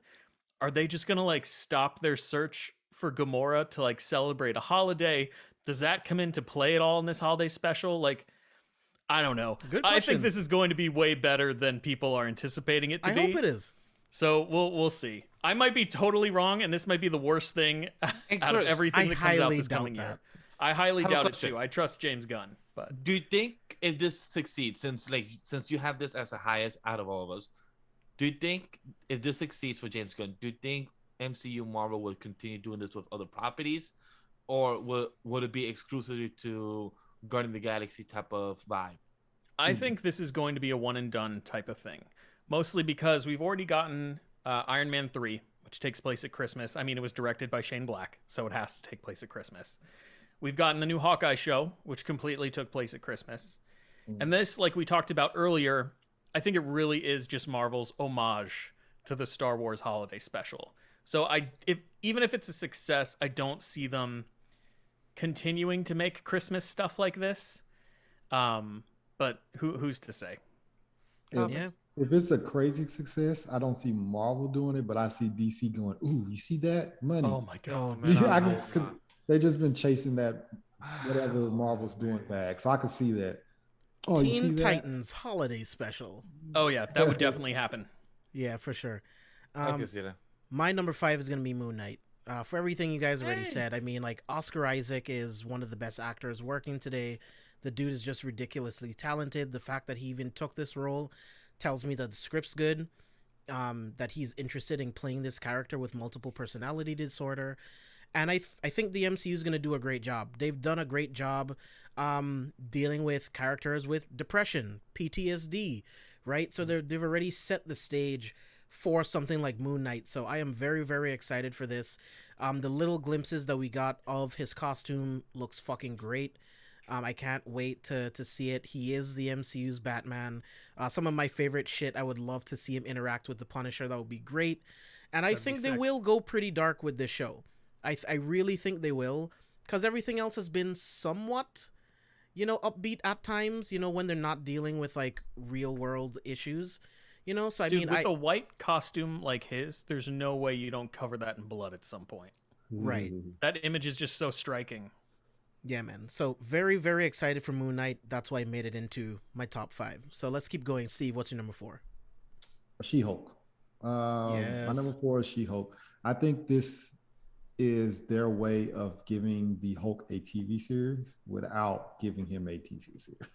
are they just going to stop their search for Gamora to celebrate a holiday? Does that come into play at all in this holiday special? I don't know. Good I think questions. this is going to be way better than people are anticipating it to I be. hope it is. So we'll see. I might be totally wrong, and this might be the worst thing out of Chris, everything I that comes out highly this doubt coming that. year. I highly have a doubt it question. too. I trust James Gunn, but Do you think if this succeeds, since you have this as the highest out of all of us, do you think if this succeeds for James Gunn, do you think MCU Marvel will continue doing this with other properties, or would it be exclusively to Guardian of the Galaxy type of vibe? I think this is going to be a one and done type of thing. Mostly because we've already gotten Iron Man 3, which takes place at Christmas. I mean, it was directed by Shane Black, so it has to take place at Christmas. We've gotten the new Hawkeye show, which completely took place at Christmas. And this, like we talked about earlier, I think it really is just Marvel's homage to the Star Wars holiday special. So even if it's a success, I don't see them continuing to make Christmas stuff like this. But who's to say? If it's a crazy success, I don't see Marvel doing it, but I see DC going, ooh, you see that? Money. Oh my God. Man, they just been chasing that whatever Marvel's doing bag. So I could see that. Oh, Teen Titans holiday special. Oh yeah, that would definitely happen. Yeah, for sure. I can see that. My number 5 is going to be Moon Knight. For everything you guys already said, I mean, like, Oscar Isaac is one of the best actors working today. The dude is just ridiculously talented. The fact that he even took this role tells me that the script's good, that he's interested in playing this character with multiple personality disorder. And I think the MCU is going to do a great job. They've done a great job dealing with characters with depression, PTSD, right? So they've already set the stage for something like Moon Knight. So I am very, very excited for this. The little glimpses that we got of his costume looks fucking great. I can't wait to see it. He is the MCU's Batman. Some of my favorite shit, I would love to see him interact with the Punisher. That would be great. And I think they will go pretty dark with this show. I really think they will, because everything else has been somewhat, upbeat at times, when they're not dealing with, like, real world issues, so Dude, with a white costume like his, there's no way you don't cover that in blood at some point. Right. That image is just so striking. Yeah, man. So very, very excited for Moon Knight. That's why I made it into my top 5. So let's keep going. Steve, what's your number 4? She-Hulk. Yes. My number 4 is She-Hulk. I think this is their way of giving the Hulk a TV series without giving him a TV series.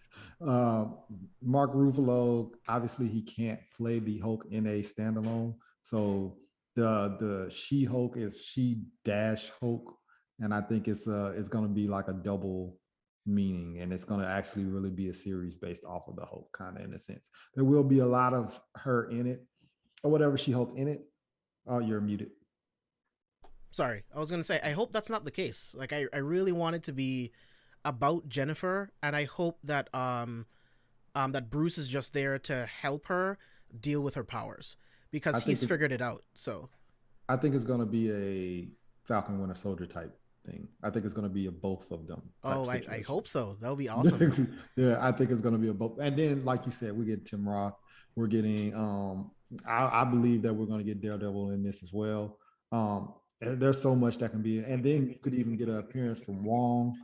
Mark Ruffalo, obviously he can't play the Hulk in a standalone. So the She-Hulk is She-Hulk. And I think it's going to be like a double meaning, and it's going to actually really be a series based off of the Hulk, kind of, in a sense. There will be a lot of her in it, or whatever She-Hulk in it. Oh, you're muted. Sorry, I was going to say, I hope that's not the case. Like, I really want it to be about Jennifer, and I hope that that Bruce is just there to help her deal with her powers, because he's figured it out. So I think it's going to be a Falcon Winter Soldier type thing. I think it's going to be a both of them. I hope so. That would be awesome. Yeah, I think it's going to be a both. And then, like you said, we get Tim Roth. We're getting, I believe that we're going to get Daredevil in this as well. And there's so much that can be. And then you could even get an appearance from Wong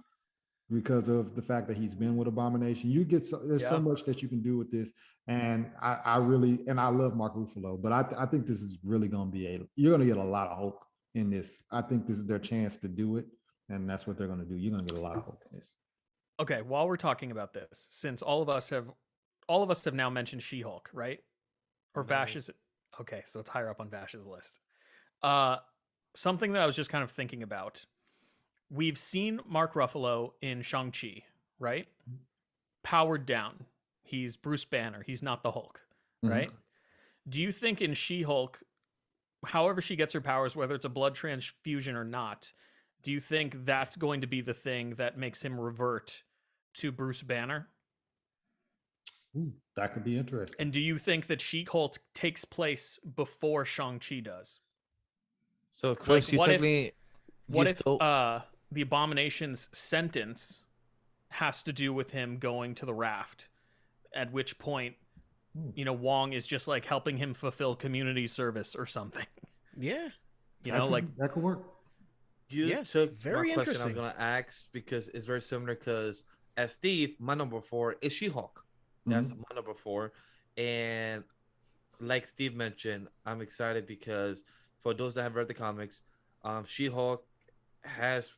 because of the fact that he's been with Abomination. You get there's so much that you can do with this. And I love Mark Ruffalo, but I think this is really going to be you're going to get a lot of hope in this. I think this is their chance to do it, and that's what they're going to do. You're going to get a lot of hope in this. Okay, while we're talking about this, since all of us have now mentioned She-Hulk, right? Or Vash is okay, so it's higher up on Vash's list. Something that I was just kind of thinking about. We've seen Mark Ruffalo in Shang-Chi, right? Powered down. He's Bruce Banner. He's not the Hulk, right? Do you think in She-Hulk, however she gets her powers, whether it's a blood transfusion or not, do you think that's going to be the thing that makes him revert to Bruce Banner? Ooh, that could be interesting. And do you think that She-Hulk takes place before Shang-Chi does? So, Chris, what if the Abomination's sentence has to do with him going to the raft, at which point, Wong is just like helping him fulfill community service or something. Yeah. That could work. You took very my question I was interesting. going to ask, because it's very similar, because as Steve, my number 4 is She-Hulk. That's my number 4. And like Steve mentioned, I'm excited because for those that have read the comics, She-Hulk has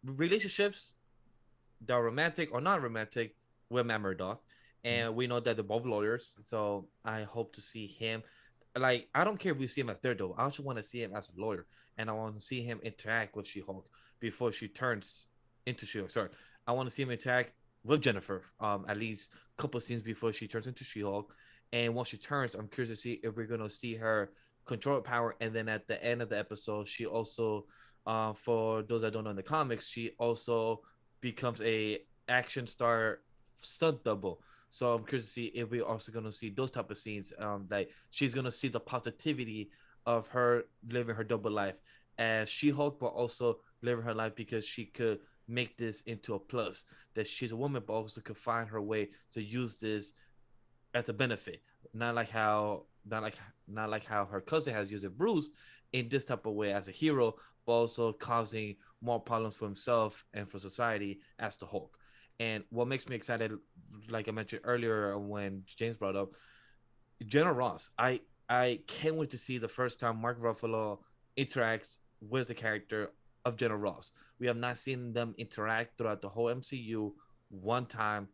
relationships that are romantic or not romantic with Matt Murdock. And we know that they're both lawyers. So I hope to see him. Like, I don't care if we see him as Daredevil. I also want to see him as a lawyer. And I want to see him interact with She-Hulk before she turns into She-Hulk. Sorry. I want to see him interact with Jennifer, at least a couple of scenes before she turns into She-Hulk. And once she turns, I'm curious to see if we're gonna see her control power. And then at the end of the episode, she also, for those that don't know in the comics, she also becomes a action star stunt double. So I'm curious to see if we're also gonna see those type of scenes. That she's gonna see the positivity of her living her double life as She-Hulk, but also living her life because she could make this into a plus. That she's a woman, but also could find her way to use this as a benefit. Not like how her cousin has used it, Bruce, in this type of way as a hero, but also causing more problems for himself and for society as the Hulk. And what makes me excited, like I mentioned earlier when James brought up General Ross, I can't wait to see the first time Mark Ruffalo interacts with the character of General Ross. We have not seen them interact throughout the whole MCU one time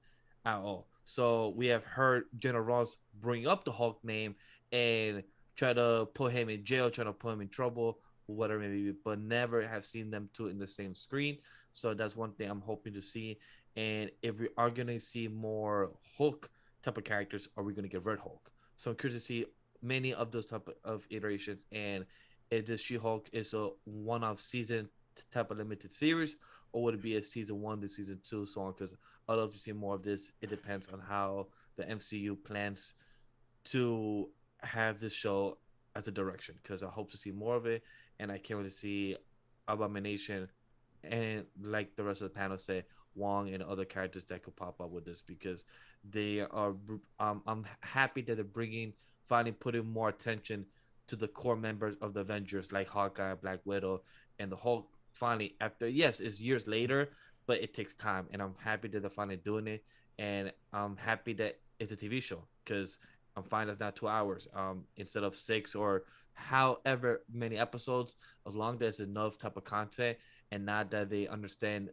at all. So we have heard General Ross bring up the Hulk name and try to put him in jail, try to put him in trouble, whatever maybe, but never have seen them two in the same screen. So that's one thing I'm hoping to see. And if we are gonna see more Hulk type of characters, are we gonna get Red Hulk? So I'm curious to see many of those type of iterations. And if this She-Hulk is a one-off season type of limited series, or would it be a season 1 to season 2, so on? Because I'd love to see more of this. It depends on how the MCU plans to have this show as a direction, because I hope to see more of it, and I can't wait to see Abomination and, like the rest of the panel say, Wong and other characters that could pop up with this, because they are. I'm happy that they're finally putting more attention to the core members of the Avengers, like Hawkeye, Black Widow, and the Hulk. Finally, after, yes, it's years later, but it takes time, and I'm happy that they're finally doing it, and I'm happy that it's a TV show, because I'm fine that's not 2 hours, instead of 6 or however many episodes, as long as there's enough type of content, and now that they understand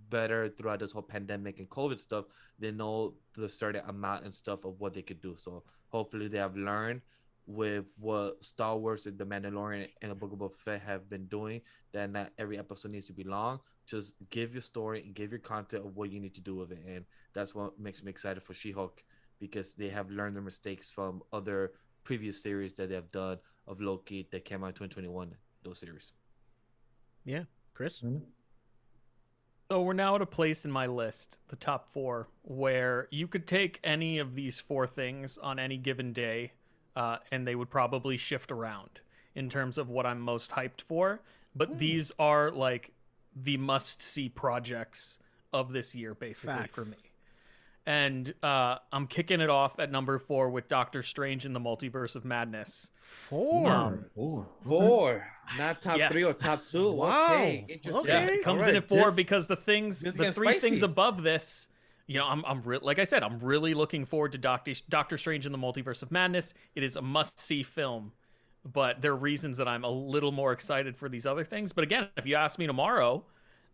better throughout this whole pandemic and COVID stuff, they know the certain amount and stuff of what they could do. So hopefully they have learned with what Star Wars and The Mandalorian and the Book of Boba Fett have been doing, that not every episode needs to be long. Just give your story and give your content of what you need to do with it. And that's what makes me excited for She-Hulk, because they have learned their mistakes from other previous series that they have done of Loki that came out in 2021, those series. Yeah. Chris? So we're now at a place in my list, the top 4, where you could take any of these 4 things on any given day, and they would probably shift around in terms of what I'm most hyped for. But these are like the must-see projects of this year, basically. Facts. For me. And I'm kicking it off at number 4 with Doctor Strange in the Multiverse of Madness. 4. 4. Not top Yes. 3 or top 2. Wow. Okay, interesting. Yeah, it comes in at 4 because the 3 spicy. things above this, you know, like I said, I'm really looking forward to Doctor Strange in the Multiverse of Madness. It is a must-see film, but there are reasons that I'm a little more excited for these other things. But again, if you ask me tomorrow,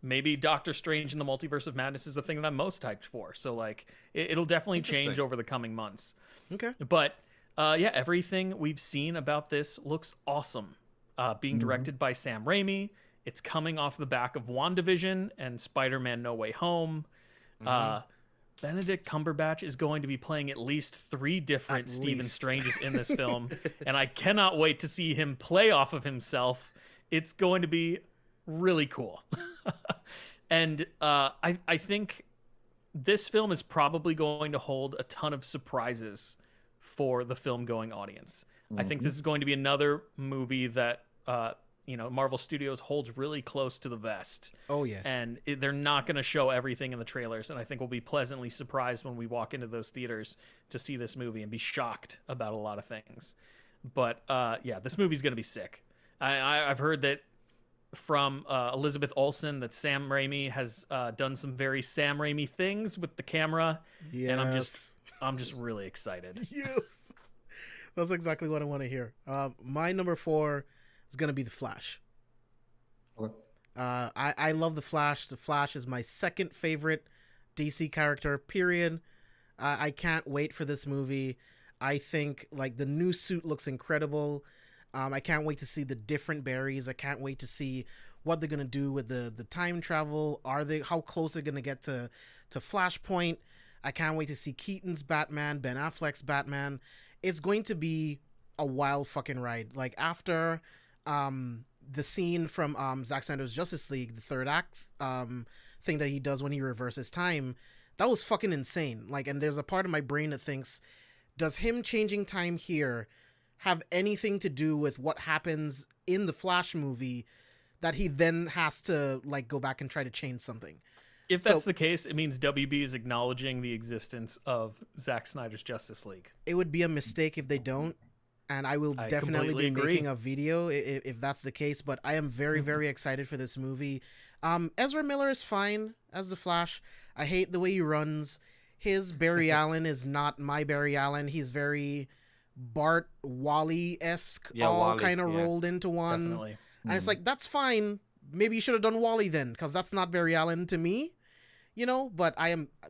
maybe Doctor Strange in the Multiverse of Madness is the thing that I'm most hyped for. So like, it'll definitely change over the coming months. Okay. But yeah, everything we've seen about this looks awesome. Being directed by Sam Raimi. It's coming off the back of WandaVision and Spider-Man No Way Home. Benedict Cumberbatch is going to be playing at least 3 different Stephen Stranges in this film. And I cannot wait to see him play off of himself. It's going to be really cool. And I think this film is probably going to hold a ton of surprises for the film-going audience. I think this is going to be another movie that Marvel Studios holds really close to the vest. Oh yeah. And they're not going to show everything in the trailers, and I think we'll be pleasantly surprised when we walk into those theaters to see this movie and be shocked about a lot of things. But yeah, this movie's going to be sick. I've heard that from Elizabeth Olsen that Sam Raimi has done some very Sam Raimi things with the camera. Yes. And I'm just really excited. Yes. That's exactly what I want to hear. My number 4 is going to be The Flash. Okay. I love The Flash. The Flash is my second favorite DC character, period. I can't wait for this movie. I think like the new suit looks incredible. I can't wait to see the different berries. I can't wait to see what they're going to do with the time travel. How close they're going to get to Flashpoint. I can't wait to see Keaton's Batman, Ben Affleck's Batman. it's going to be a wild fucking ride. Like after the scene from Zack Snyder's Justice League, the third act thing that he does when he reverses time, that was fucking insane. Like, and there's a part of my brain that thinks, does him changing time here have anything to do with what happens in the Flash movie that he then has to like go back and try to change something? If that's the case, it means WB is acknowledging the existence of Zack Snyder's Justice League. It would be a mistake if they don't, and I will definitely be making a video if that's the case. But I am very, very excited for this movie. Ezra Miller is fine as the Flash. I hate the way he runs. His Barry Allen is not my Barry Allen. He's very Bart Wally-esque, all kind of rolled into one. Definitely. And it's like, that's fine. Maybe you should have done Wally then, because that's not Barry Allen to me. You know, but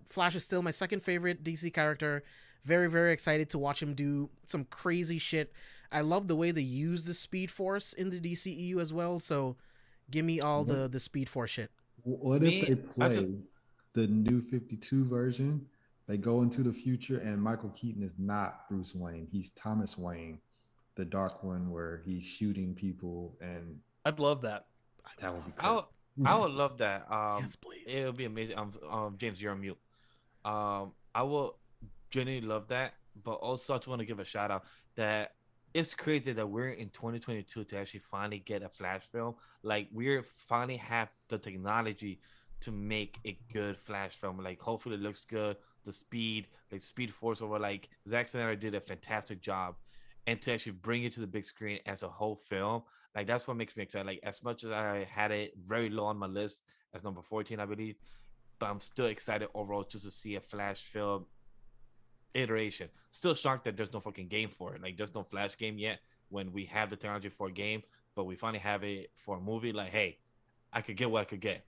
Flash is still my second favorite DC character. Very, very excited to watch him do some crazy shit. I love the way they use the Speed Force in the DCEU as well. So give me all the Speed Force shit. What if they play the new 52 version? They go into the future and Michael Keaton is not Bruce Wayne. He's Thomas Wayne, the dark one where he's shooting people. And I'd love that. That would be cool. I would love that. Yes, please. It would be amazing. James, you're on mute. I will genuinely love that, but also I just want to give a shout out that it's crazy that we're in 2022 to actually finally get a Flash film. Like we're finally have the technology to make a good Flash film. Like hopefully it looks good. The speed, like Speed Force over, like Zack Snyder did a fantastic job, and to actually bring it to the big screen as a whole film. Like that's what makes me excited. Like as much as I had it very low on my list as number 14, I believe, but I'm still excited overall just to see a Flash film iteration. Still shocked that there's no fucking game for it. Like there's no Flash game yet when we have the technology for a game, but we finally have it for a movie. Like, hey, I could get what I could get.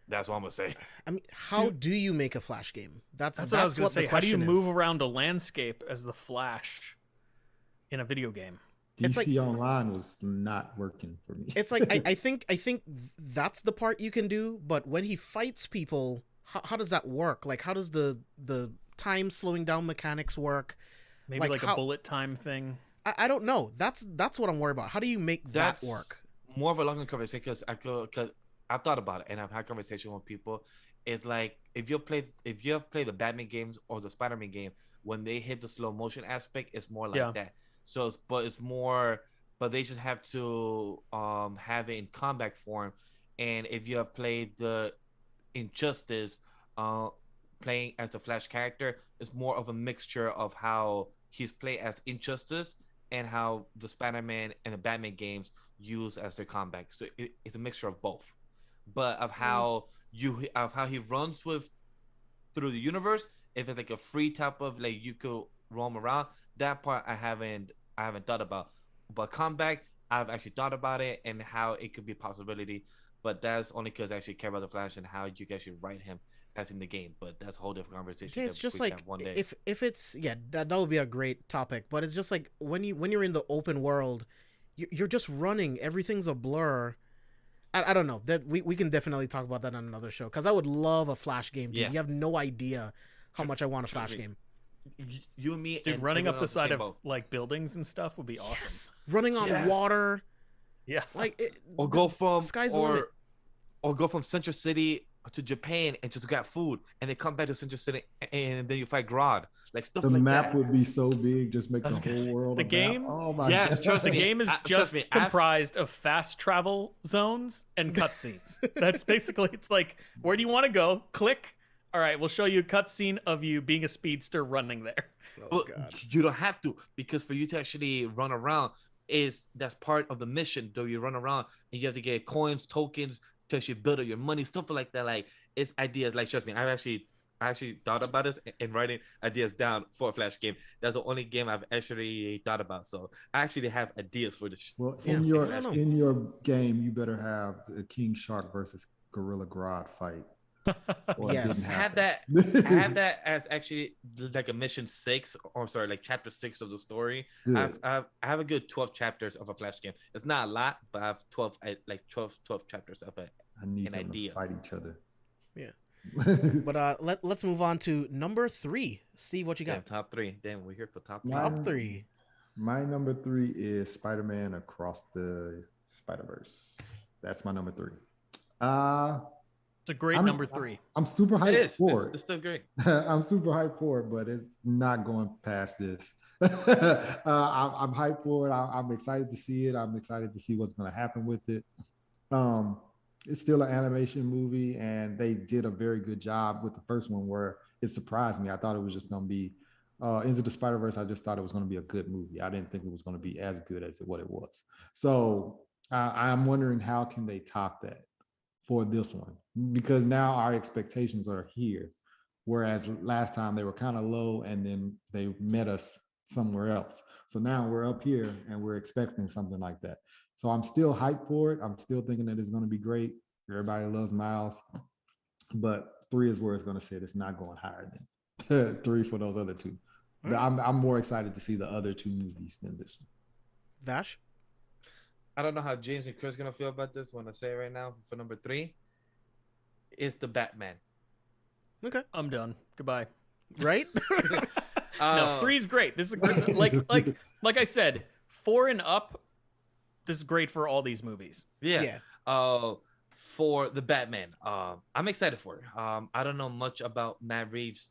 That's what I'm gonna say. I mean, how do you make a Flash game? That's what I was gonna say. How do you move is. around a landscape as the Flash in a video game? DC Online was not working for me. It's like I think that's the part you can do, but when he fights people, how does that work? Like, how does the time slowing down mechanics work? Maybe like a bullet time thing. I don't know. That's what I'm worried about. How do you make that work? More of a longer conversation because I've thought about it and I've had conversation with people. It's like if you have played the Batman games or the Spider-Man game, when they hit the slow motion aspect, it's more like that. So, but they just have to have it in combat form. And if you have played the Injustice, playing as the Flash character, it's more of a mixture of how he's played as Injustice and how the Spider-Man and the Batman games use as their combat. So it's a mixture of both. But of how he runs through the universe, if it's like a free type of like you could roam around, that part I haven't thought about. But combat, I've actually thought about it and how it could be a possibility. But that's only because I actually care about the Flash and how you can actually write him as in the game. But that's a whole different conversation. Yeah, it's just like one day. If it's that would be a great topic. But it's just like when you're in the open world, you're just running. Everything's a blur. I don't know. That we can definitely talk about that on another show because I would love a Flash game. Dude. Yeah. You have no idea how much I want a Flash game. You and me, dude, and running up the side of like buildings and stuff would be awesome. Yes. Running on water. Yeah. Like or go from Central City to Japan and just grab food and then come back to Central City and then you fight Grodd. Like stuff like that. The map would be so big, just make the whole world. The game, oh my God. Trust me, the game is just comprised of fast travel zones and cutscenes. That's basically, it's like, where do you want to go? Click. All right, we'll show you a cutscene of you being a speedster running there. Oh, God. You don't have to, because for you to actually run around, that's part of the mission. Though you run around and you have to get coins, tokens to actually build up your money, stuff like that. Like it's ideas. Like trust me, I actually thought about this and writing ideas down for a Flash game. That's the only game I've actually thought about. So I actually have ideas for this. Well, in your game, you better have the King Shark versus Gorilla Grodd fight. Yes, I have that as actually like a mission 6 or sorry, like chapter 6 of the story. I have a good 12 chapters of a Flash game. It's not a lot, but I have 12 chapters of it. I need them to fight each other. Yeah. But let's move on to number 3. Steve, what you Damn, got? top three. Damn, we're here for top three. Top 3. My number 3 is Spider-Man Across the Spider-Verse. That's my number 3. It's a great number 3. I'm super It hyped is. for It's still great. I'm super hyped for it, but it's not going past this. I'm hyped for it. I'm excited to see it. I'm excited to see what's going to happen with it. It's still an animation movie, and they did a very good job with the first one where it surprised me. I thought it was just going to be Into the Spider-Verse. I just thought it was going to be a good movie. I didn't think it was going to be as good as what it was. So I'm wondering how can they top that for this one? Because now our expectations are here. Whereas last time they were kind of low and then they met us somewhere else. So now we're up here and we're expecting something like that. So I'm still hyped for it. I'm still thinking that it's going to be great. Everybody loves Miles, but 3 is where it's going to sit. It's not going higher than 3 for those other 2. I'm more excited to see the other 2 movies than this one. Vash? I don't know how James and Chris gonna feel about this. When I say it right now for number 3, is the Batman. Okay. I'm done. Goodbye. Right? No, 3 is great. This is a great, like I said, 4 and up. This is great for all these movies. Yeah. For the Batman, I'm excited for it. I don't know much about Matt Reeves'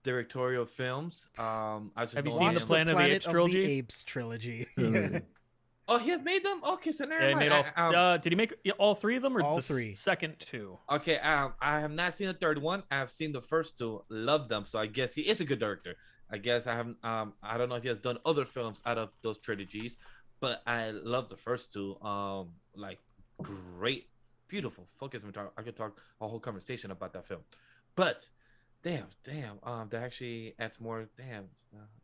directorial films. I just Have you know seen him. the Planet of the Apes trilogy? The Apes trilogy. Oh, he has made them. Okay, so never Yeah, he mind. made all. Did he make all 3 of them, or all the 3? Second 2? Okay, I have not seen the third one. I have seen the first 2, loved them. So I guess he is a good director. I guess I haven't. I don't know if he has done other films out of those trilogies, but I love the first 2. Like great, beautiful focus. I could talk a whole conversation about that film, but damn. That actually adds more. Damn.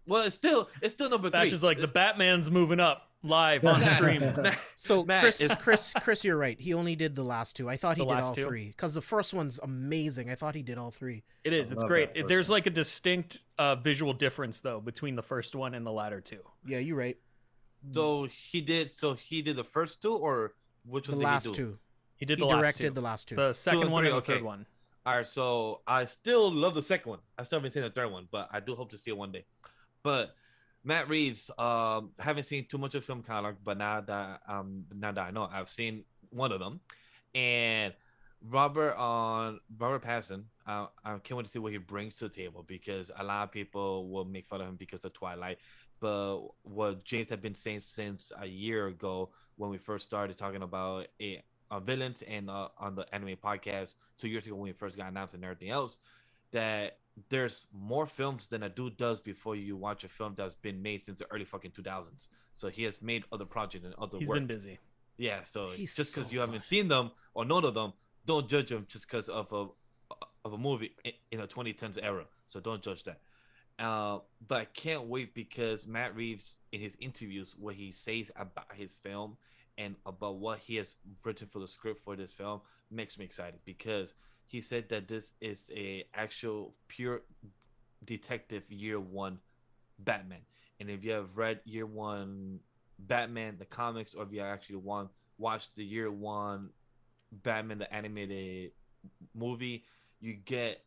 Well, it's still number 3. Bash is like the Batman's moving up live on stream. So Matt, Chris, you're right. He only did the last 2. I thought he The did last all 2? 3 because the first one's amazing. I thought he did all 3. It is. I It's love great. that first There's one. like a distinct visual difference though between the first one and the latter 2. Yeah, you're right. So he did the first 2, or which The one did last he do? 2. He did He the last directed 2. the last 2. The second and one 3, and the okay. third one. All right, so I still love the second one. I still haven't seen the third one, but I do hope to see it one day. But Matt Reeves, haven't seen too much of film catalog, but now that I know, I've seen one of them, and Robert Pattinson. I can't wait to see what he brings to the table, because a lot of people will make fun of him because of Twilight. But what James had been saying since a year ago when we first started talking about it, villains and on the anime podcast 2 years ago when we first got announced and everything else, that there's more films than a dude does before you watch a film that's been made since the early fucking 2000s. So he has made other projects and other He's work. been busy. Yeah, so He's just because so you haven't good. seen them or known of them, don't judge them just because of a movie in a 2010s era. So don't judge that. But I can't wait, because Matt Reeves, in his interviews, what he says about his film and about what he has written for the script for this film makes me excited, because he said that this is a actual pure detective year 1 Batman. And if you have read year 1 Batman the comics, or if you actually watch the year 1 Batman the animated movie, you get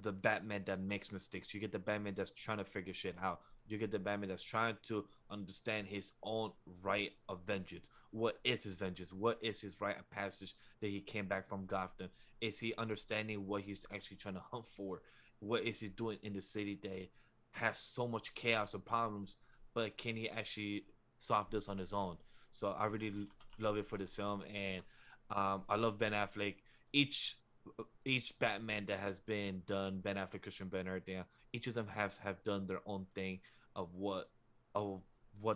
the Batman that makes mistakes. You get the Batman that's trying to figure shit out. You get the Batman that's trying to understand his own right of vengeance. What is his vengeance? What is his right of passage that he came back from Gotham? Is he understanding what he's actually trying to hunt for? What is he doing in the city that has so much chaos and problems, but can he actually solve this on his own? So I really love it for this film, and I love Ben Affleck. Each Batman that has been done, Ben Affleck, Christian Bale, each of them have done their own thing of what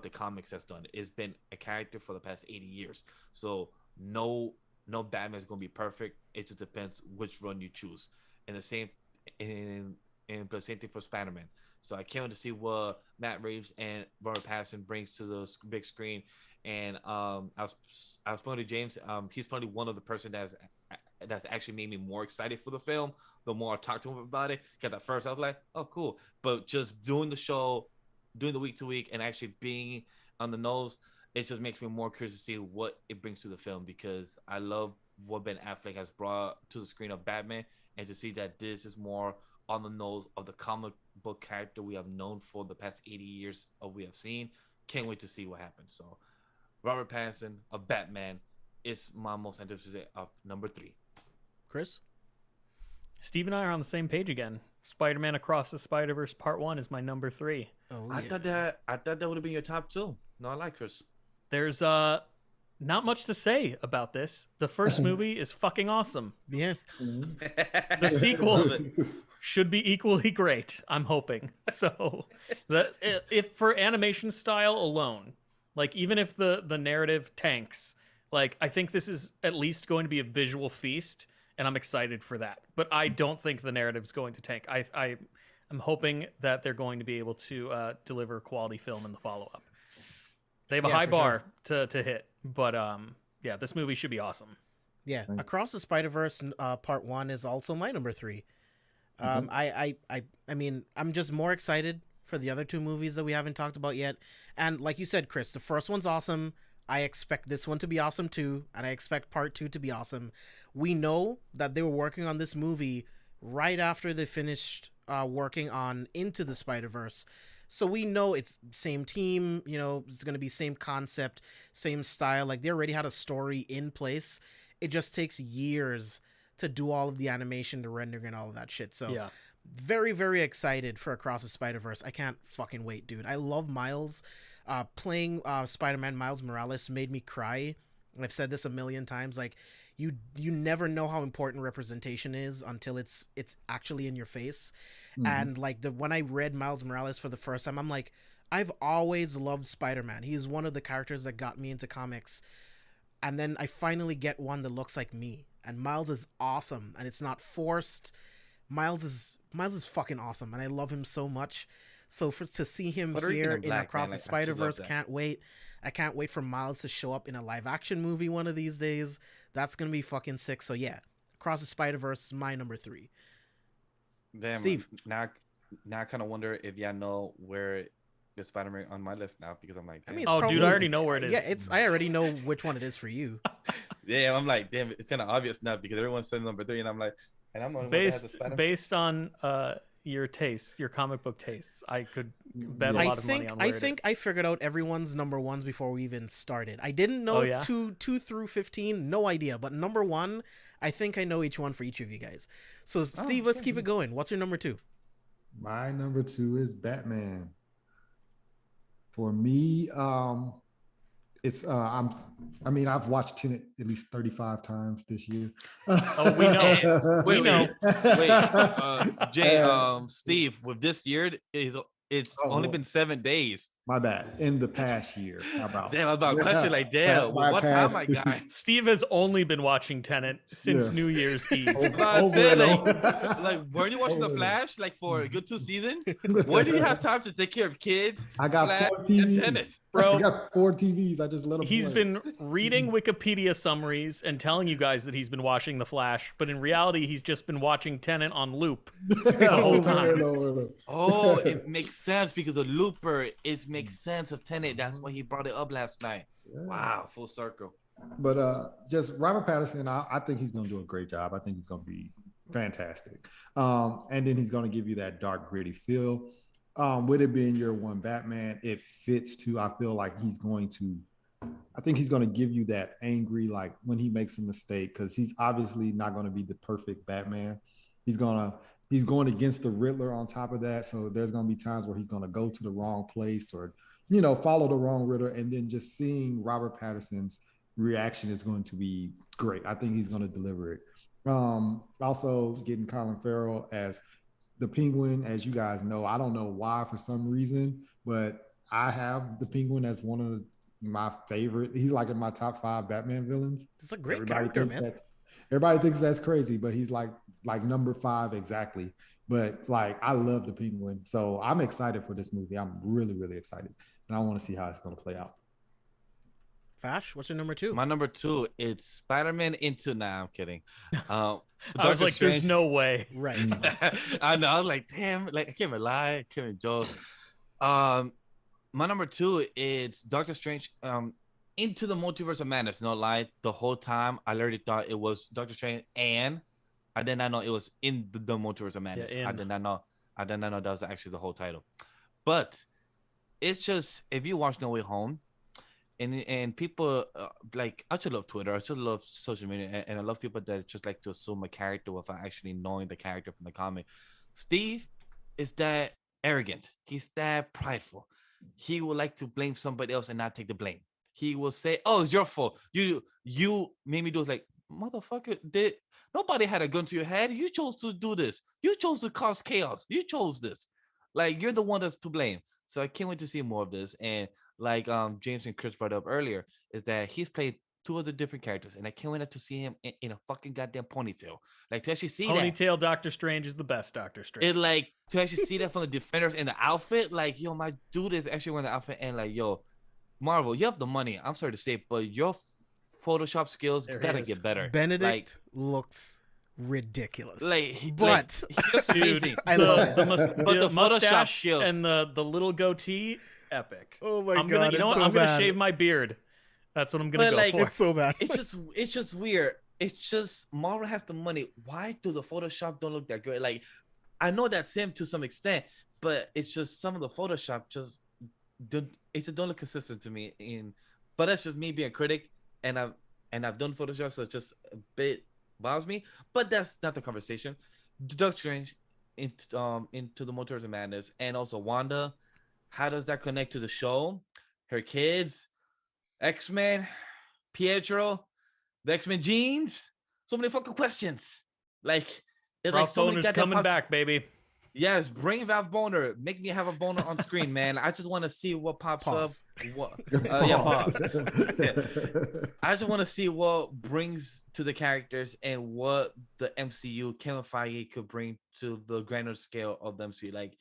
the comics has done. It's been a character for the past 80 years. So no Batman is gonna be perfect. It just depends which run you choose. And the same the same thing for Spider-Man. So I can't wait to see what Matt Reeves and Robert Pattinson brings to the big screen. And I was talking to James. He's probably one of the person that's actually made me more excited for the film. The more I talked to him about it, because at first I was like, "Oh, cool," but just doing the show, doing the week to week, and actually being on the nose, it just makes me more curious to see what it brings to the film, because I love what Ben Affleck has brought to the screen of Batman, and to see that this is more on the nose of the comic book character we have known for the past 80 years of we have seen. Can't wait to see what happens. So Robert Pattinson of Batman is my most anticipated of number 3. Chris? Steve and I are on the same page again. Spider-Man Across the Spider-Verse Part 1 is my number 3. Oh, I thought that would have been your top 2. No, I like Chris. There's not much to say about this. The first movie is fucking awesome. Yeah. The sequel should be equally great, I'm hoping. So if for animation style alone, like even if the narrative tanks, like I think this is at least going to be a visual feast, and I'm excited for that. But I don't think the narrative's going to tank. I'm hoping that they're going to be able to deliver quality film in the follow-up. They have a high bar to hit, but yeah, this movie should be awesome. Yeah, Across the Spider-Verse Part 1 is also my number 3. I mean, I'm just more excited for the other 2 movies that we haven't talked about yet. And like you said, Chris, the first one's awesome. I expect this one to be awesome too, and I expect Part 2 to be awesome. We know that they were working on this movie right after they finished working on Into the Spider-Verse. So we know it's same team, you know, it's going to be same concept, same style. Like they already had a story in place. It just takes years to do all of the animation, the rendering, and all of that shit. So yeah, very, very excited for Across the Spider-Verse. I can't fucking wait, dude. I love Miles. Playing Spider-Man Miles Morales made me cry. I've said this a million times. Like you never know how important representation is until it's actually in your face. Mm-hmm. And like when I read Miles Morales for the first time, I'm like, I've always loved Spider-Man. He's one of the characters that got me into comics. And then I finally get one that looks like me. And Miles is awesome, and it's not forced. Miles is fucking awesome, and I love him so much. So to see him here in Across the Spider-Verse, can't wait. I can't wait for Miles to show up in a live-action movie one of these days. That's gonna be fucking sick. So yeah, Across the Spider-Verse is my number 3. Damn, Steve. Now I kind of wonder if y'all know where the Spider-Man on my list now, because I'm like, damn. I mean, dude, I already know where it is. Yeah, I already know which one it is for you. Yeah, I'm like, damn, it's kind of obvious now because everyone's saying number 3, and I'm like, and I'm the only one that has the Spider-Man. Based on your tastes, your comic book tastes, I could bet a lot of money on where it is. I think I figured out everyone's number 1s before we even started. I didn't know 2 through 15, no idea, but number 1, I think I know each one for each of you guys. So Steve, let's keep it going. What's your number 2? My number 2 is Batman. For me, it's I've watched Tenet at least 35 times this year. Oh, we know. Wait. Jay, Steve, with this year, it's only been 7 days. My bad. In the past year. How about? Damn, I was about to question like, damn, what time, my guy? Steve has only been watching Tenet since New Year's Eve. Like, weren't you watching The Flash like for a good 2 seasons? When do you have time to take care of kids? I got Flash, 4 TVs. Bro, I got 4 TVs. I just let him He's play. been reading Wikipedia summaries and telling you guys that he's been watching The Flash, but in reality, he's just been watching Tenet on loop the whole time. Oh, it makes sense because the looper makes sense of Tenet. That's why he brought it up last night. Yeah. Wow, full circle. But just Robert Pattinson, I think he's going to do a great job. I think he's going to be fantastic. And then he's going to give you that dark, gritty feel. With it being year 1 Batman, it fits too. I feel like I think he's going to give you that angry, like when he makes a mistake, because he's obviously not going to be the perfect Batman. He's going against the Riddler on top of that. So there's going to be times where he's going to go to the wrong place or, follow the wrong Riddler. And then just seeing Robert Pattinson's reaction is going to be great. I think he's going to deliver it. Also getting Colin Farrell as the Penguin, as you guys know, I don't know why for some reason, but I have the Penguin as one of my favorite. He's like in my top 5 Batman villains. It's a great character, man. Everybody thinks that's crazy, but he's like number 5 exactly. But like, I love the Penguin, so I'm excited for this movie. I'm really, really excited, and I want to see how it's going to play out. Vash, what's your number 2? My number 2, it's Spider-Man Into. Nah, I'm kidding. I was like, Strange. There's no way. Right. I know. I was like, damn, like I can't even lie. I can't even joke. My number 2, it's Doctor Strange. Into the Multiverse of Madness. No lie. The whole time, I literally thought it was Doctor Strange and I did not know it was in the Multiverse of Madness. Yeah, I did not know. I did not know that was actually the whole title. But it's just, if you watch No Way Home, and people like, I just love Twitter. I just love social media, and I love people that just like to assume a character without actually knowing the character from the comic. Steve is that arrogant. He's that prideful. He would like to blame somebody else and not take the blame. He will say, "Oh, it's your fault. You made me do it." Like, motherfucker, did nobody had a gun to your head? You chose to do this. You chose to cause chaos. You chose this. Like, you're the one that's to blame. So I can't wait to see more of this. And like James and Chris brought up earlier, is that he's played two of the different characters, and I can't wait to see him in a fucking goddamn ponytail. Like, to actually see that. Ponytail Doctor Strange is the best Doctor Strange. It like to actually see that from the Defenders in the outfit. Like, yo, my dude is actually wearing the outfit, and like, yo, Marvel, you have the money. I'm sorry to say, but your Photoshop skills gotta get better. Benedict looks ridiculous. He looks Dude, amazing. I love it. The Photoshop mustache skills and the little goatee, epic. Oh my I'm god, gonna, you know what? so I'm gonna bad. shave my beard. That's what I'm gonna go for. It's so bad. It's just weird. It's just Marvel has the money. Why do the Photoshop don't look that good? Like, I know that's him to some extent, but it's just some of the Photoshop just don't look consistent to me. But that's just me being a critic, and I've done Photoshop, so it's just a bit bothers me. But that's not the conversation. Doctor Strange into the Multiverse of Madness, and also Wanda. How does that connect to the show? Her kids, X-Men, Pietro, the X-Men genes. So many fucking questions. Like, it's Ralph like so many Boner's coming back, baby. Yes, bring Valve Boner. Make me have a boner on screen, man. I just want to see what pops Pause. up. What? Pause. I just want to see what brings to the characters and what the MCU, Kevin Feige, could bring to the grander scale of the MCU. Like,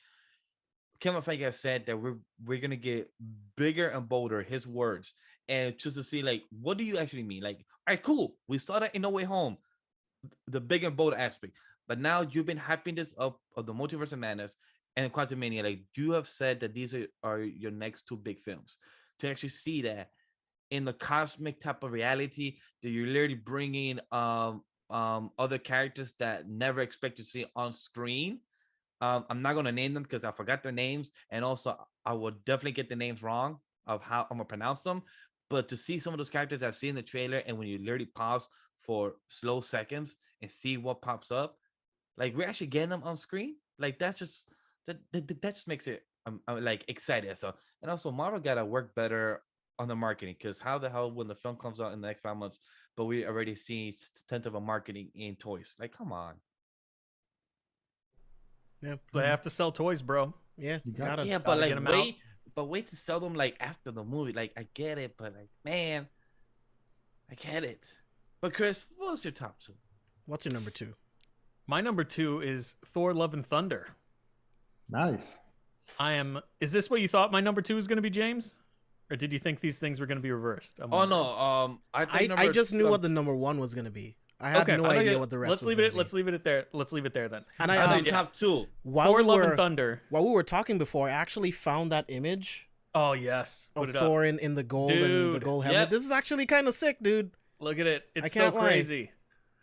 Kevin Feige has said that we're gonna get bigger and bolder. His words, and just to see, like, what do you actually mean? Like, all right, cool. We saw that in No Way Home, the big and bold aspect. But now you've been hyping this up of the Multiverse of Madness and Quantumania. Like, you have said that these are your next two big films. To actually see that in the cosmic type of reality, that you're literally bringing other characters that never expect to see on screen. I'm not gonna name them because I forgot their names, and also I will definitely get the names wrong of how I'm gonna pronounce them. But to see some of those characters I've seen in the trailer, and when you literally pause for slow seconds and see what pops up. Like, we're actually getting them on screen. Like, that just makes it like excited. So, and also Marvel gotta work better on the marketing, because how the hell when the film comes out in the next 5 months, but we already see tenth of a marketing in toys? Like, come on. Yeah, They have to sell toys, bro. yeah, You got gotta. Yeah, but get 'em out. wait to sell them like after the movie. Like, I get it, but like, man, I get it. But Chris, what's your top two? What's your number two? My number 2 is Thor: Love and Thunder. Nice. Is this what you thought my number 2 was going to be, James? Or did you think these things were going to be reversed? Oh no, I just knew what the number one was gonna be. I had no idea what the rest. Let's was leave gonna it. be. Let's leave it there. Let's leave it there then. And I know top two. Thor: Love and Thunder. While we were talking before, I actually found that image Oh yes, put of it Thor up. in the gold and the Dude, gold helmet. yep. This is actually kind of sick, dude. Look at it. It's so can't lie. crazy.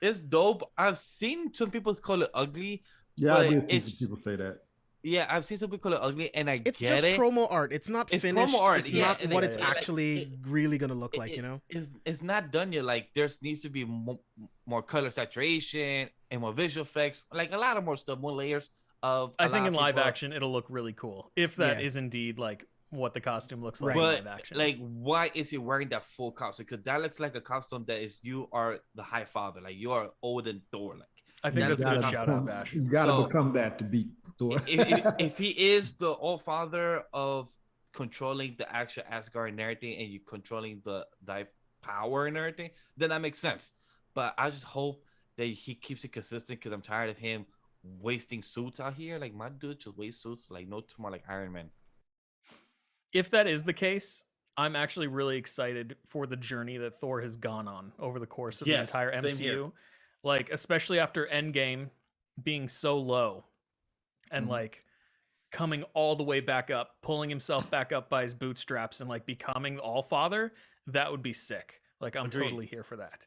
It's dope. I've seen some people call it ugly. Yeah, but I did see it's- some people say that. Yeah, I've seen some people call it ugly, and I It's get just it. promo art. It's not It's finished. promo art, It's yeah, not and what it- it's it- actually it- really gonna look like, you know? It's not done yet. Like, there needs to be more color saturation and more visual effects, like a lot of more stuff, more layers of. I a think lot in of live people- action it'll look really cool if that Yeah. is indeed like what the costume looks like Right. in But live action. like, why is he wearing that full costume? Because that looks like a costume that is, you are the High Father, like you are Odin Thor. Like, I think you that's a good gotta shout out, Vash. You got to So- become that to beat Thor. if he is the All Father of controlling the actual Asgard and everything, and you controlling the power and everything, then that makes sense. But I just hope that he keeps it consistent, because I'm tired of him wasting suits out here. Like, my dude just wastes suits like no tomorrow, like Iron Man. If that is the case, I'm actually really excited for the journey that Thor has gone on over the course of the Yes, entire same MCU. here. Like, especially after Endgame being so low and Mhm. like coming all the way back up, pulling himself back up by his bootstraps and like becoming All Father, that would be sick. Like, I'm Agreed. totally here for that.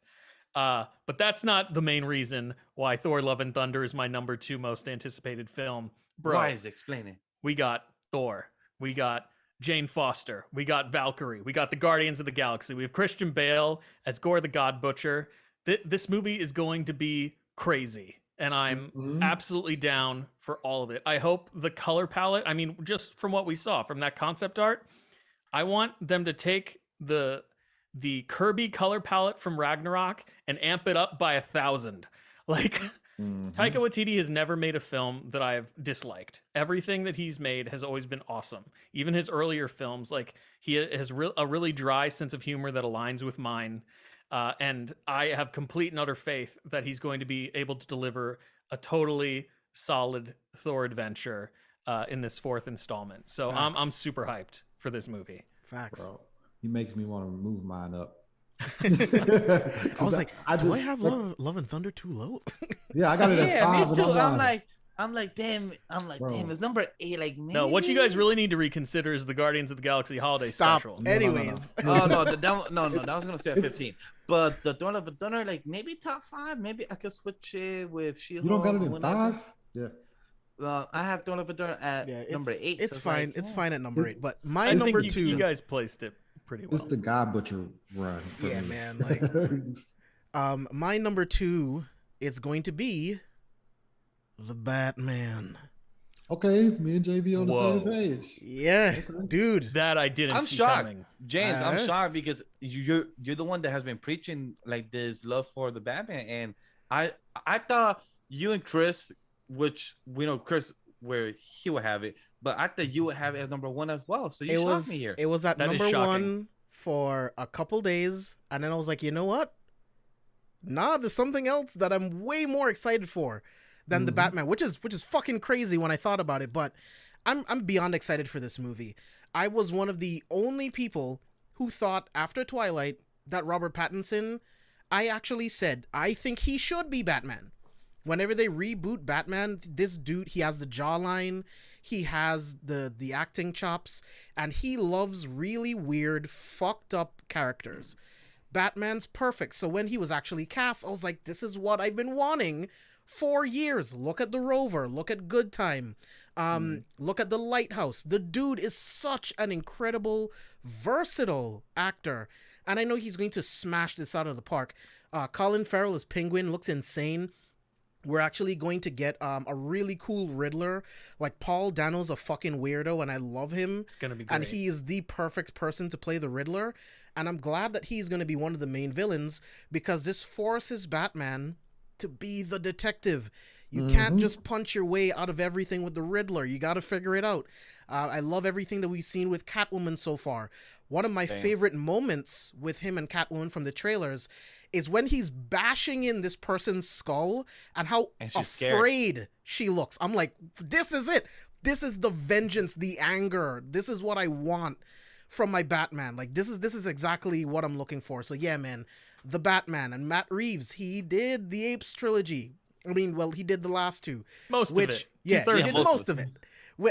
But that's not the main reason why Thor: Love and Thunder is my number 2 most anticipated film. Bro, Why is explaining? we got Thor, we got Jane Foster, we got Valkyrie, we got the Guardians of the Galaxy, we have Christian Bale as Gore the God Butcher. This movie is going to be crazy, and I'm absolutely down for all of it. I hope the color palette, I mean, just from what we saw from that concept art, I want them to take the Kirby color palette from Ragnarok and amp it up by 1,000. Like, Taika Waititi has never made a film that I've disliked. Everything that he's made has always been awesome. Even his earlier films, like, he has a really dry sense of humor that aligns with mine. And I have complete and utter faith that he's going to be able to deliver a totally solid Thor adventure in this 4th installment. So I'm super hyped for this movie. Facts. Bro, he makes me want to move mine up. I was like, do I have Love and Thunder too low? Yeah, I got it at 5. Me too. and I'm like, damn. Bro. Damn. It's number 8. Like, maybe. No, what you guys really need to reconsider is the Guardians of the Galaxy holiday special. Anyways. No. That was gonna stay at 15. But the Thor: Love and Thunder, like, maybe top 5. Maybe I could switch it with She-Hulk. You don't got it in 5? Yeah. I have Thor: Love and Thunder at number 8. It's so fine. Like, it's fine at number 8. But my I number think 2. you guys placed it pretty well. It's the God Butcher run. For Yeah, me. man. Like, my number 2 is going to be the Batman. Okay, me and JB on the Whoa. same page. Yeah, dude. That I didn't I'm see shocked, coming. James. I'm shocked because you're the one that has been preaching like this love for the Batman, and I thought you and Chris, which we know Chris where he would have it, but I thought you would have it as number 1 as well. So you shocked me here. It was at That is number shocking. 1 for a couple days, and then I was like, you know what? Nah, there's something else that I'm way more excited for than the Batman, which is fucking crazy when I thought about it. But I'm beyond excited for this movie. I was one of the only people who thought after Twilight that Robert Pattinson, I actually said I think he should be Batman. Whenever they reboot Batman, this dude, he has the jawline, he has the acting chops, and he loves really weird, fucked up characters. Batman's perfect. So when he was actually cast, I was like, this is what I've been wanting for years. Look at The Rover. Look at Good Time. Look at The Lighthouse. The dude is such an incredible, versatile actor. And I know he's going to smash this out of the park. Colin Farrell as Penguin looks insane. We're actually going to get a really cool Riddler. Like, Paul Dano's a fucking weirdo, and I love him. It's gonna be great. And he is the perfect person to play the Riddler. And I'm glad that he's going to be one of the main villains, because this forces Batman to be the detective. You can't just punch your way out of everything with the Riddler. You got to figure it out. I love everything that we've seen with Catwoman so far. One of my favorite moments with him and Catwoman from the trailers is when he's bashing in this person's skull and how afraid she looks. I'm like, this is it. This is the vengeance, the anger. This is what I want from my Batman. Like, this is exactly what I'm looking for. So yeah, man, the Batman. And Matt Reeves, he did the Apes trilogy. I mean, well, he did the last 2. Most of it. Yeah, he did most most of it.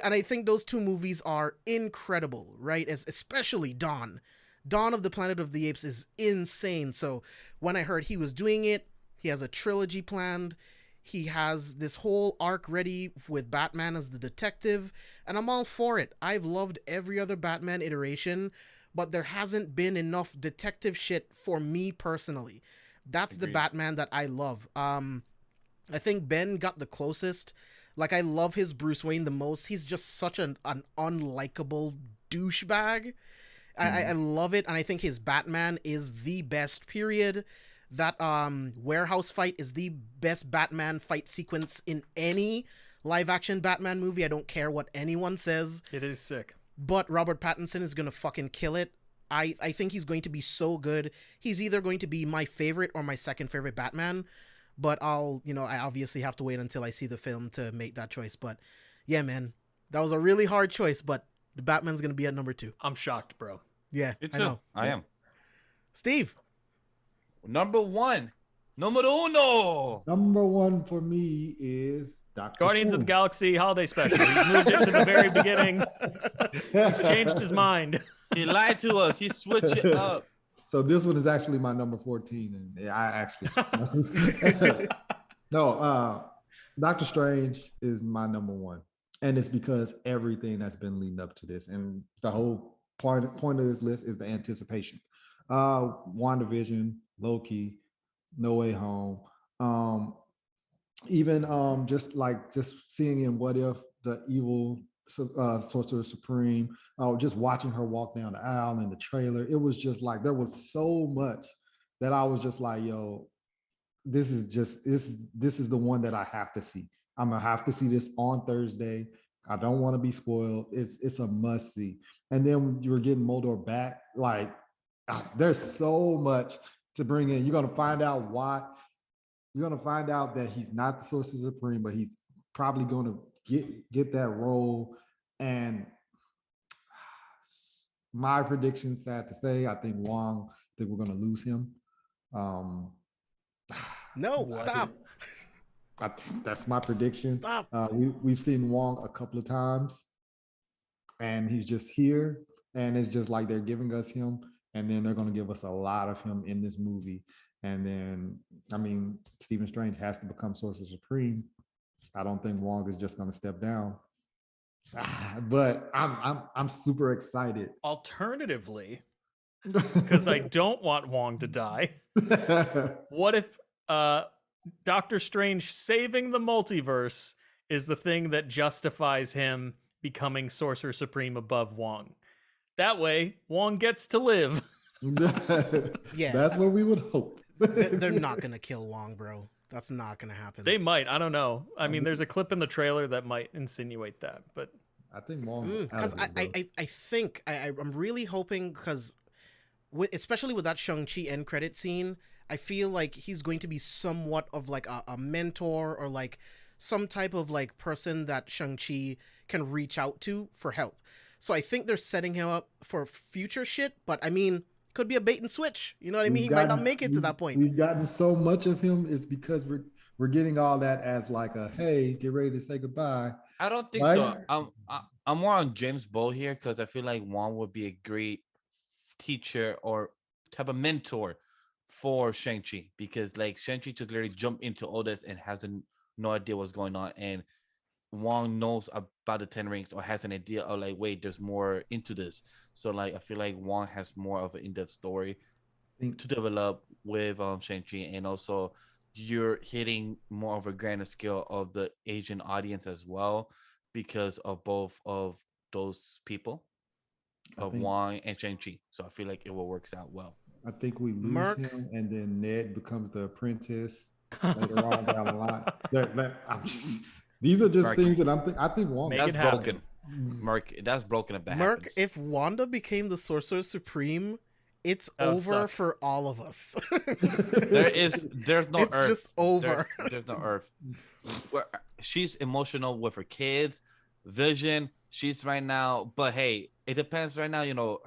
And I think those 2 movies are incredible, right? Especially Dawn. Dawn of the Planet of the Apes is insane. So when I heard he was doing it, he has a trilogy planned. He has this whole arc ready with Batman as the detective, and I'm all for it. I've loved every other Batman iteration, but there hasn't been enough detective shit for me personally. That's the Batman that I love. I think Ben got the closest. Like, I love his Bruce Wayne the most. He's just such an unlikable douchebag. I love it, and I think his Batman is the best, period. That warehouse fight is the best Batman fight sequence in any live-action Batman movie. I don't care what anyone says. It is sick. But Robert Pattinson is going to fucking kill it. I think he's going to be so good. He's either going to be my favorite or my second favorite Batman. But I obviously have to wait until I see the film to make that choice. But yeah, man, that was a really hard choice, but the Batman's going to be at number 2. I'm shocked, bro. Yeah, Me too. I know. I am. Steve. Number 1. Numero uno. Number 1 for me is Dr. Guardians of the Galaxy holiday special. He's moved it to the very beginning. He's changed his mind. He lied to us. He switched it up. So this one is actually my number 14, and I actually no. Doctor Strange is my number one, and it's because everything that's been leading up to this, and the whole point of this list is the anticipation. WandaVision, Loki, No Way Home, even just seeing in What If the evil Sorcerer Supreme, just watching her walk down the aisle in the trailer, it was just like there was so much that I was just like, yo, this is the one that I have to see. I'm gonna have to see this on Thursday. I don't want to be spoiled. It's a must see. And then when you're getting Moldor back, like there's so much to bring in. You're gonna find out why. You're gonna find out that he's not the Sorcerer Supreme, but he's probably gonna get that role. And my prediction, sad to say, I think Wong. I think we're gonna lose him. No, stop. That's my prediction. Stop. We've seen Wong a couple of times, and he's just here, and it's just like they're giving us him, and then they're going to give us a lot of him in this movie. And then, I mean, Stephen Strange has to become Sorcerer Supreme. I don't think Wong is just going to step down, but I'm super excited. Alternatively, because I don't want Wong to die, what if Doctor Strange saving the multiverse is the thing that justifies him becoming Sorcerer Supreme above Wong? That way, Wong gets to live. Yeah, that's what we would hope. They're not gonna kill Wong, bro. That's not gonna happen. They might. I don't know. I mean, there's a clip in the trailer that might insinuate that, but I think Wong. Because I think I'm really hoping, because especially with that Shang-Chi end credit scene, I feel like he's going to be somewhat of like a mentor, or like some type of like person that Shang-Chi can reach out to for help. So I think they're setting him up for future shit, but I mean, could be a bait and switch. You know what I mean? He might not make it to that point. We've gotten so much of him is because we're getting all that as like a, hey, get ready to say goodbye. I don't think so. I'm more on James Bow here, because I feel like Wong would be a great teacher or type of mentor for Shang-Chi, because like Shang-Chi just literally jump into all this and has no idea what's going on, and Wong knows about the 10 rings or has an idea of like, wait, there's more into this. So like I feel like Wong has more of an in-depth story to develop with Shang-Chi, and also you're hitting more of a grander scale of the Asian audience as well, because of both of those people, of Wong and Shang-Chi. So I feel like it will work out well. I think we lose him, and then Ned becomes the apprentice later on down the line. These are just things that I think Wong. That's broken. Merc, that's broken if that happens. If Wanda became the Sorcerer Supreme, it's over for all of us. There's no it's Earth. It's just over. There's no Earth. She's emotional with her kids, Vision. She's right now, but hey, it depends right now. You know,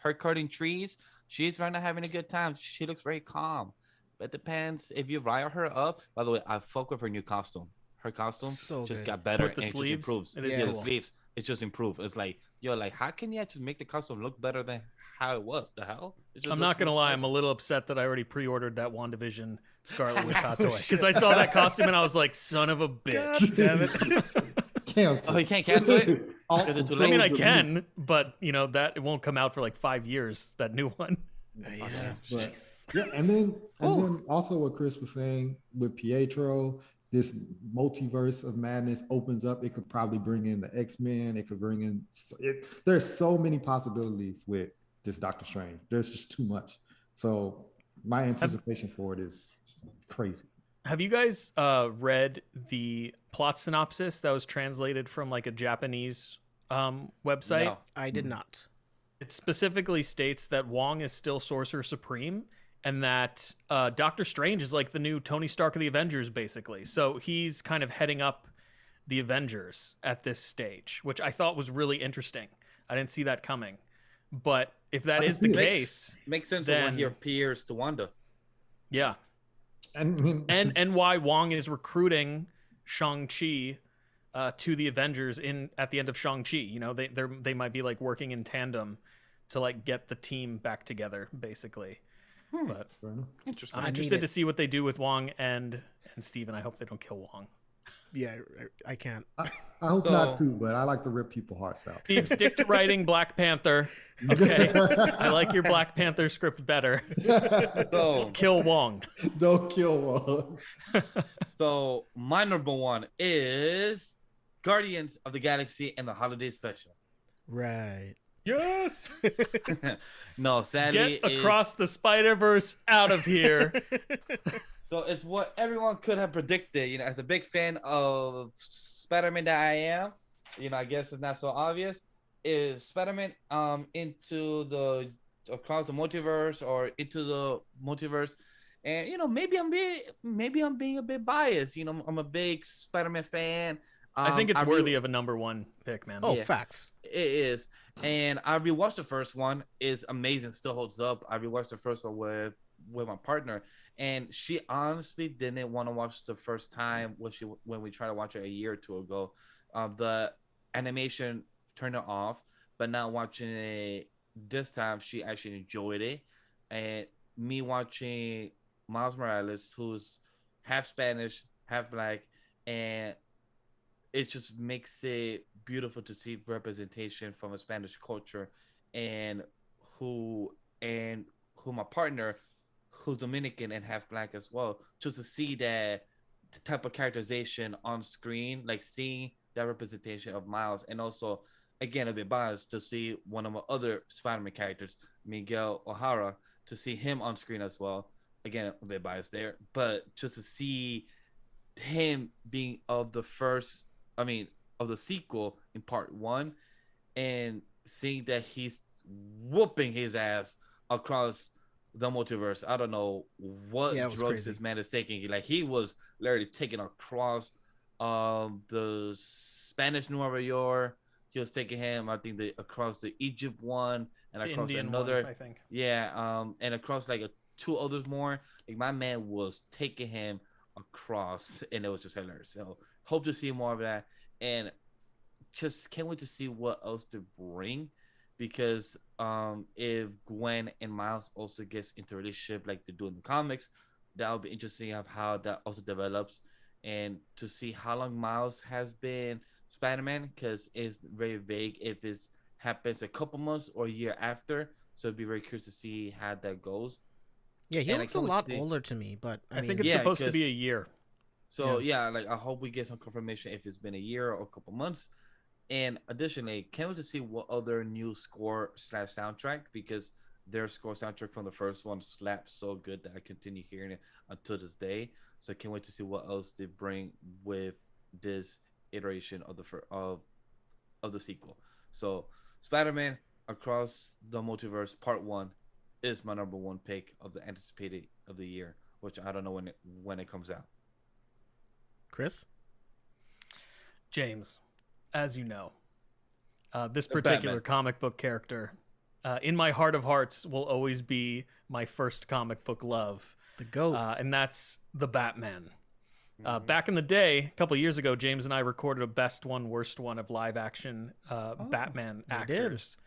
her cutting trees. She's right now having a good time. She looks very calm. But it depends if you rile her up. By the way, I fuck with her new costume. Her costume just got better, with the and sleeves? it just improves. It is The cool. sleeves. It just improved. It's like, yo, like, how can you just make the costume look better than how it was? The hell? I'm not gonna lie, I'm a little upset that I already pre-ordered that WandaVision Scarlet Witch hot toy, because I saw that costume and I was like, son of a bitch. God damn it. Cancel. Oh, you can't cancel it? Is it too I late? mean, I can, but you know that it won't come out for like 5 years. That new one. Yeah, Yeah, and then also what Chris was saying with Pietro, this multiverse of madness opens up. It could probably bring in the X-Men. It could bring in. There's so many possibilities with this Doctor Strange. There's just too much. So my anticipation for it is crazy. Have you guys read the plot synopsis that was translated from like a Japanese website? No. I did not. It specifically states that Wong is still Sorcerer Supreme, and that Doctor Strange is like the new Tony Stark of the Avengers, basically. So he's kind of heading up the Avengers at this stage, which I thought was really interesting. I didn't see that coming. But if that is the case... Makes sense then, when he appears to Wanda. Yeah. And why Wong is recruiting Shang-Chi to the Avengers at the end of Shang-Chi. You know, they might be like working in tandem to like get the team back together, basically. But Fair enough. Interesting. I'm I need interested it. to see what they do with Wong and Steven. I hope they don't kill Wong. Yeah, I can't. I hope not So- too, but I like to rip people hearts out. Steve, stick to writing Black Panther. Okay. I like your Black Panther script better. So, Kill Wong. Don't kill one. so my number one is Guardians of the Galaxy and the Holiday Special. Right. Yes. No, sadly, Get across the Spider-Verse out of here. So it's what everyone could have predicted. You know, as a big fan of Spider-Man that I am, you know, I guess it's not so obvious. Is Spider-Man into the across the multiverse or into the multiverse? And you know, maybe I'm being a bit biased. You know, I'm a big Spider-Man fan. I think it's I worthy of a number one pick, man. Oh, Yeah. facts. It is, and I rewatched the first one. Is amazing, still holds up. I rewatched the first one with my partner, and she honestly didn't want to watch the first time when we tried to watch it a year or two ago. The animation turned her off, but now watching it this time, she actually enjoyed it. And me watching Miles Morales, who's half Spanish, half black, and it just makes it beautiful to see representation from a Spanish culture, and who my partner, who's Dominican and half black as well, just to see that type of characterization on screen, like seeing that representation of Miles, and also again a bit biased to see one of my other Spider-Man characters, Miguel O'Hara, to see him on screen as well. Again, a bit biased there, but just to see him being of the sequel in part one, and seeing that he's whooping his ass across the multiverse. I don't know what Yeah, it was drugs crazy. this man is taking. Like, he was literally taking across the Spanish Nueva York. He was taking him, I think, across the Egypt one, and The across Indian another one, I think. and across like two others more. Like, my man was taking him across, and it was just hilarious. So hope to see more of that, and just can't wait to see what else to bring, because if Gwen and Miles also gets into a relationship like they do in the comics, that'll be interesting of how that also develops, and to see how long Miles has been Spider-Man, because it's very vague if it happens a couple months or a year after. So it'd be very curious to see how that goes. Yeah, he And I looks a can't wait to lot see- older to me, but I mean, think it's yeah, supposed to be 'cause- a year. So yeah, like, I hope we get some confirmation if it's been a year or a couple months. And additionally, can't wait to see what other new score / soundtrack, because their score soundtrack from the first one slaps so good that I continue hearing it until this day. So I can't wait to see what else they bring with this iteration of the sequel. So Spider-Man Across the Multiverse Part 1 is my number one pick of the anticipated of the year, which I don't know when it comes out. Chris. James, as you know, this The particular Batman. comic book character, in my heart of hearts, will always be my first comic book love, The GOAT. and that's the Batman. Back in the day, a couple years ago, James and I recorded a best one, worst one of live action Batman we did. actors.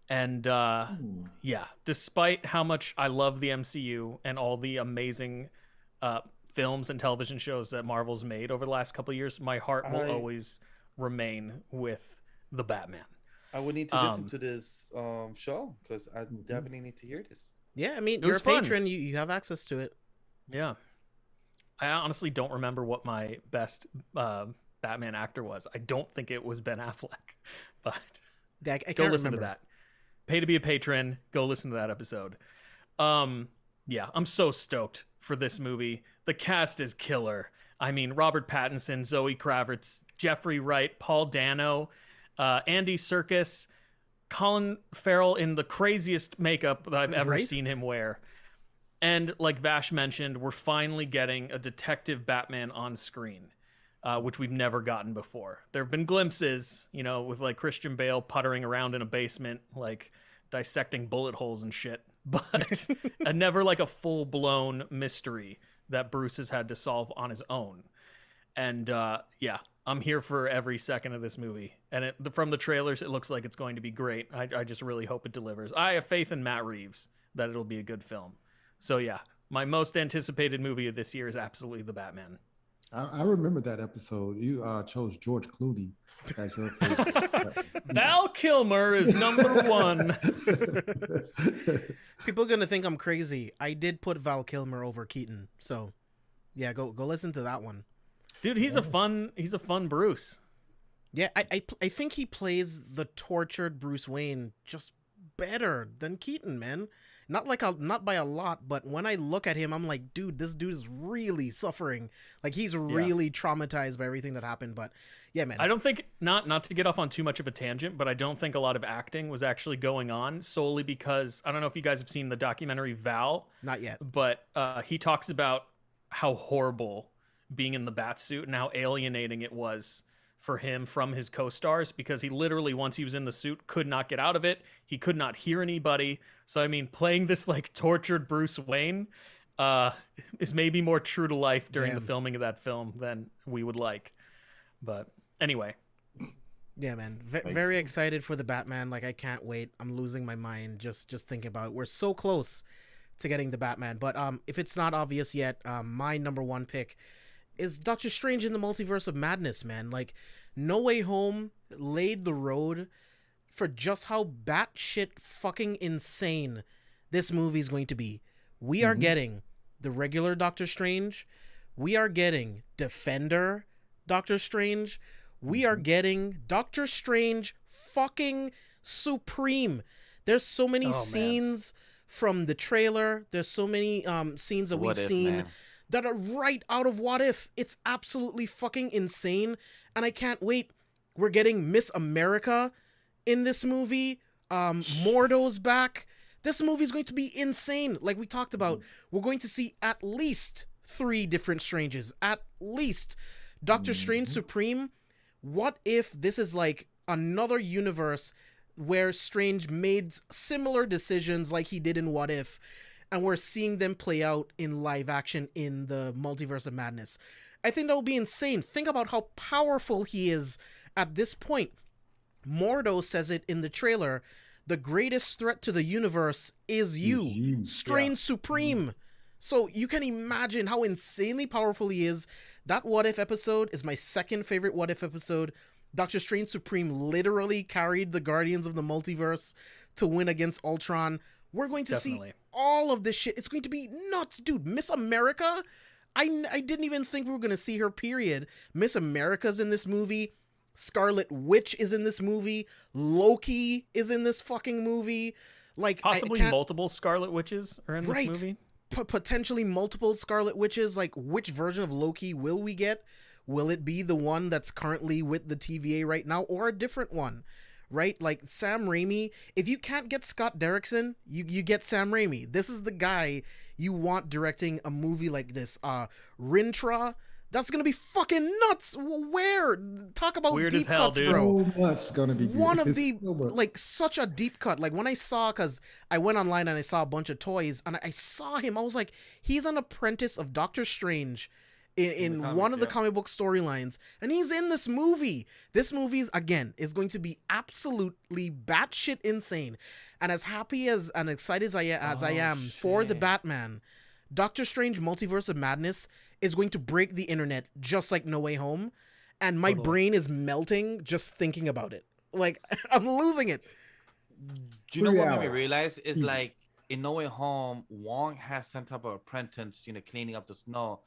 And yeah, despite how much I love the MCU and all the amazing films and television shows that Marvel's made over the last couple of years, my heart will always remain with the Batman. I would need to listen to this show, because I definitely need to hear this. Yeah, I mean, It you're was a fun. patron. You have access to it. Yeah. I honestly don't remember what my best Batman actor was. I don't think it was Ben Affleck, but I can't go listen remember. to that. Pay to be a patron. Go listen to that episode. Yeah, I'm so stoked for this movie. The cast is killer. I mean, Robert Pattinson, Zoe Kravitz, Jeffrey Wright, Paul Dano, Andy Serkis, Colin Farrell in the craziest makeup that I've ever Right? seen him wear. And like Vash mentioned, we're finally getting a detective Batman on screen, which we've never gotten before. There have been glimpses, you know, with like Christian Bale puttering around in a basement, like dissecting bullet holes and shit, but never like a full-blown mystery that Bruce has had to solve on his own. And yeah, I'm here for every second of this movie. And from the trailers, it looks like it's going to be great. I just really hope it delivers. I have faith in Matt Reeves that it'll be a good film. So yeah, my most anticipated movie of this year is absolutely The Batman. I remember that episode. You chose George Clooney as your favorite. Val Kilmer is number one. People are gonna think I'm crazy. I did put Val Kilmer over Keaton, so yeah, go listen to that one. Dude, he's a fun Bruce. Yeah, I think he plays the tortured Bruce Wayne just better than Keaton, man. Not by a lot, but when I look at him, I'm like, dude, this dude is really suffering. Like, he's really traumatized by everything that happened. But yeah, man. I don't think, not to get off on too much of a tangent, but I don't think a lot of acting was actually going on solely because, I don't know if you guys have seen the documentary Val. Not yet. But he talks about how horrible being in the bat suit and how alienating it was for him from his co-stars, because he literally, once he was in the suit, could not get out of it. He could not hear anybody. So, I mean, playing this like tortured Bruce Wayne is maybe more true to life during the filming of that film than we would like. But anyway. Yeah, man. Very excited for the Batman. Like, I can't wait. I'm losing my mind just thinking about it. We're so close to getting the Batman. But if it's not obvious yet, my number one pick is Doctor Strange in the Multiverse of Madness, man. Like, No Way Home laid the road for just how batshit fucking insane this movie is going to be. We are getting the regular Doctor Strange. We are getting Defender Doctor Strange. We are getting Doctor Strange fucking Supreme. There's so many scenes from the trailer. There's so many scenes that we've seen that are right out of What If. It's absolutely fucking insane, and I can't wait. We're getting Miss America in this movie. Mordo's back. This movie is going to be insane. Like we talked about, we're going to see at least 3 different Stranges. At least. Doctor Strange Supreme. What if this is like another universe where Strange made similar decisions like he did in What If, and we're seeing them play out in live action in the Multiverse of Madness? I think that will be insane. Think about how powerful he is at this point. Mordo says it in the trailer. The greatest threat to the universe is you. Strange Supreme. So you can imagine how insanely powerful he is. That What If episode is my second favorite What If episode. Doctor Strange Supreme literally carried the Guardians of the Multiverse to win against Ultron. We're going to see all of this shit. It's going to be nuts, dude. Miss America? I didn't even think we were going to see her, period. Miss America's in this movie. Scarlet Witch is in this movie. Loki is in this fucking movie. Like, possibly multiple Scarlet Witches are in this movie. Potentially multiple Scarlet Witches. Like, which version of Loki will we get? Will it be the one that's currently with the TVA right now, or a different one? Right? Like, Sam Raimi, if you can't get Scott Derrickson, you get Sam Raimi. This is the guy you want directing a movie like this. Rintra, that's gonna be fucking nuts. Where? Talk about weird deep as hell, cuts, dude. bro. So much gonna be One of it's the so much. like such a deep cut. Like when I saw, because I went online and I saw a bunch of toys, and I saw him. I was like, he's an apprentice of Doctor Strange in one of the comic book storylines, and he's in this movie. This movie is going to be absolutely batshit insane. And as happy as and excited as I am for the Batman, Doctor Strange Multiverse of Madness is going to break the internet just like No Way Home, and my brain is melting just thinking about it. Like, I'm losing it. Do you know what made me realize is like in No Way Home, Wong has some type of apprentice, cleaning up the snow,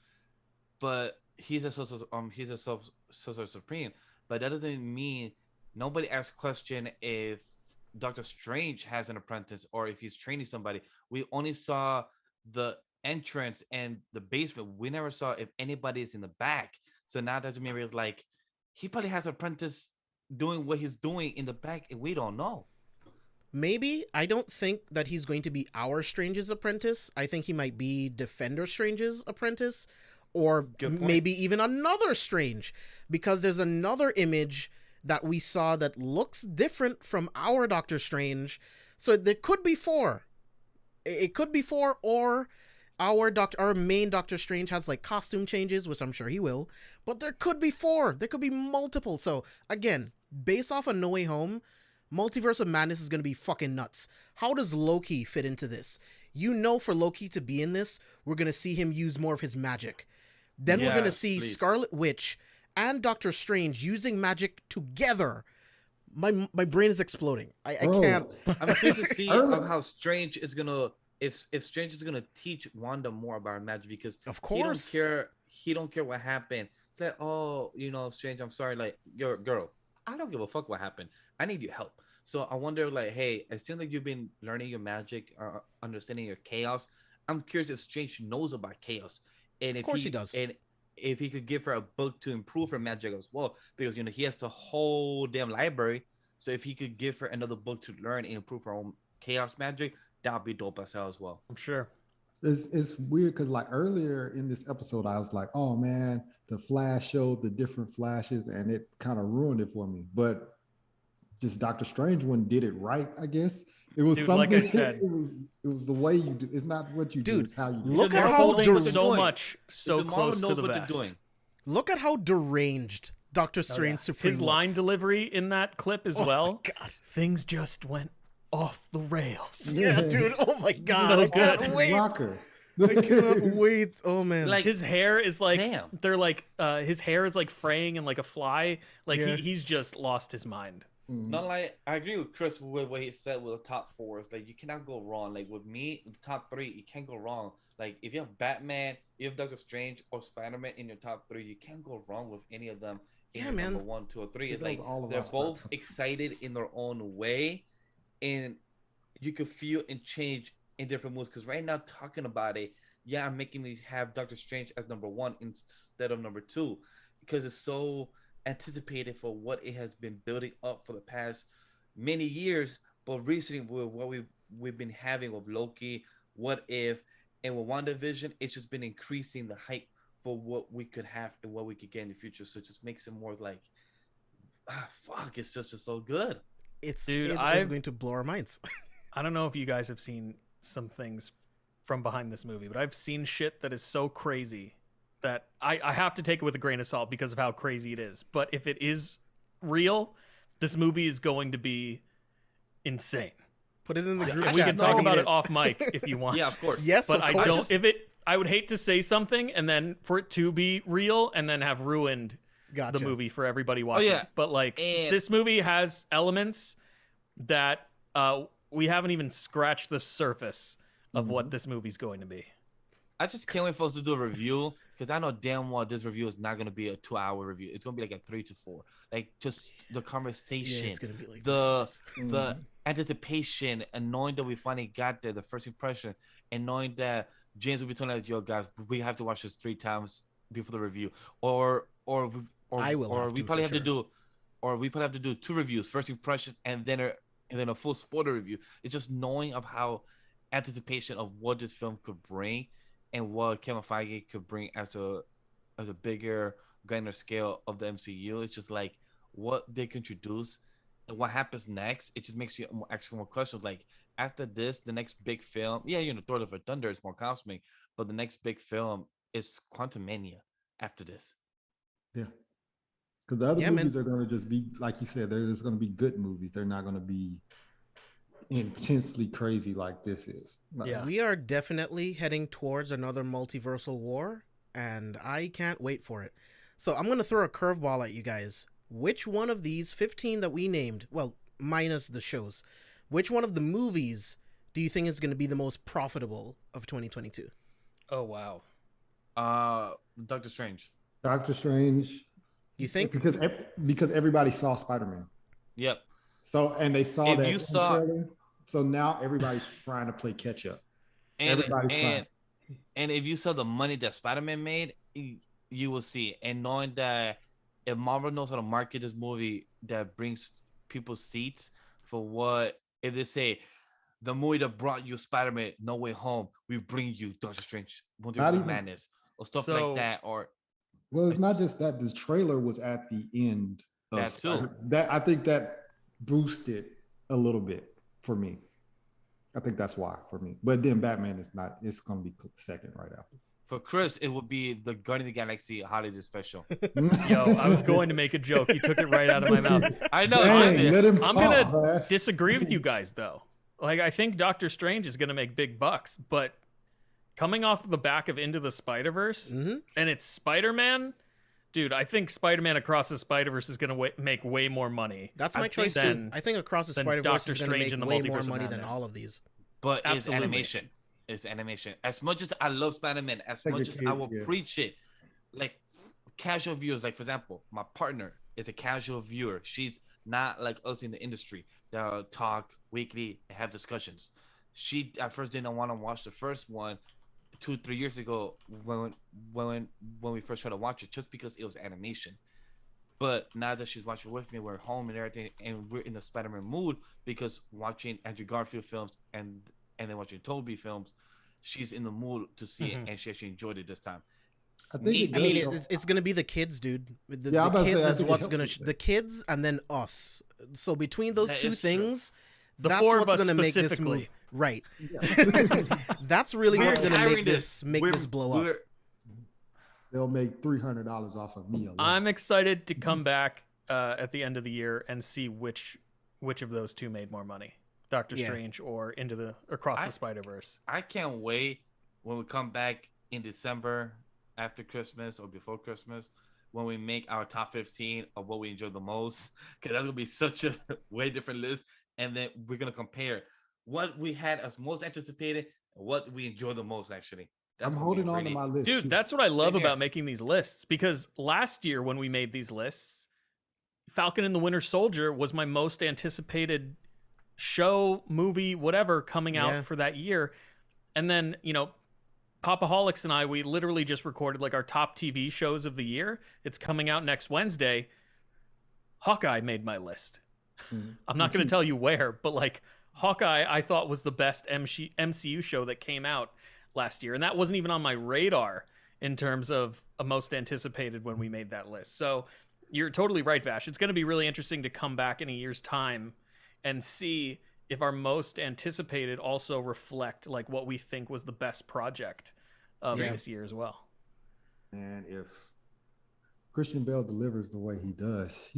but he's a sorcerer supreme. But that doesn't mean nobody asks question if Doctor Strange has an apprentice or if he's training somebody. We only saw the entrance and the basement. We never saw if anybody is in the back. So now that maybe it's like he probably has an apprentice doing what he's doing in the back, and we don't know. Maybe. I don't think that he's going to be our Strange's apprentice. I think he might be Defender Strange's apprentice, or maybe even another Strange, because there's another image that we saw that looks different from our Doctor Strange. So there could be 4. It could be 4, or our main Doctor Strange has like costume changes, which I'm sure he will, but there could be 4. There could be multiple. So again, based off of No Way Home, Multiverse of Madness is going to be fucking nuts. How does Loki fit into this? you know, for Loki to be in this, we're gonna see him use more of his magic. Then we're gonna Yes, see please. Scarlet Witch and Doctor Strange using magic together. My brain is exploding. I Bro, can't. I'm curious to see Early- of how Strange is gonna if Strange is gonna teach Wanda more about magic, because Of he don't course. care. He don't care what happened. He's like, oh, Strange, I'm sorry. Like, your girl, I don't give a fuck what happened. I need your help. So I wonder, like, hey, it seems like you've been learning your magic, understanding your chaos. I'm curious if Strange knows about chaos, and Of course he does. And if he could give her a book to improve her magic as well, because he has the whole damn library. So if he could give her another book to learn and improve her own chaos magic, that'd be dope as hell as well. I'm sure. It's weird because like earlier in this episode, I was like, oh man, the Flash showed the different flashes and it kind of ruined it for me. But just Doctor Strange one did it right, I guess. It was Dude, something. like I said- it was the way you do. It's not what you do. Dude, It's how you do. look Because at They're how holding what they're so doing. much so Because Marvel close to knows the what best. they're doing. Look at how deranged Doctor Strange Supreme His line looks. delivery in that clip as Oh my well. God. Things just went off the rails. Yeah, dude. Oh my God. no I good. can't It's wait. rocker. I cannot wait. Oh man. Like, His hair is like Damn. they're like his hair is like fraying and like a fly. Like Yeah. he's just lost his mind. not like I agree with Chris with what he said with the top four. It's like you cannot go wrong. Like with me, the top three, you can't go wrong. Like if you have Batman, you have Doctor Strange or Spider-Man in your top three, you can't go wrong with any of them. In Yeah, your man. Number 1, 2, or 3. It It's like goes all they're around both spectrum. excited in their own way, and you could feel and change in different moods. Because right now, talking about it, yeah, I'm making me have Doctor Strange as number 1 instead of number 2, because it's so anticipated for what it has been building up for the past many years. But recently, with what we've been having with Loki, What If, and with WandaVision, it's just been increasing the hype for what we could have and what we could get in the future. So it just makes it more like, fuck, it's just so good. Dude, it's I've- going to blow our minds. I don't know if you guys have seen some things from behind this movie, but I've seen shit that is so crazy that I have to take it with a grain of salt because of how crazy it is. But if it is real, this movie is going to be insane. Put it in the group. We chat. can talk I about need it off mic if you want. Yeah, of course. Yes, But of I course. don't. I would hate to say something and then for it to be real and then have ruined Gotcha. the movie for everybody watching. yeah. But like And- this movie has elements that we haven't even scratched the surface of what this movie's going to be. I just can't wait for us to do a review, because I know damn well this review is not going to be a 2-hour review. It's going to be like a 3 to 4. Like just the Yeah, conversation, it's gonna be like the that. the anticipation, and knowing that we finally got there, the first impression, and knowing that James will be telling us, "Yo, guys, we have to watch this 3 times before the review," or I will or have we to, probably for have to do, or we probably have to do 2 reviews, first impression, and then a full spoiler review. It's just knowing of how anticipation of what this film could bring and what Kevin Feige could bring as a bigger, grander scale of the MCU. It's just like what they can introduce and what happens next. It just makes you actually more questions. Like after this, the next big film, Thor: Love and Thunder is more cosmic, but the next big film is Quantumania after this. Yeah. Because the other Yeah, man. movies are going to just be, like you said, they're just going to be good movies. They're not going to be intensely crazy like this is. Like, Yeah. We are definitely heading towards another multiversal war, and I can't wait for it. So I'm going to throw a curveball at you guys. Which one of these 15 that we named, well, minus the shows, which one of the movies do you think is going to be the most profitable of 2022? Oh wow. Doctor Strange. Doctor Strange. You think? Because everybody saw Spider-Man. Yep. So, and they saw If that you in saw- trailer. So now everybody's trying to play catch up. And Everybody's trying. and if you saw the money that Spider-Man made, you will see it. And knowing that if Marvel knows how to market this movie that brings people's seats for what, if they say the movie that brought you Spider-Man No Way Home, we bring you Doctor Strange, Not Multiverse of even- Madness, or stuff So- like that, or Well, it's not just that. The trailer was at the end. Of That too. That I think that boosted a little bit for me. I think that's why for me. But then Batman is not. It's going to be second right after. for Chris, it would be the Guardian of the Galaxy holiday special. Yo, I was going to make a joke. You took it right out of my mouth. I know. Dang, Jimmy. let him I'm talk, gonna Vash. disagree with you guys though. Like, I think Doctor Strange is going to make big bucks, but coming off the back of Into the Spider-Verse, and it's Spider-Man, dude, I think Spider-Man Across the Spider-Verse is going to make way more money. That's my choice too. I think Across the Spider-Verse is going to make way more money than all of these. But it's animation. It's animation. As much as I love Spider-Man, as much as I will preach it, like casual viewers, like for example, my partner is a casual viewer. She's not like us in the industry that talk weekly and have discussions. She at first didn't want to watch the first one 2-3 years ago when we first tried to watch it, just because it was animation. But now that she's watching with me, we're home and everything, and we're in the Spider-Man mood because watching Andrew Garfield films and then watching Tobey films, she's in the mood to see it, and she actually enjoyed it this time. I think it's gonna be the kids, dude. The kids is what's gonna the kids, and then us. So between those two things, that's what's gonna make this movie right. That's really what's gonna make this blow up. They'll make $300 off of me alone. I'm excited to come back at the end of the year and see which of those two made more money, Doctor Strange or Across the Spider-Verse. I can't wait when we come back in December after Christmas or before Christmas when we make our top 15 of what we enjoy the most, because that's gonna be such a way different list, and then we're gonna compare what we had as most anticipated and what we enjoy the most. Actually, I'm holding on to my list, dude. That's what I love about making these lists, because last year when we made these lists, Falcon and the Winter Soldier was my most anticipated show, movie, whatever coming out for that year, and then Popaholics and I, we literally just recorded like our top TV shows of the year. It's coming out next Wednesday. Hawkeye made my list. I'm not going to tell you where, but like Hawkeye, I thought was the best MCU show that came out last year. And that wasn't even on my radar in terms of a most anticipated when we made that list. So you're totally right, Vash. It's going to be really interesting to come back in a year's time and see if our most anticipated also reflect like what we think was the best project of this year as well. And if Christian Bale delivers the way he does,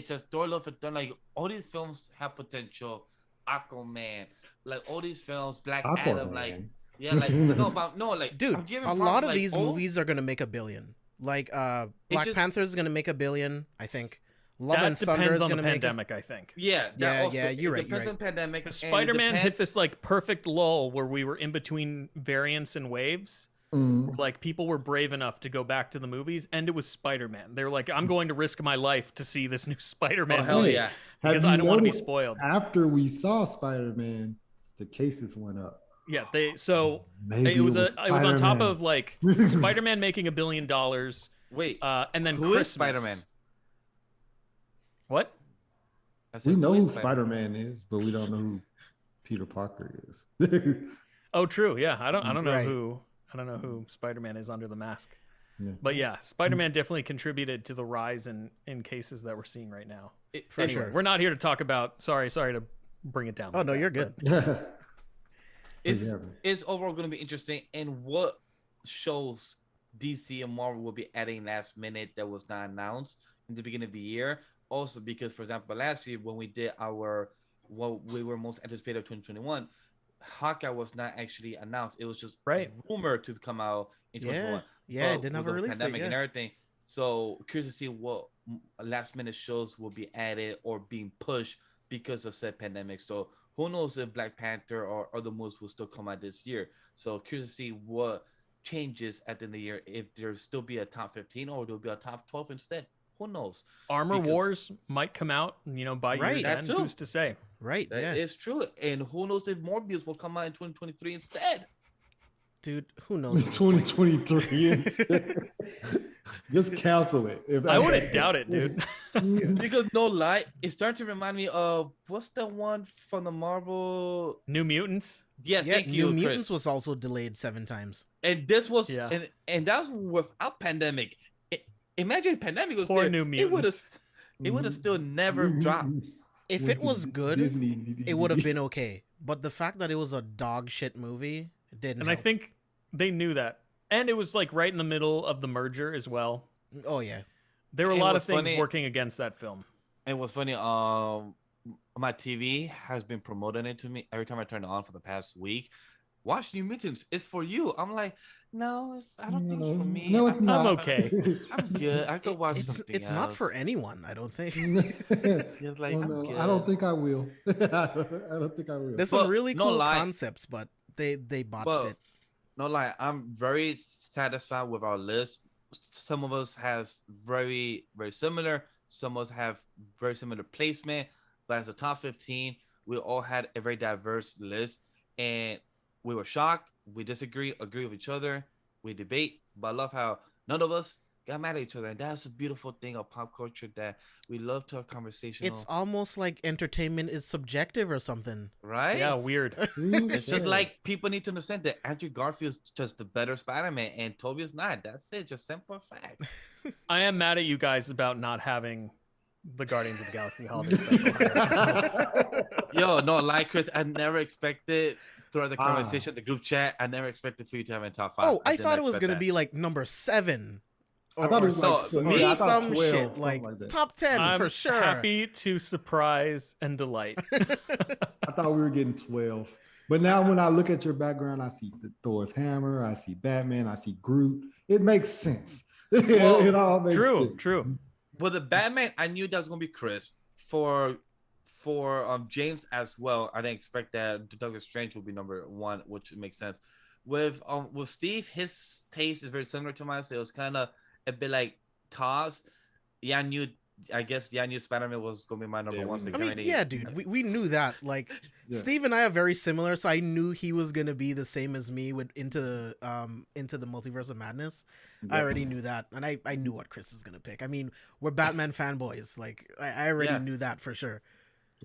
just Thor: Love and Thunder, like all these films have potential. Aquaman, like all these films, Black Adam, like dude, a lot of these movies are gonna make $1 billion. Like Black Panther is gonna make $1 billion, I think. Love and Thunder is on gonna the pandemic, I think. Yeah, you're right. Depends on pandemic. Spider-Man hit this like perfect lull where we were in between variants and waves. Like people were brave enough to go back to the movies, and it was Spider-Man. They were like, "I'm going to risk my life to see this new Spider-Man." Oh hell yeah! Because I don't want to be spoiled. After we saw Spider-Man, the cases went up. Yeah, it was on top of like Spider-Man making $1 billion. Wait, and then who Christmas. is Spider-Man? What? We know who Spider-Man is, but we don't know who Peter Parker is. Oh, true. Yeah, I don't know who Spider-Man is under the mask. Yeah. But yeah, Spider-Man definitely contributed to the rise in cases that we're seeing right now. Anyway, we're not here to talk about. Sorry to bring it down. Oh no, you're good. It's overall going to be interesting, and what shows DC and Marvel will be adding last minute that was not announced in the beginning of the year. Also, because for example, last year when we did what we were most anticipated of 2021, Hawkeye was not actually announced. It was just rumored to come out in 2021. Yeah, it didn't have a release date. And everything. So curious to see what last minute shows will be added or being pushed because of said pandemic. So who knows if Black Panther or other movies will still come out this year. So curious to see what changes at the end of the year, if there'll still be a top 15 or there'll be a top 12 instead. Who knows? Armor Wars might come out, by year's end. Who's to say? Right. It's true. And who knows if Morbius will come out in 2023 instead? Dude, who knows? 2023. Just cancel it. I wouldn't doubt it, dude. Because no lie, it's starting to remind me of what's the one from the Marvel New Mutants? Yes, thank you. New Mutants was also delayed 7 times. And this was and that was without pandemic. Imagine pandemic was there. New Mutants. It would have still never dropped. If it was good, it would have been okay. But the fact that it was a dog shit movie didn't. And help. I think they knew that. And it was like right in the middle of the merger as well. Oh yeah. There were a lot of things working against that film. It was funny. my TV has been promoting it to me every time I turn it on for the past week. Watch New Mutants. It's for you. I'm like, no, I don't think it's for me. No, it's not. I'm okay. I'm good. I could watch It's something it's else. not for anyone, I don't think. It's like, Oh, I'm no, good. I don't think I will. I don't think I will. There's some But really no cool lie. concepts, but they botched But it. no lie, I'm very satisfied with our list. Some of us has very similar. Some of us have very similar placement. But as a top 15, we all had a very diverse list, and we were shocked. We disagree, agree with each other. We debate, but I love how none of us got mad at each other, and that's a beautiful thing of pop culture that we love to have conversational. It's almost like entertainment is subjective or something. right. Yeah, weird. It's just like people need to understand that Andrew Garfield's just the better Spider-Man and Toby's not. That's it. Just simple fact. I am mad at you guys about not having the Guardians of the Galaxy holiday special. Yo, no, like Chris, I never expected throughout the conversation, the group chat, I never expected for you to have in top 5. Oh, I didn't thought it was expect gonna that. be like number 7. I thought it was like- or me, I thought some 12, shit something like, like that. top 10 I'm for sure. happy to surprise and delight. I thought we were getting 12. But now when I look at your background, I see Thor's hammer, I see Batman, I see Groot. It makes sense. It all makes True, sense. true. But the Batman, I knew that was gonna be Chris. For James as well, I didn't expect that Douglas Strange would be number 1, which makes sense. With Steve, his taste is very similar to mine, so it was kind of a bit like toss. I knew Spider-Man was gonna be my number 1. So I mean, yeah, dude, we knew that. Like, Yeah. Steve and I are very similar, so I knew he was gonna be the same as me with into the Multiverse of Madness. I already knew that, and I knew what Chris was gonna pick. I mean, we're Batman fanboys. Like, I already Yeah. knew that for sure.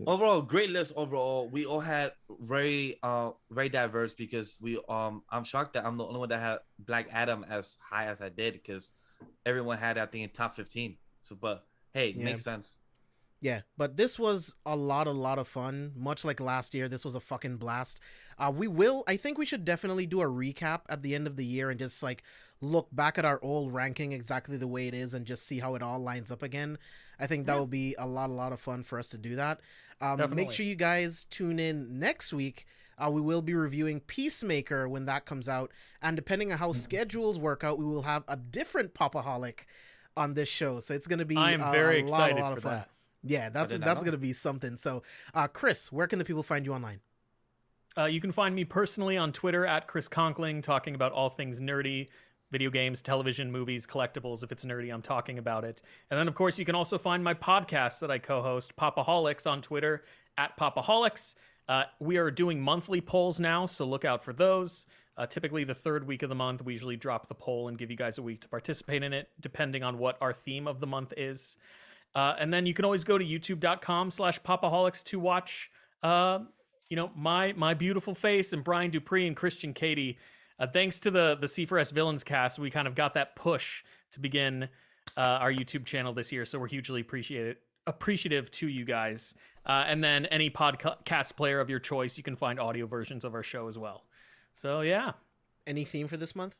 Overall, great list. Overall, we all had very diverse because I'm shocked that I'm the only one that had Black Adam as high as I did because everyone had that thing in top 15. So, but hey, it Yeah. makes sense. Yeah, but this was a lot of fun. Much like last year, this was a fucking blast. I think we should definitely do a recap at the end of the year and just like look back at our old ranking exactly the way it is and just see how it all lines up again. I think that will be a lot of fun for us to do that. Definitely. Make sure you guys tune in next week. We will be reviewing Peacemaker when that comes out, and depending on how schedules work out, we will have a different Popaholic on this show. So it's going to be I am very a lot excited of for fun. that. Yeah, that's did not know. going to be something. So, Chris, where can the people find you online? You can find me personally on Twitter at Chris Conkling, talking about all things nerdy, video games, television, movies, collectibles. If it's nerdy, I'm talking about it. And then, of course, you can also find my podcast that I co-host, Popaholics, on Twitter at Popaholics. We are doing monthly polls now, so look out for those. Typically, the third week of the month, we usually drop the poll and give you guys a week to participate in it, depending on what our theme of the month is. And then you can always go to youtube.com/Popaholics to watch, my beautiful face and Brian Dupre and Christian Katie. Thanks to the C4SVillains cast, we kind of got that push to begin our YouTube channel this year. So we're hugely appreciative to you guys. And then any podcast player of your choice, you can find audio versions of our show as well. So yeah. Any theme for this month?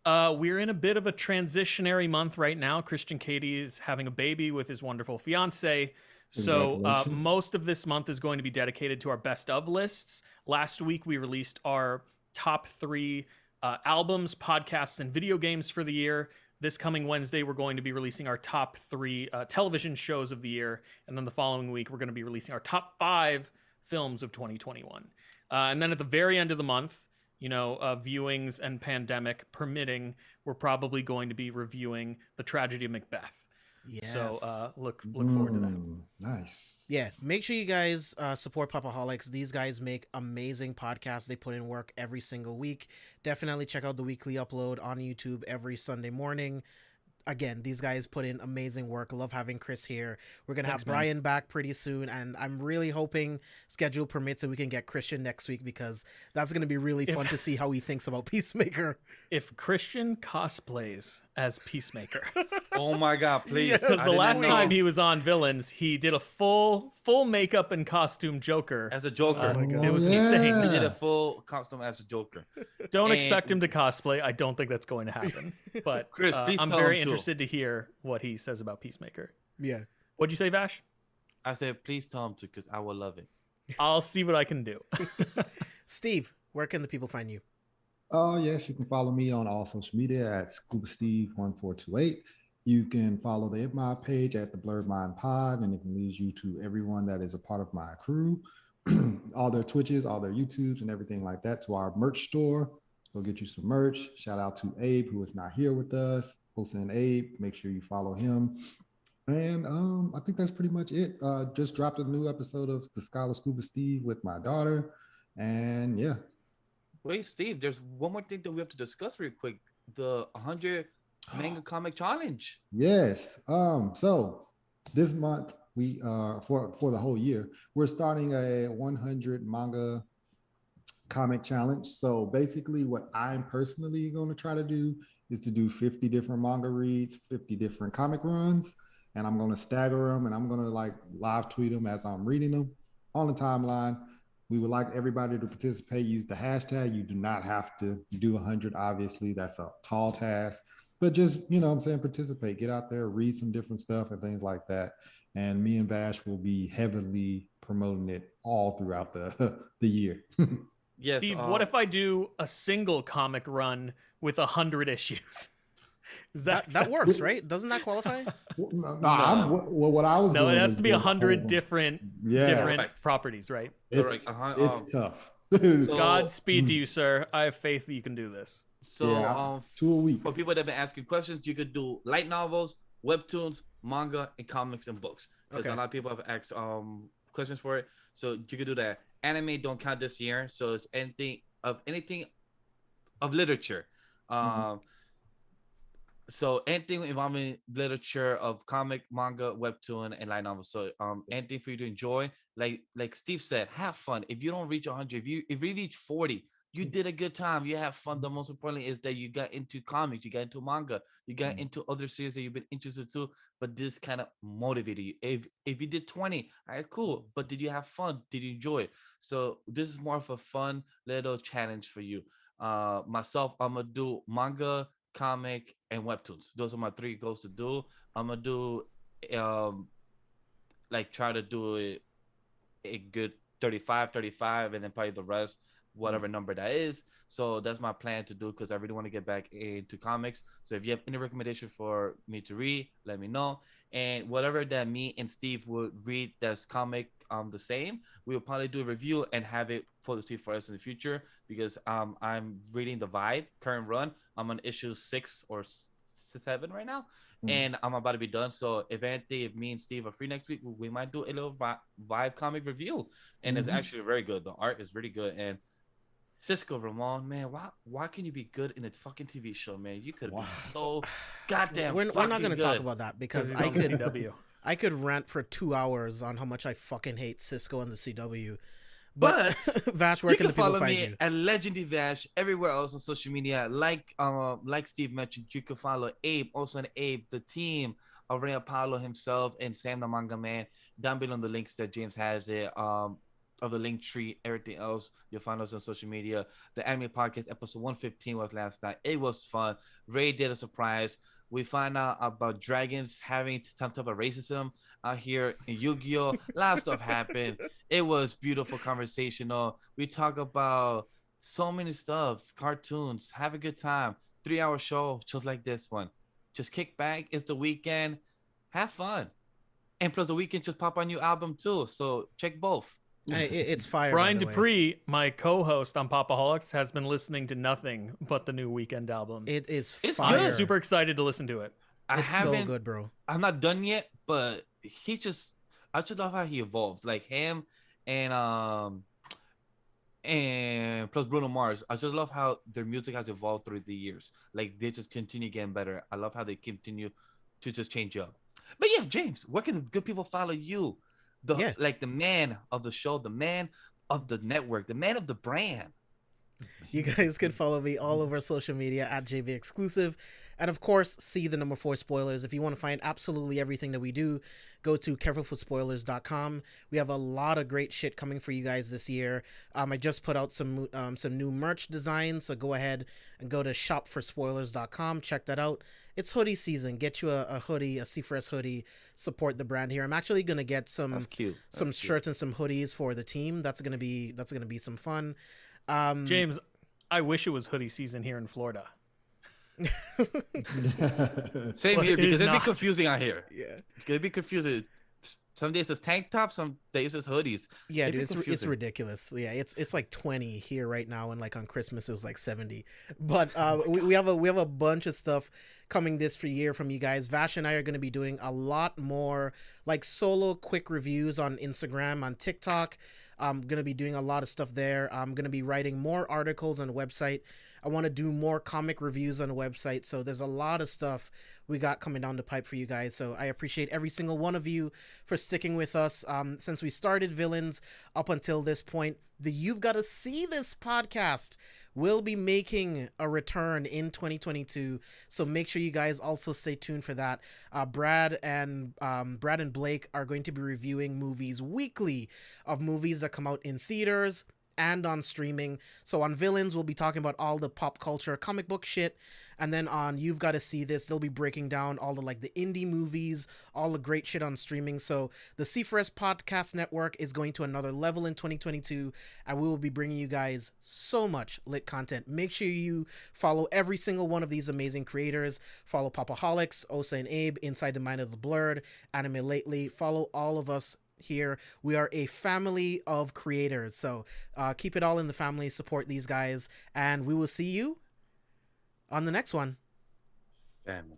We're in a bit of a transitionary month right now. Christian Katie is having a baby with his wonderful fiance. So Congratulations. most of this month is going to be dedicated to our best of lists. Last week, we released our top 3 albums, podcasts, and video games for the year. This coming Wednesday, we're going to be releasing our top 3 television shows of the year. And then the following week, we're going to be releasing our top 5 films of 2021. And then at the very end of the month, viewings and pandemic permitting, we're probably going to be reviewing The Tragedy of Macbeth. Yes. So look forward to that. Nice. Yeah, make sure you guys support Popaholics. These guys make amazing podcasts. They put in work every single week. Definitely check out the weekly upload on YouTube every Sunday morning. Again, these guys put in amazing work. Love having Chris here. We're going to have Brian back pretty soon, and I'm really hoping schedule permits and we can get Christian next week because that's going to be really fun to see how he thinks about Peacemaker. If Christian cosplays as Peacemaker. Oh my God, please. Yes. Because I the did not last know. time he was on Villains, he did a full makeup and costume Joker. As a Joker. Oh my God. It was Yeah. insane. He did a full costume as a Joker. Don't And- expect him to cosplay. I don't think that's going to happen. But Chris, please I'm tell very him to. interested to hear what he says about Peacemaker. Yeah. What'd you say, Vash? I said, please tell him to, because I will love it. I'll see what I can do. Steve, where can the people find you? Oh, yes, you can follow me on all social media at ScubaSteve1428. You can follow the IPMod page at the Blerd Mind Pod, and it can lead you to everyone that is a part of my crew, all their Twitches, all their YouTubes, and everything like that, to our merch store. Go get you some merch. Shout out to Abe, who is not here with us. Hosting Abe, make sure you follow him. And I think that's pretty much it. Just dropped a new episode of the Scholar Scuba Steve with my daughter. And yeah. Wait, Steve, there's one more thing that we have to discuss real quick. The 100 manga comic challenge. Yes. So this month we for the whole year, we're starting a 100 manga comic challenge. So basically what I'm personally going to try to do is to do 50 different manga reads, 50 different comic runs, and I'm going to stagger them, and I'm going to like live tweet them as I'm reading them on the timeline. We would like everybody to participate. Use the hashtag. You do not have to do 100. Obviously, that's a tall task, but just, you know what I'm saying, participate, get out there, read some different stuff and things like that. And me and Vash will be heavily promoting it all throughout the year. Yes. Steve, what if I do a single comic run with 100 issues? Is That works, right? Doesn't that qualify? What I was No, doing it has was to be doing 100 different Right. properties, right? It's tough. So- Godspeed to you, sir. I have faith that you can do this. So, Yeah, 2 a week. for people that have been asking questions, you could do light novels, webtoons, manga, and comics and books. Because Okay. a lot of people have asked questions for it. So you could do that. Anime don't count this year, so it's anything of literature. So anything involving literature of comic, manga, webtoon, and light novels. So anything for you to enjoy. Like Steve said, have fun. If you don't reach 100, if you reach 40, you did a good time. You have fun. The most importantly is that you got into comics, you got into manga, you got into other series that you've been interested to. But this kind of motivated you. If you did 20, all right, cool. But did you have fun? Did you enjoy it? So this is more of a fun little challenge for you. Myself, I'm gonna do manga, comic, and webtoons. Those are my 3 goals to do. I'm gonna do like try to do it a good 35, and then probably the rest, whatever number that is. So that's my plan to do, because I really want to get back into comics. So if you have any recommendation for me to read, let me know. And whatever that me and Steve would read that's comic the same, we will probably do a review and have it for the C4S in the future, because I'm reading the Vibe current run. I'm on issue 6 or 7 right now, and I'm about to be done. So if anything, if me and Steve are free next week, we might do a little Vibe comic review, and it's actually very good. The art is really good. And Cisco Ramon, man, why can you be good in a fucking TV show, man? You could be so goddamn. We're not going to talk about that, because He's on the CW. I could rant for 2 hours on how much I fucking hate Cisco and the CW. But Vash, where you can can the people follow find me you? at Legendary Vash everywhere else on social media. Like Steve mentioned, you can follow Abe, also on Abe, the team of Ray Apollo himself and Sam the Manga Man, down below in the links that James has there. Of the Linktree, everything else, you'll find us on social media. The anime podcast episode 115 was last night. It was fun. Ray did a surprise. We find out about dragons having some type of racism out here in Yu-Gi-Oh! A lot of stuff happened. It was beautiful conversational. We talk about so many stuff, cartoons, have a good time. 3-hour show just like this one. Just kick back. It's the weekend. Have fun. And plus the weekend just pop a new album too. So check both. Hey, it's fire. Brian by the way. Dupree, my co-host on Popaholics, has been listening to nothing but the new Weekend album. It is It's fire. I'm super excited to listen to it. It's so good, bro. I'm not done yet, but I just love how he evolves. Like him and plus Bruno Mars. I just love how their music has evolved through the years. Like they just continue getting better. I love how they continue to just change up. But yeah, James, where can the good people follow you? Like the man of the show, the man of the network, the man of the brand. You guys can follow me all over social media at JV Exclusive. And of course, see the number 4 spoilers. If you want to find absolutely everything that we do, go to carefulforspoilers.com. We have a lot of great shit coming for you guys this year. I just put out some new merch designs, so go ahead and go to shopforspoilers.com. Check that out. It's hoodie season. Get you a hoodie, a C4S hoodie. Support the brand here. I'm actually gonna get some shirts and some hoodies for the team. That's gonna be some fun. James, I wish it was hoodie season here in Florida. Same But here, it because is it'd be not. confusing out here. Yeah. It'd be confusing. Some days it's tank tops, some days it's hoodies. Yeah, It'd be dude, it's confusing. ridiculous. Yeah, it's like 20 here right now, and like on Christmas it was like 70. But we have a bunch of stuff coming this year from you guys. Vash and I are going to be doing a lot more like solo quick reviews on Instagram, on TikTok. I'm going to be doing a lot of stuff there. I'm going to be writing more articles on the website. I want to do more comic reviews on the website. So there's a lot of stuff we got coming down the pipe for you guys. So I appreciate every single one of you for sticking with us since we started Villains up until this point. The You've Got to See This podcast will be making a return in 2022. So make sure you guys also stay tuned for that. Brad and Blake are going to be reviewing movies weekly of movies that come out in theaters and on streaming. So on Villains, we'll be talking about all the pop culture comic book shit, and then on You've Got to See This, they'll be breaking down all the like the indie movies, all the great shit on streaming. So the C4S podcast network is going to another level in 2022, and we will be bringing you guys so much lit content. Make sure you follow every single one of these amazing creators. Follow Popaholics, Osa and Abe, Inside the Mind of the Blerd, Anime Lately. Follow all of us here. We are a family of creators, so keep it all in the family. Support these guys, and we will see you on the next one. Family.